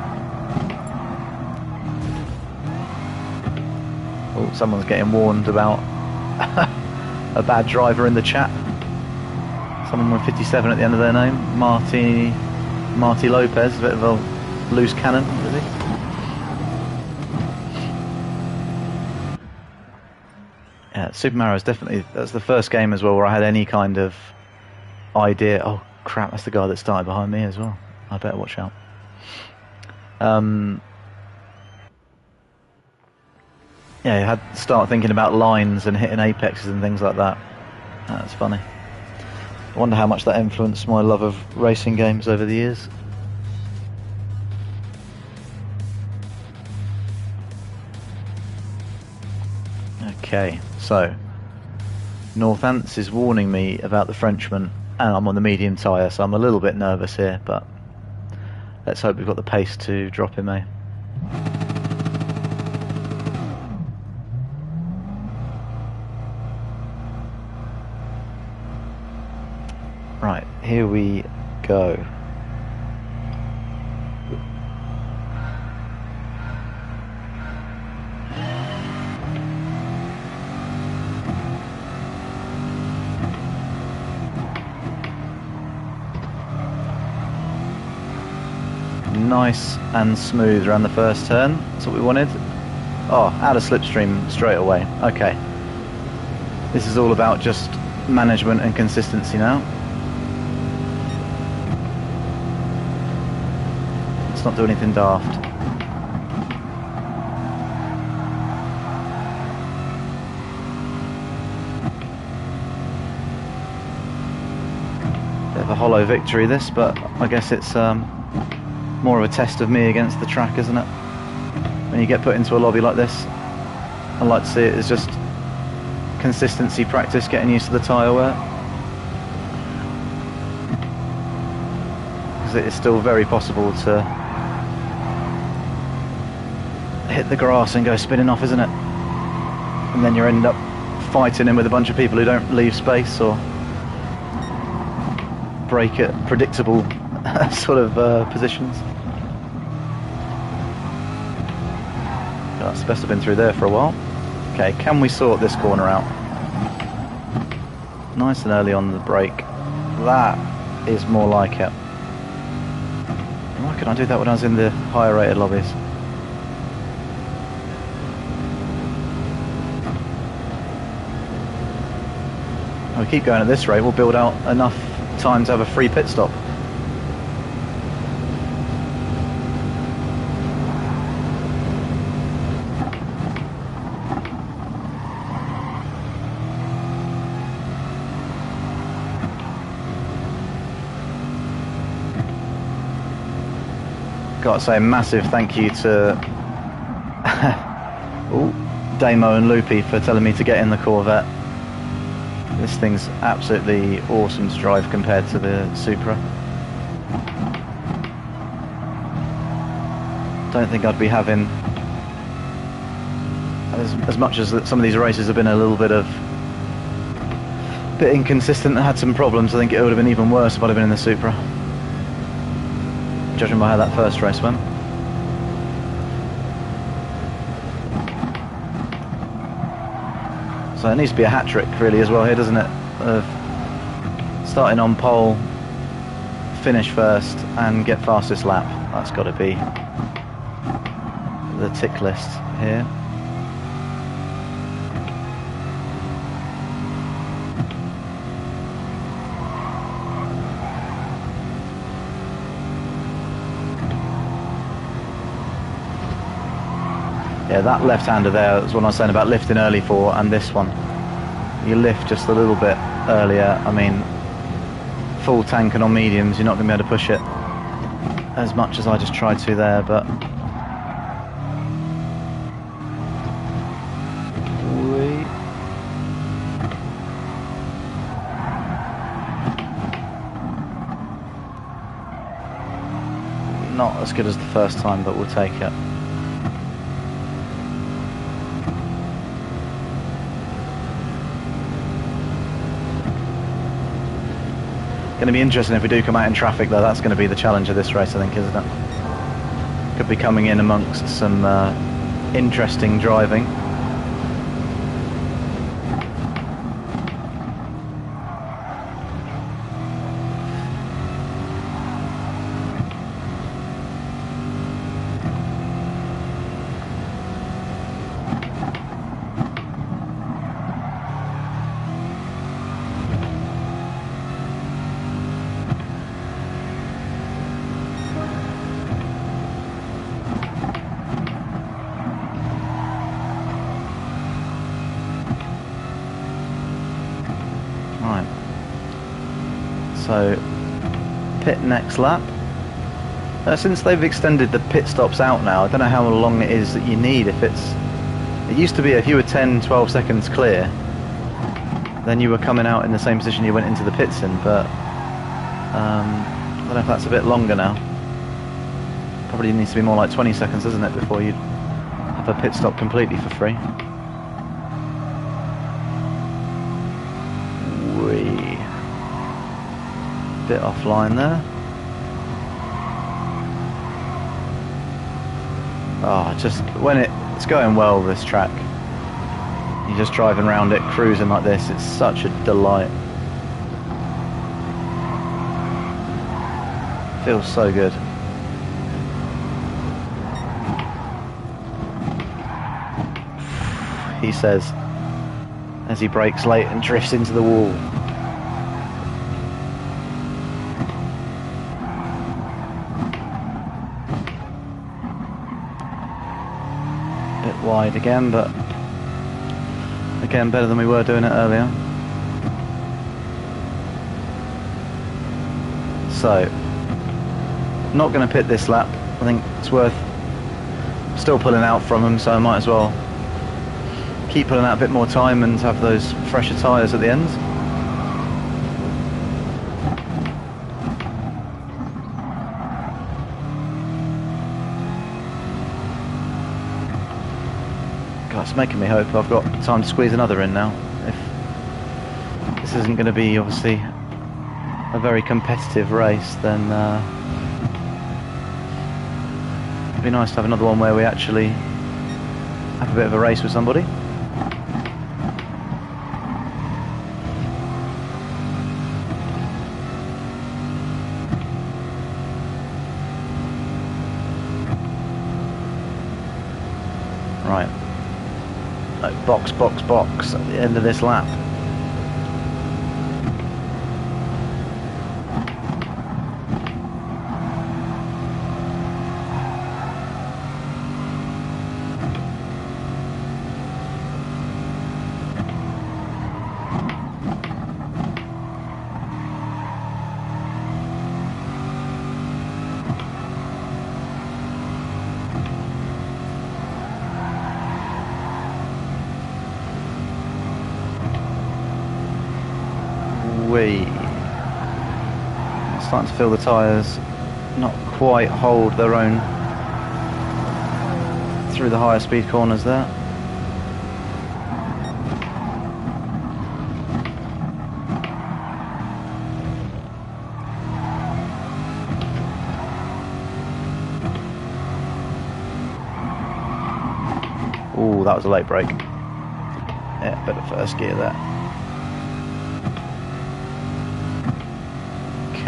Oh, someone's getting warned about a bad driver in the chat. Someone with 57 at the end of their name. Marty Lopez, a bit of a loose cannon, is he? Yeah, Super Mario is definitely, that's the first game as well where I had any kind of idea. Oh crap, that's the guy that started behind me as well. I better watch out. Yeah, you had to start thinking about lines and hitting apexes and things like that. That's funny. I wonder how much that influenced my love of racing games over the years. Okay, so Northants is warning me about the Frenchman, and I'm on the medium tyre, so I'm a little bit nervous here, but let's hope we've got the pace to drop him, eh? Right, here we go. Nice and smooth around the first turn. That's what we wanted. Oh, out of slipstream straight away. Okay. This is all about just management and consistency now. Let's not do anything daft. Bit of a hollow victory this, but I guess it's more of a test of me against the track, isn't it? When you get put into a lobby like this, I like to see it as just consistency practice, getting used to the tyre wear. Because it is still very possible to hit the grass and go spinning off, isn't it? And then you end up fighting in with a bunch of people who don't leave space or brake at predictable sort of positions. That's best have been through there for a while. Okay, can we sort this corner out? Nice and early on the brake. That is more like it. Why couldn't I do that when I was in the higher rated lobbies? If we keep going at this rate, we'll build out enough time to have a free pit stop. Got to say a massive thank you to Damo and Loopy for telling me to get in the Corvette. This thing's absolutely awesome to drive compared to the Supra. Don't think I'd be having as much as some of these races have been a little bit inconsistent and had some problems. I think it would have been even worse if I'd have been in the Supra, judging by how that first race went. So it needs to be a hat-trick really as well here, doesn't it? Of starting on pole, finish first and get fastest lap. That's got to be the tick list here. Yeah, that left-hander there is what I was saying about lifting early for, and this one. You lift just a little bit earlier. I mean, full tank and on mediums, you're not going to be able to push it as much as I just tried to there, but... Not as good as the first time, but we'll take it. Going to be interesting if we do come out in traffic, though. That's going to be the challenge of this race, I think, isn't it? Could be coming in amongst some interesting driving. So, pit next lap. Since they've extended the pit stops out now, I don't know how long it is that you need. If it's, it used to be if you were 10-12 seconds clear, then you were coming out in the same position you went into the pits in, but I don't know if that's a bit longer now. Probably needs to be more like 20 seconds, doesn't it, before you have a pit stop completely for free. Bit offline there. Oh, just when it's going well, this track, you're just driving around it, cruising like this, it's such a delight. Feels so good. He says, as he brakes late and drifts into the wall. Wide again, but again better than we were doing it earlier. So, not going to pit this lap. I think it's worth still pulling out from them, so I might as well keep pulling out a bit more time and have those fresher tyres at the end. It's making me hope I've got time to squeeze another in now. If this isn't going to be obviously a very competitive race, then it'd be nice to have another one where we actually have a bit of a race with somebody. Right. Box, box, box at the end of this lap. Starting to feel the tyres not quite hold their own through the higher speed corners there. Ooh, that was a late break. Yeah, better first gear there.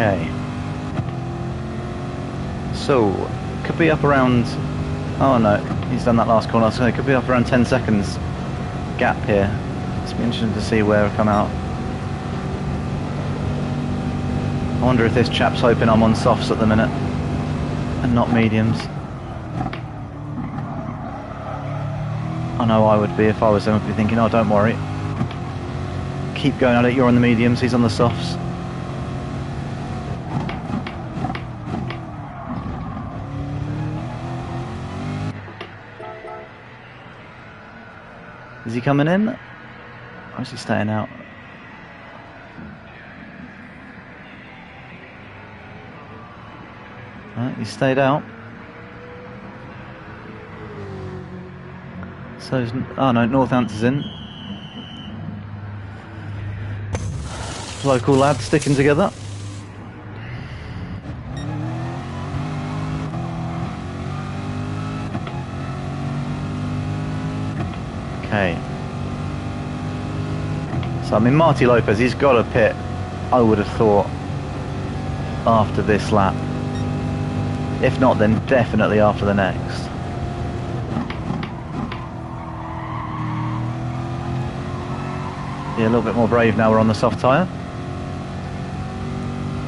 Okay. So, could be up around... Oh no, he's done that last corner, so it could be up around 10 seconds gap here. It's be interesting to see where I come out. I wonder if this chap's hoping I'm on softs at the minute and not mediums. I know I would be if I was them. I'd be thinking, oh, don't worry. Keep going at it. You're on the mediums, he's on the softs. Is he coming in? Or is he staying out? Right, he stayed out. So, oh no, Northampton's in. Local lads sticking together. Okay. So, I mean, Marty Lopez, he's got a pit, I would have thought, after this lap. If not, then definitely after the next. Yeah, a little bit more brave now we're on the soft tyre.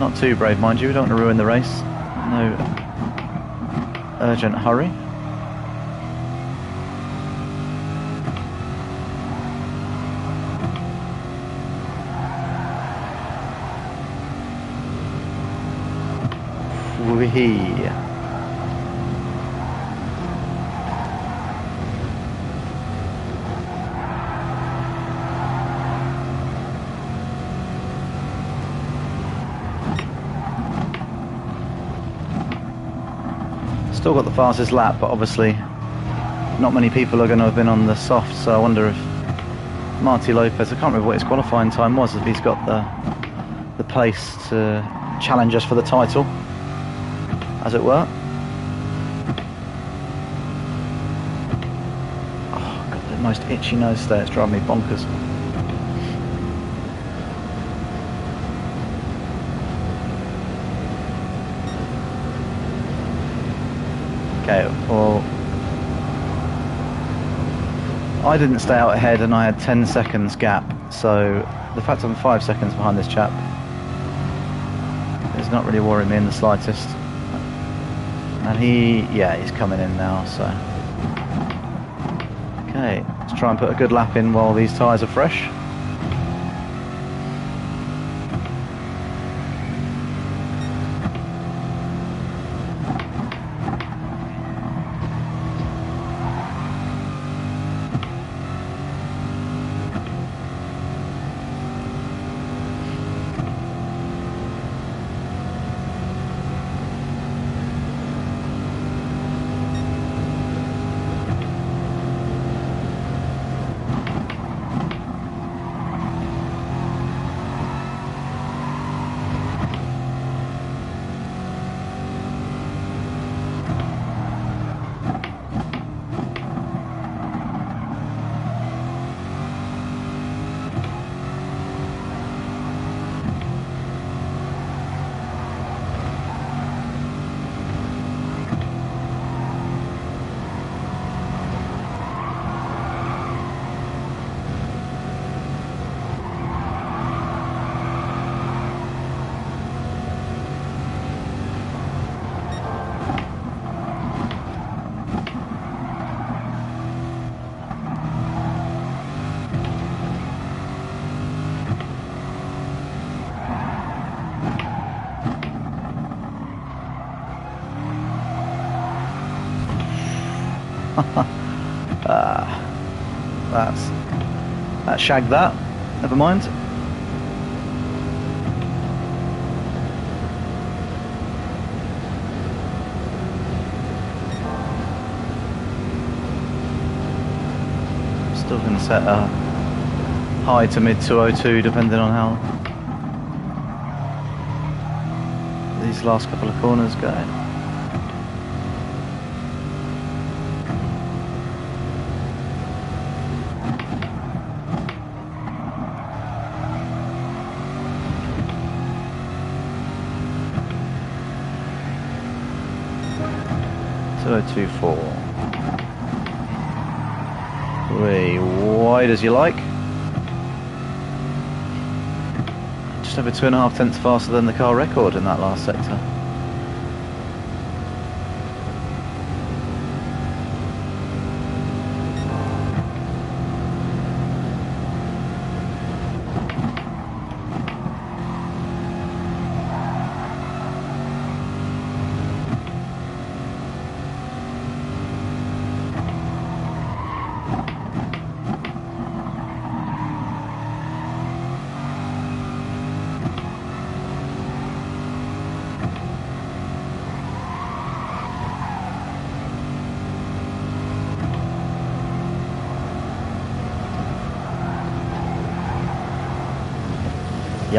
Not too brave, mind you, we don't want to ruin the race. No urgent hurry. Wee. Still got the fastest lap, but obviously not many people are going to have been on the soft, so I wonder if Marty Lopez, I can't remember what his qualifying time was, if he's got the pace to challenge us for the title, as it were. Oh, God, the most itchy nose there, it's driving me bonkers. Okay, well, I didn't stay out ahead and I had 10 seconds gap, so the fact I'm 5 seconds behind this chap is not really worrying me in the slightest. And he's coming in now, so. Okay, let's try and put a good lap in while these tyres are fresh. That shagged that. Never mind. Still going to set a high to mid 202 depending on how these last couple of corners go. So 2-4. Way wide as you like. Just over 2.5 tenths faster than the car record in that last sector.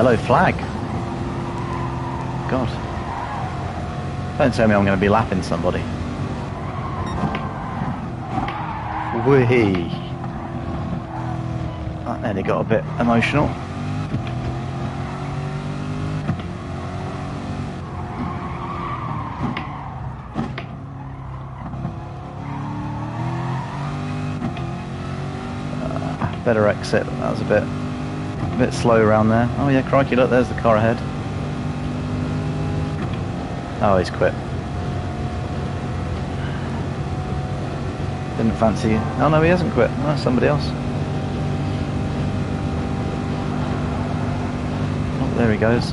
yellow flag. God. Don't tell me I'm going to be lapping somebody. Whee! That nearly got a bit emotional. Better exit. That was a bit slow around there. Oh yeah, crikey! Look, there's the car ahead. Oh, he's quit. Didn't fancy. Oh no, he hasn't quit. No, somebody else. Oh, there he goes.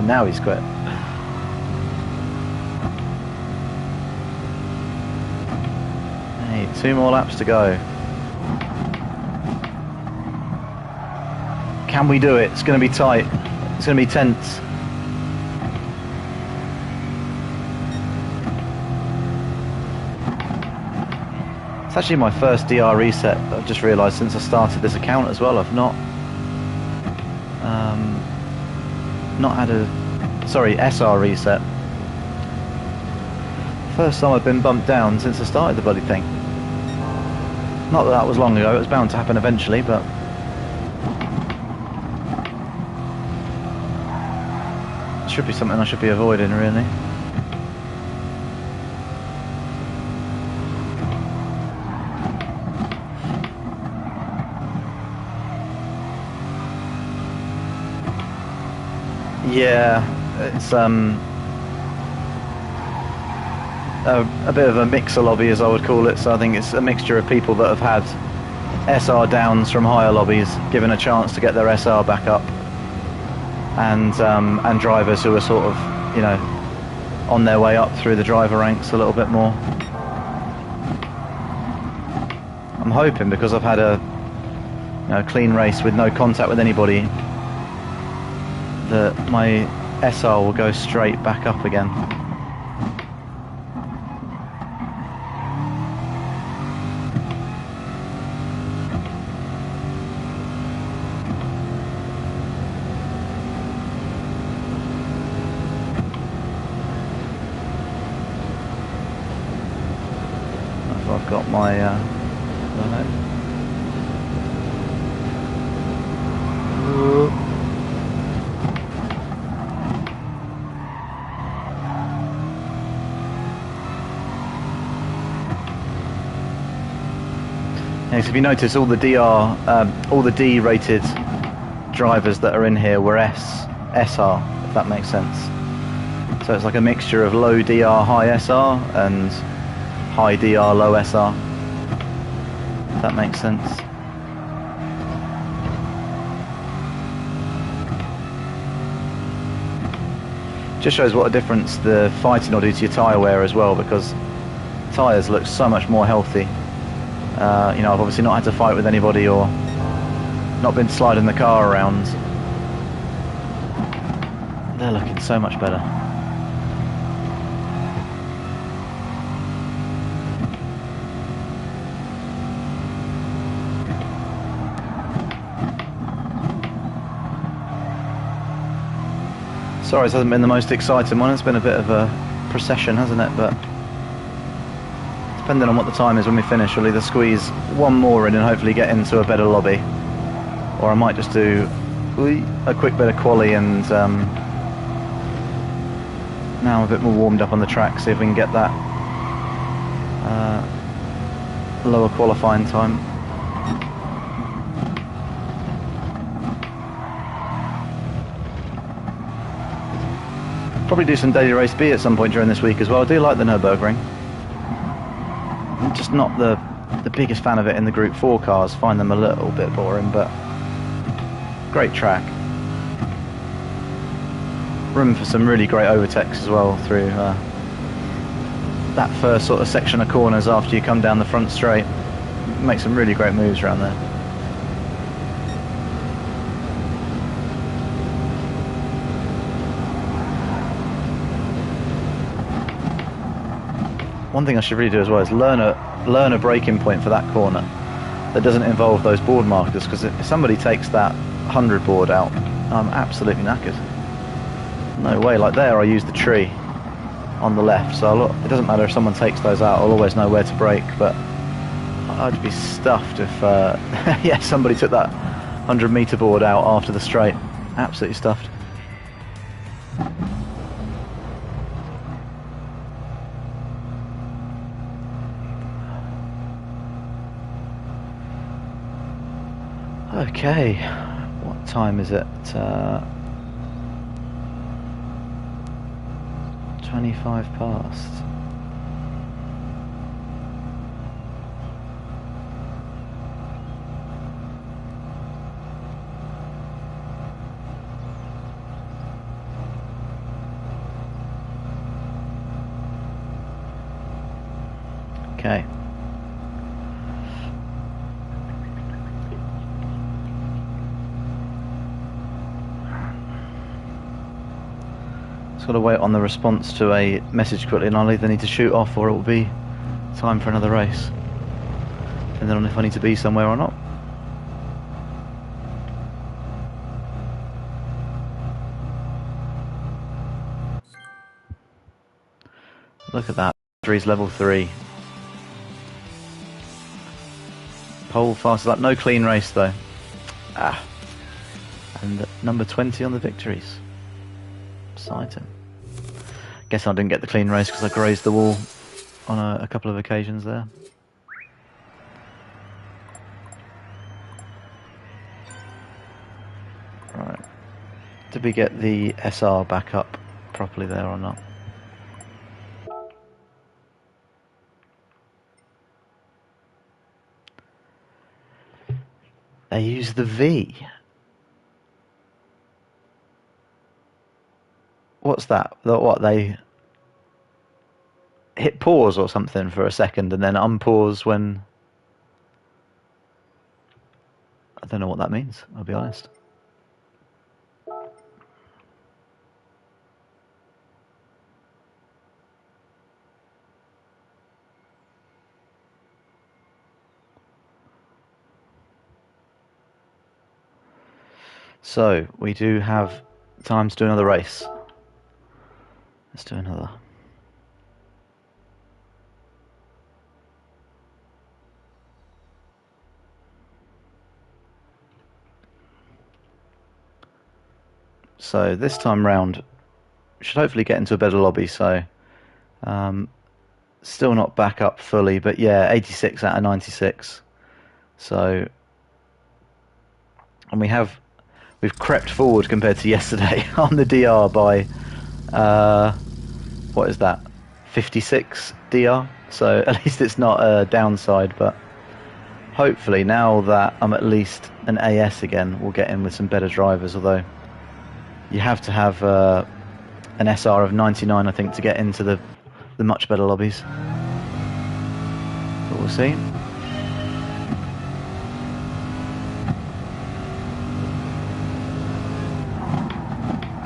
Now he's quit. Hey, 2 more laps to go. Can we do it? It's going to be tight. It's going to be tense. It's actually my first DR reset. I've just realised since I started this account as well. I've not had a SR reset. First time I've been bumped down since I started the bloody thing. Not that that was long ago. It was bound to happen eventually, but. Should be something I should be avoiding, really. Yeah, it's a bit of a mixer lobby, as I would call it. So I think it's a mixture of people that have had SR downs from higher lobbies, given a chance to get their SR back up. And drivers who are sort of, you know, on their way up through the driver ranks a little bit more. I'm hoping, because I've had a clean race with no contact with anybody, that my SR will go straight back up again. I've got my so if you notice, all the D-rated drivers that are in here were SR, if that makes sense. So it's like a mixture of low DR, high SR, and high DR, low SR, if that makes sense. Just shows what a difference the fighting will do to your tyre wear as well, because tyres look so much more healthy. I've obviously not had to fight with anybody or not been sliding the car around. They're looking so much better. Sorry, this hasn't been the most exciting one. It's been a bit of a procession, hasn't it? But depending on what the time is when we finish, we'll either squeeze one more in and hopefully get into a better lobby, or I might just do a quick bit of quali and now I'm a bit more warmed up on the track, see if we can get that lower qualifying time. Probably do some daily race B at some point during this week as well. I do like the Nürburgring. I'm just not the biggest fan of it in the Group 4 cars. Find them a little bit boring, but great track. Room for some really great overtakes as well through that first sort of section of corners after you come down the front straight. Make some really great moves around there. One thing I should really do as well is learn a braking point for that corner. that doesn't involve those board markers, because if somebody takes that 100 board out, I'm absolutely knackered. No way. Like there, I use the tree on the left, so it doesn't matter if someone takes those out, I'll always know where to brake, but I'd be stuffed if yeah, somebody took that 100-meter board out after the straight. Absolutely stuffed. Okay, what time is it? 25 past. Okay. Got to wait on the response to a message quickly, and I'll either need to shoot off or it will be time for another race, depending on if I need to be somewhere or not. Look at that, battery's level 3. Pole fastest lap, no clean race though. And number 20 on the victories. Exciting. Guess I didn't get the clean race because I grazed the wall on a couple of occasions there. Right. Did we get the SR back up properly there or not? They use the V. What's that? What, they hit pause or something for a second and then unpause when... I don't know what that means, I'll be honest. So, we do have time to do another race. Let's do another. So this time round, should hopefully get into a better lobby. So still not back up fully, but yeah, 86 out of 96. So, and we've crept forward compared to yesterday on the DR by what is that? 56 DR. So at least it's not a downside, but hopefully now that I'm at least an AS again, we'll get in with some better drivers, although you have to have an SR of 99, I think, to get into the much better lobbies. But we'll see.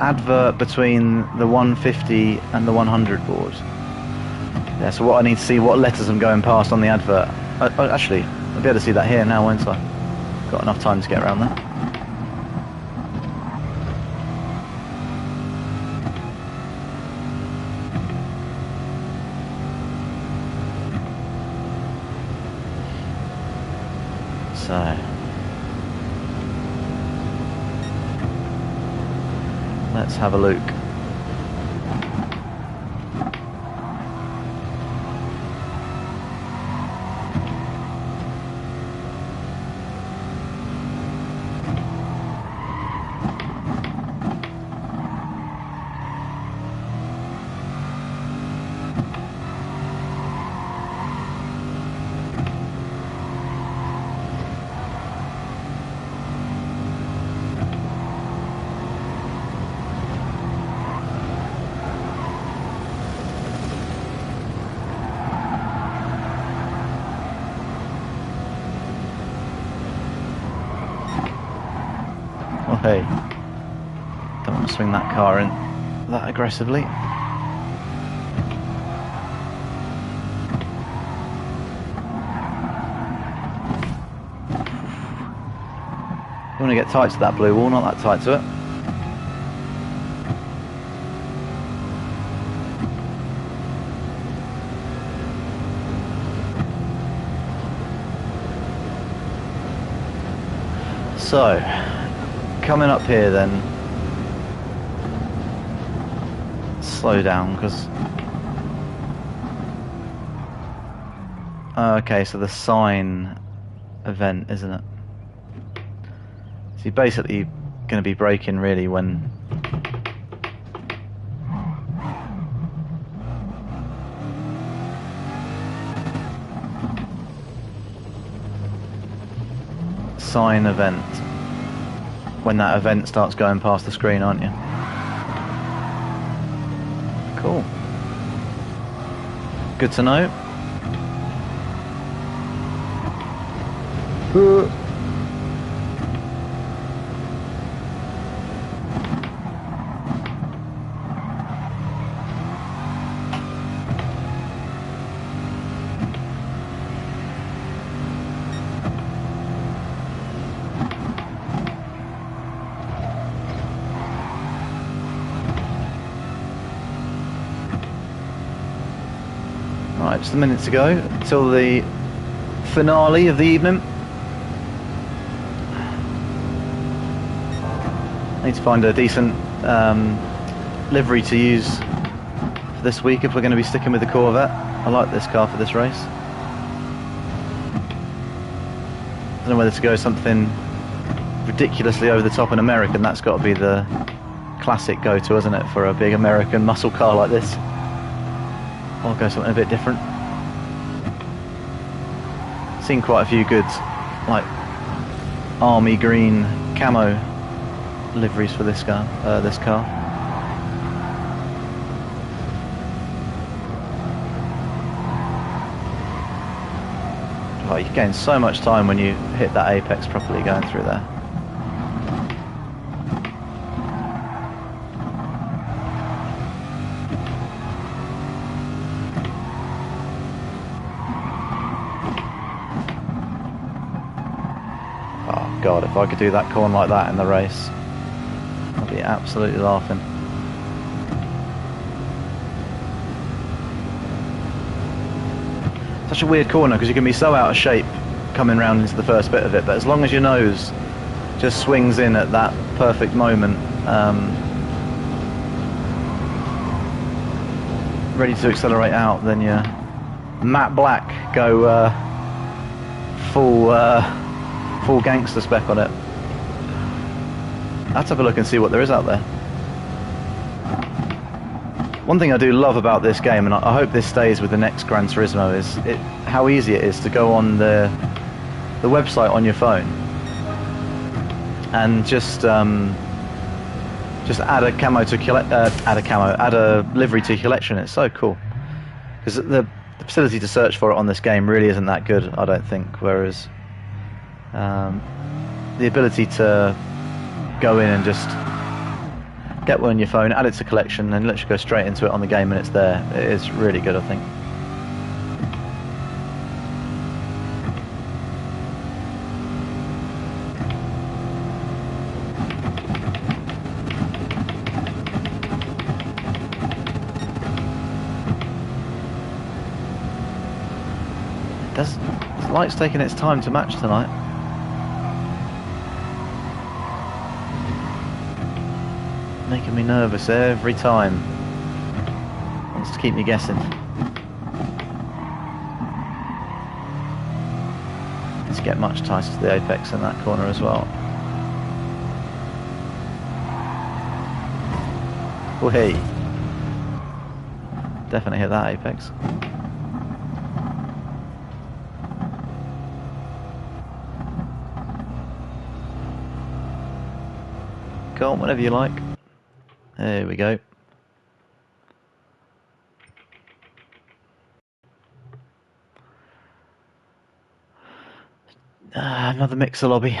Advert between the 150 and the 100 board. Yeah, so what I need to see, what letters I'm going past on the advert. Actually, I'll be able to see that here now, won't I? Got enough time to get around there. So, let's have a look. Hey, don't want to swing that car in that aggressively. You want to get tight to that blue wall, not that tight to it. So, coming up here then, slow down because... Okay, so the sign event, isn't it? So you're basically going to be braking really when... Sign event. When that event starts going past the screen, aren't you? Cool. Good to know. Right, just a minute to go till the finale of the evening. I need to find a decent livery to use for this week if we're going to be sticking with the Corvette. I like this car for this race. I don't know whether to go something ridiculously over the top and American. That's got to be the classic go-to, isn't it, for a big American muscle car like this? I'll go something a bit different. Seen quite a few good, like, army green camo liveries for this car. Oh, you gain so much time when you hit that apex properly going through there. Oh God, if I could do that corn like that in the race, I'd be absolutely laughing. Such a weird corner because you can be so out of shape coming round into the first bit of it, but as long as your nose just swings in at that perfect moment, ready to accelerate out, then you Matt Black go full gangster spec on it. Let's have a look and see what there is out there. One thing I do love about this game, and I hope this stays with the next Gran Turismo, is how easy it is to go on the website on your phone and just add a livery to your collection. It's so cool because the facility to search for it on this game really isn't that good, I don't think. Whereas the ability to go in and just get one on your phone, add it to collection, and literally go straight into it on the game and it's there. It is really good, I think. The light's taking its time to match tonight. Making me nervous every time. Wants to keep me guessing. Let's get much tighter to the apex in that corner as well. Oh hey. Definitely hit that apex. Go on, whenever you like. There we go. Another mixer lobby.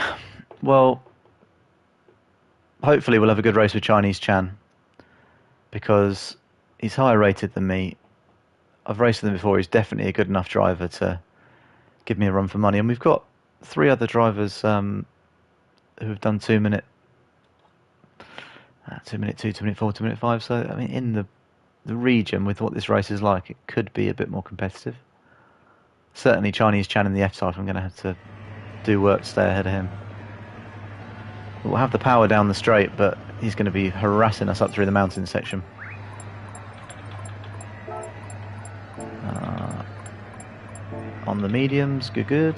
Well, hopefully we'll have a good race with Chinese Chan, because he's higher rated than me. I've raced with him before. He's definitely a good enough driver to give me a run for money. And we've got 3 other drivers who who've done 2 minute, 2 minute 2, 2 minute 4, 2 minute 5. So I mean, in the region with what this race is like, it could be a bit more competitive. Certainly, Chinese Chan in the F type, I'm going to have to do work to stay ahead of him. We'll have the power down the straight, but he's going to be harassing us up through the mountain section. On the mediums, good.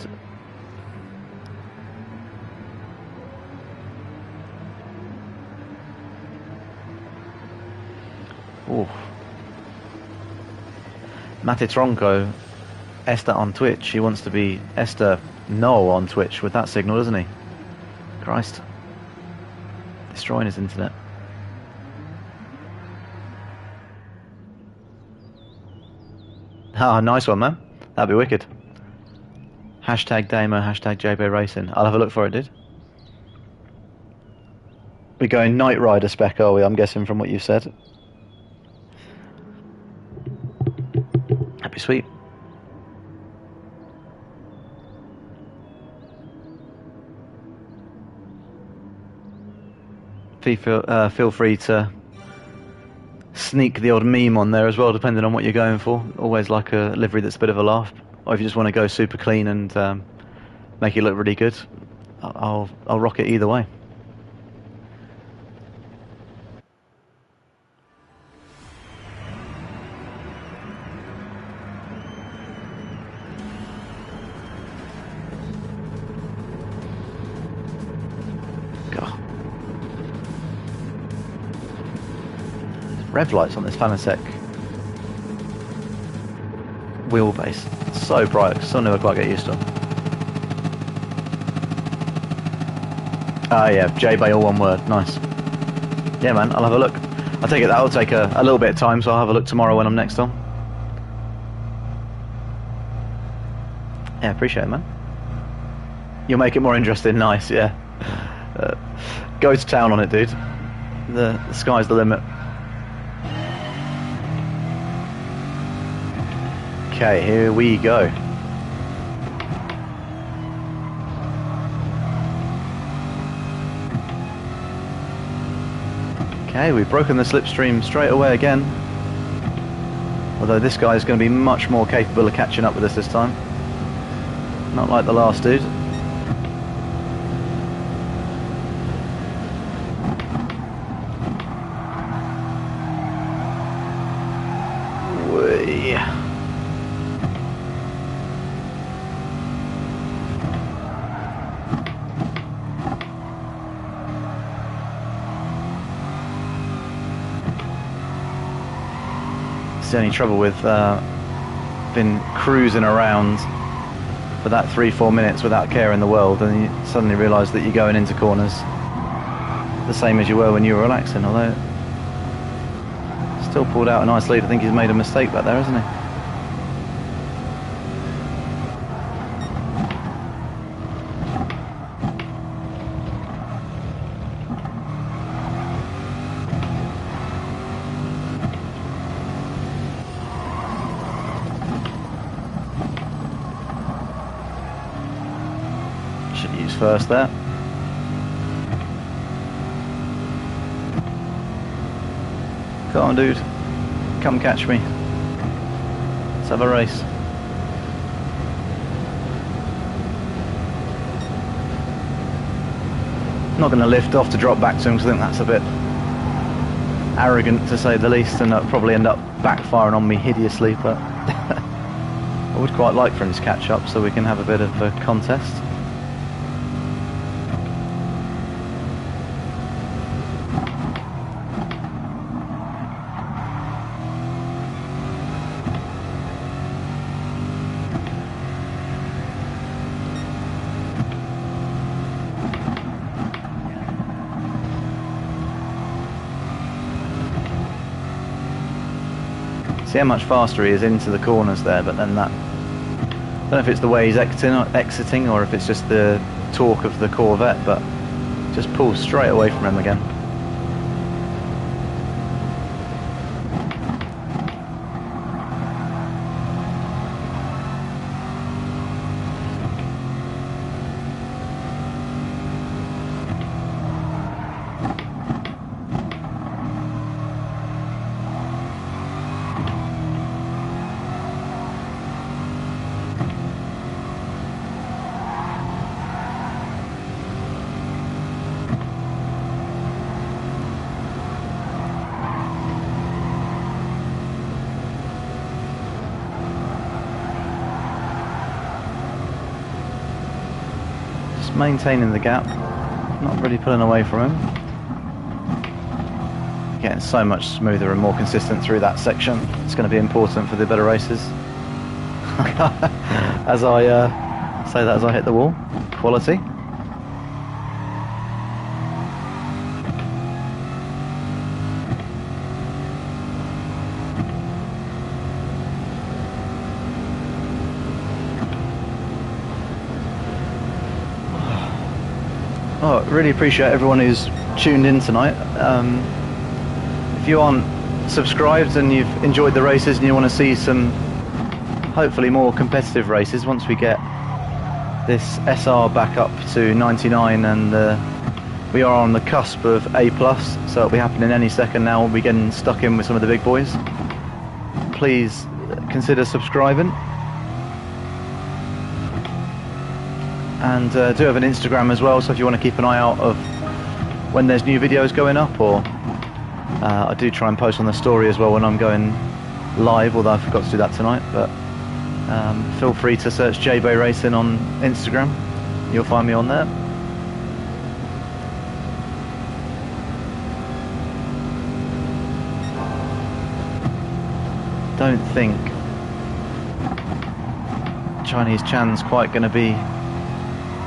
Ooh. Matitronko, Esther on Twitch. He wants to be Esther No on Twitch with that signal, doesn't he? Christ. Destroying his internet. Ah, nice one, man. That'd be wicked. Hashtag Damo, hashtag JB Racing. I'll have a look for it, dude. We're going Knight Rider spec, are we? I'm guessing from what you said. That'd be sweet. Feel free to sneak the odd meme on there as well, depending on what you're going for. Always like a livery that's a bit of a laugh. Or if you just want to go super clean and make it look really good, I'll rock it either way. Rev lights on this Fanatec wheelbase. It's so bright, I still never quite get used to them. Ah yeah, J-Bay all one word, nice. Yeah man, I'll have a look. I take it that'll take a little bit of time, so I'll have a look tomorrow when I'm next on. Yeah, appreciate it, man. You'll make it more interesting, nice, yeah. Go to town on it, dude. The sky's the limit. Okay, here we go. Okay, we've broken the slipstream straight away again. Although this guy is going to be much more capable of catching up with us this time. Not like the last dude. The only trouble with been cruising around for that 3-4 minutes without care in the world, and you suddenly realise that you're going into corners the same as you were when you were relaxing. Although still pulled out a nice lead. I think he's made a mistake back there, hasn't he? First there. Come on, dude. Come catch me. Let's have a race. I'm not going to lift off to drop back to him because I think that's a bit arrogant to say the least, and that'll probably end up backfiring on me hideously, but I would quite like for him to catch up so we can have a bit of a contest. See how much faster he is into the corners there, but then that, I don't know if it's the way he's exiting or if it's just the torque of the Corvette, but just pulls straight away from him again. maintaining the gap, not really pulling away from him. Getting so much smoother and more consistent through that section. It's going to be important for the better races. As I say that as I hit the wall. Quality. Oh, really appreciate everyone who's tuned in tonight. If you aren't subscribed and you've enjoyed the races and you want to see some hopefully more competitive races once we get this SR back up to 99, and we are on the cusp of A+, so it'll be happening any second now. We'll be getting stuck in with some of the big boys. Please consider subscribing. And do have an Instagram as well, so if you want to keep an eye out of when there's new videos going up, or I do try and post on the story as well when I'm going live, although I forgot to do that tonight. But feel free to search J-Bay Racing on Instagram. You'll find me on there. Don't think Chinese Chan's quite going to be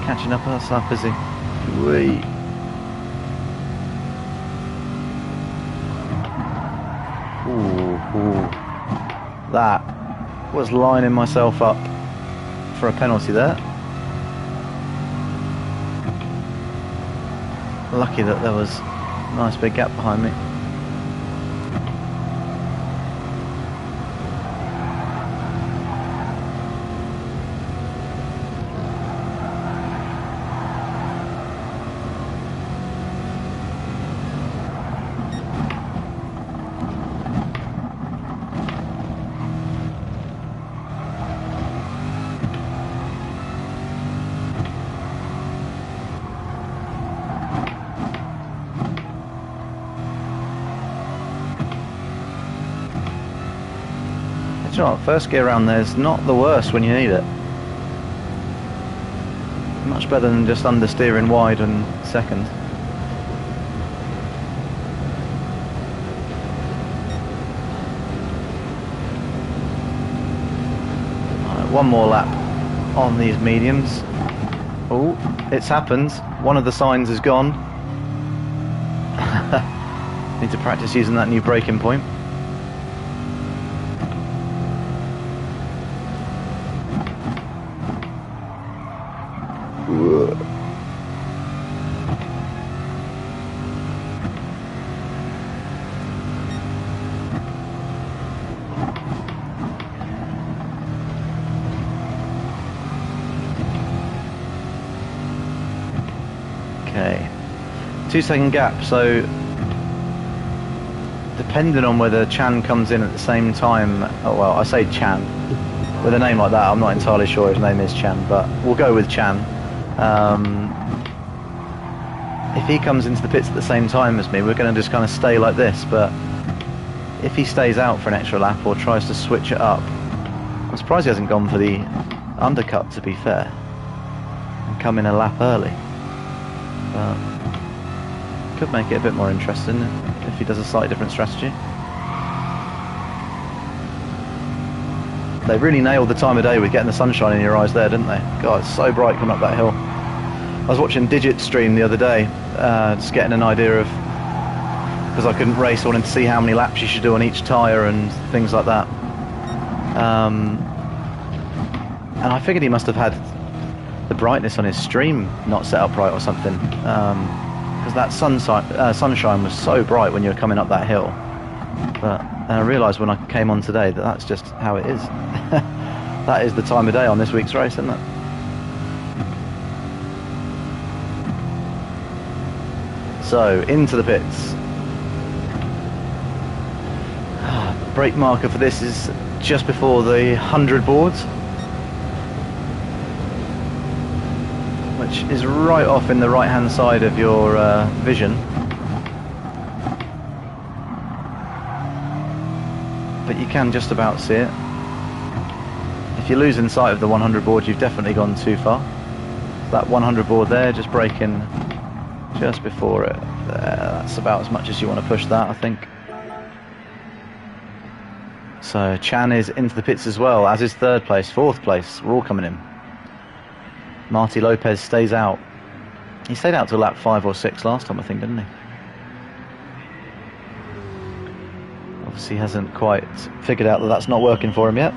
catching up us up, is he? Whee. Ooh. That was lining myself up for a penalty there. Lucky that there was a nice big gap behind me. You know what, first gear around there's not the worst when you need it. Much better than just understeering wide and second. Right, one more lap on these mediums. Oh, it's happened. One of the signs is gone. Need to practice using that new braking point. Okay, 2-second gap, so depending on whether Chan comes in at the same time, oh well, I say Chan, with a name like that I'm not entirely sure his name is Chan, but we'll go with Chan. If he comes into the pits at the same time as me, we're going to just kind of stay like this, but if he stays out for an extra lap or tries to switch it up, I'm surprised he hasn't gone for the undercut, to be fair, and come in a lap early. Could make it a bit more interesting if he does a slightly different strategy. They really nailed the time of day with getting the sunshine in your eyes there, didn't they? God, it's so bright coming up that hill. I was watching Digit stream the other day, just getting an idea of, because I couldn't race, I wanted to see how many laps you should do on each tyre and things like that. And I figured he must have had the brightness on his stream not set up right or something, because that sunshine was so bright when you were coming up that hill. But I realised when I came on today that that's just how it is. That is the time of day on this week's race, isn't it? So, into the pits. Brake marker for this is just before the 100 boards, which is right off in the right hand side of your vision. But you can just about see it. If you're losing sight of the 100 board, you've definitely gone too far. that 100 board there, just braking just before it. There, that's about as much as you want to push that, I think. So Chan is into the pits as well, as is third place, fourth place. We're all coming in. Marty Lopez stays out. He stayed out till lap 5 or 6 last time, I think, didn't he? Obviously hasn't quite figured out that that's not working for him yet.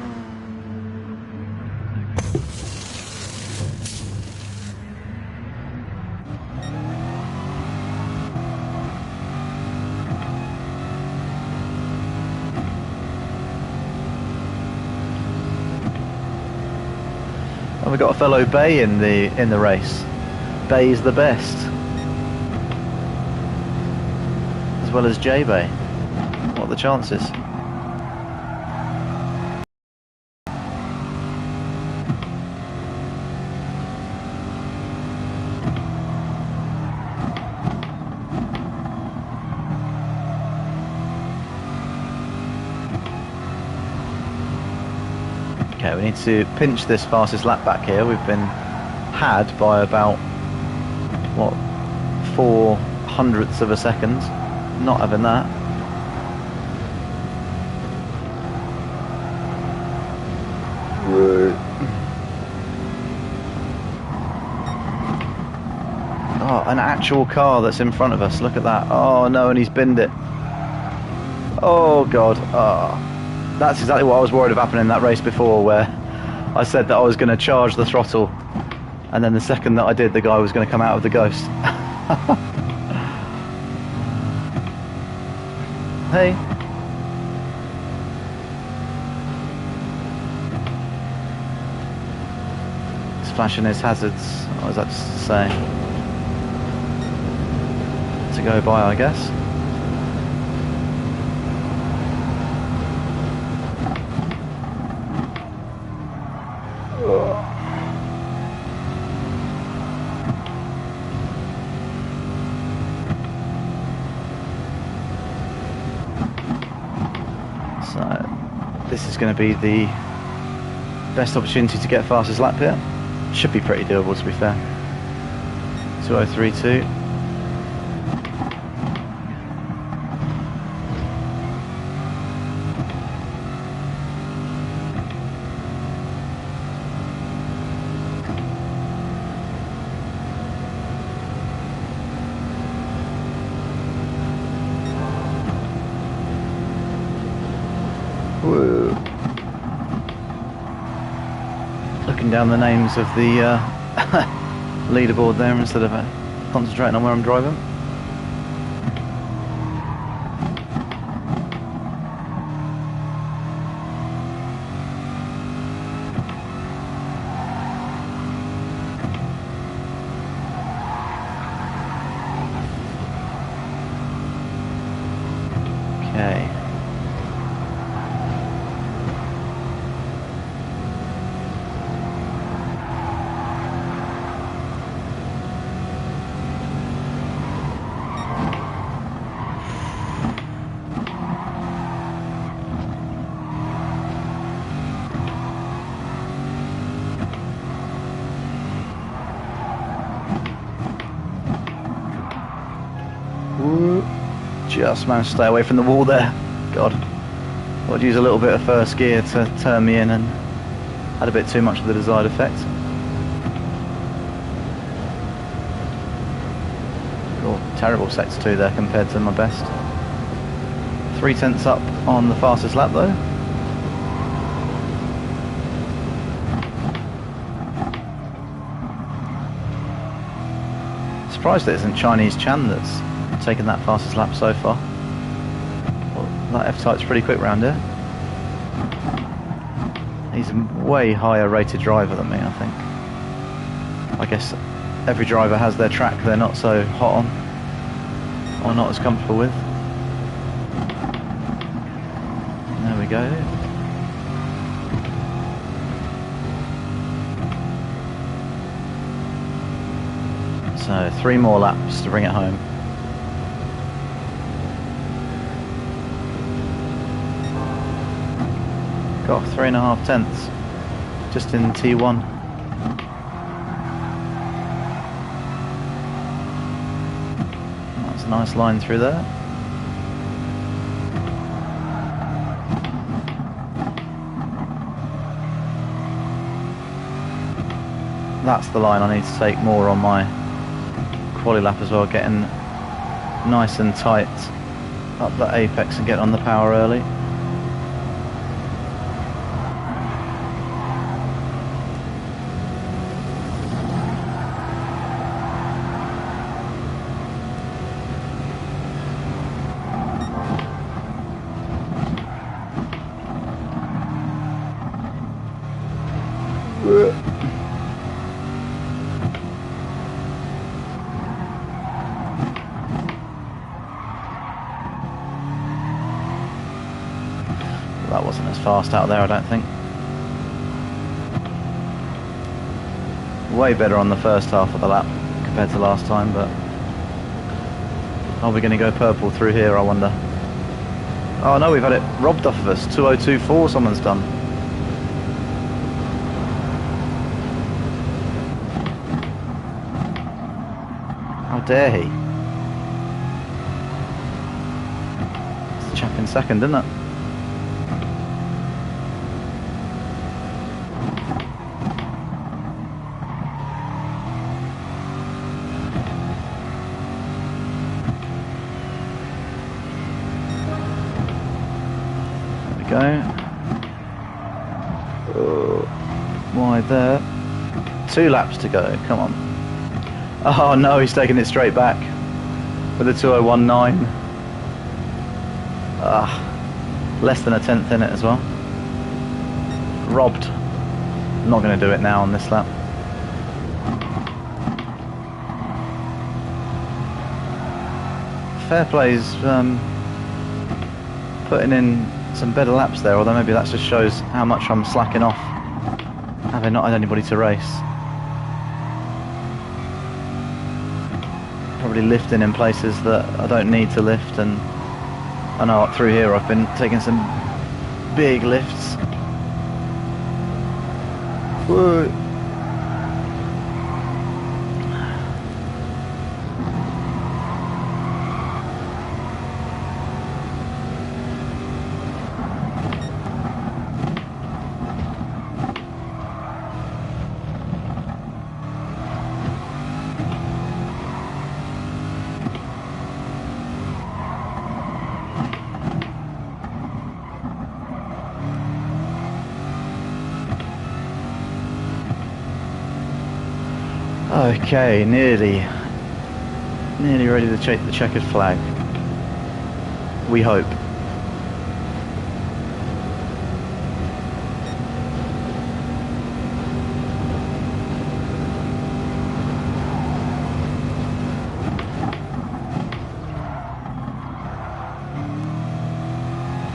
And we've got a fellow Bay in the race. Bay's the best, as well as J Bay. What are the chances? Okay, we need to pinch this fastest lap back here. We've been had by about, what, 0.04 of a second. Not having that. Oh, an actual car that's in front of us. Look at that. Oh no, and he's binned it. Oh god. Oh. That's exactly what I was worried of happening in that race before, where I said that I was going to charge the throttle, and then the second that I did, the guy was going to come out of the Ghost. Hey. He's flashing his hazards. What was that to say? To go by, I guess. This is going to be the best opportunity to get fastest lap here. Should be pretty doable, to be fair. 2032. Whoa. Looking down the names of the leaderboard there instead of concentrating on where I'm driving. Okay. Just managed to stay away from the wall there. God. I'd use a little bit of first gear to turn me in and had a bit too much of the desired effect. Oh, terrible sector 2 there compared to my best. 0.3 up on the fastest lap though. Surprised that it isn't Chinese Chan that's taken that fastest lap so far. Well, that F-Type's pretty quick round here. He's a way higher rated driver than me, I think. I guess every driver has their track they're not so hot on, or not as comfortable with. There we go. So 3 more laps to bring it home. Got 3.5 tenths just in T1. a nice line through there. That's the line I need to take more on my quali lap as well, getting nice and tight up the apex and getting on the power early. That wasn't as fast out there, I don't think. Way better on the first half of the lap compared to last time, but are we going to go purple through here, I wonder? Oh no, we've had it robbed off of us. 2:02.4 someone's done. How dare he? It's the chap in second, isn't it? Go. Oh, wide there. 2 laps to go, come on. Oh no, he's taking it straight back with a 2:01.9. Less than a tenth in it as well. Robbed. I'm not going to do it now on this lap. Fair play's putting in some better laps there, although maybe that just shows how much I'm slacking off, having not had anybody to race. Probably lifting in places that I don't need to lift, and I know up through here I've been taking some big lifts. Whoa. Okay, nearly ready to take the checkered flag. We hope.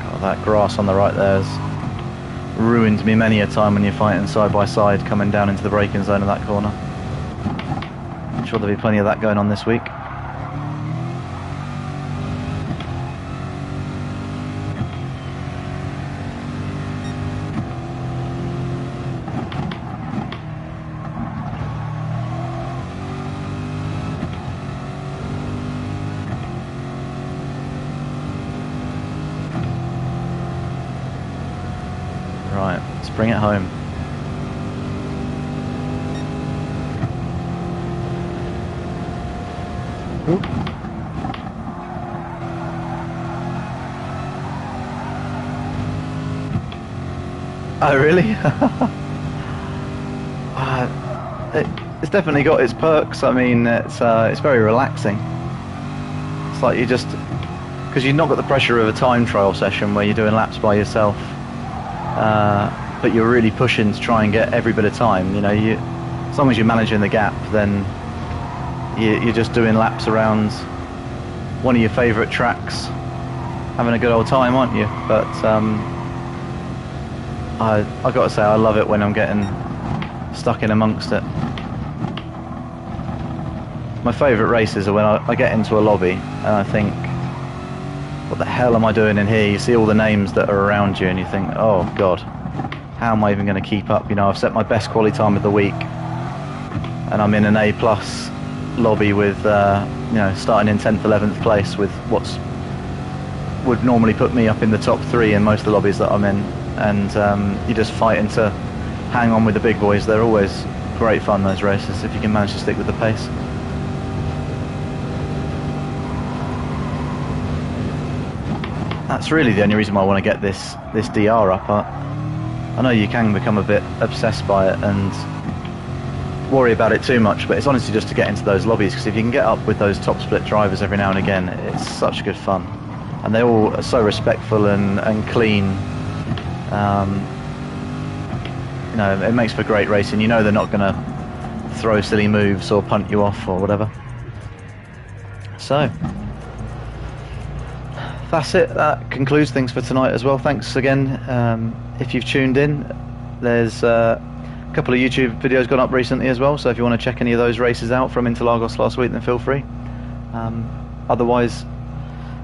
God, that grass on the right there's ruined me many a time when you're fighting side by side coming down into the braking zone of that corner. I'm sure there'll be plenty of that going on this week. Right, let's bring it home. Oop. Oh really? It's definitely got its perks. I mean, it's very relaxing. It's like you just, because you've not got the pressure of a time trial session where you're doing laps by yourself, but you're really pushing to try and get every bit of time. You know, as long as you're managing the gap, then you're just doing laps around one of your favourite tracks, having a good old time, aren't you? But I've got to say, I love it when I'm getting stuck in amongst it. My favourite races are when I get into a lobby and I think, what the hell am I doing in here? You see all the names that are around you and you think, oh God, how am I even going to keep up? You know, I've set my best quality time of the week and I'm in an A+ lobby with starting in 10th, 11th place with would normally put me up in the top 3 in most of the lobbies that I'm in, and you're just fighting to hang on with the big boys. They're always great fun, those races, if you can manage to stick with the pace. That's really the only reason why I want to get this DR up. I know you can become a bit obsessed by it and worry about it too much, but it's honestly just to get into those lobbies, because if you can get up with those top split drivers every now and again, it's such good fun. And they all are so respectful and clean. It makes for great racing. You know they're not going to throw silly moves or punt you off or whatever. So that's it. That concludes things for tonight as well. Thanks again. If you've tuned in, there's a couple of YouTube videos gone up recently as well, so if you want to check any of those races out from Interlagos last week, then feel free. Otherwise,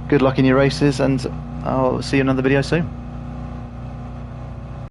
good luck in your races, and I'll see you in another video soon.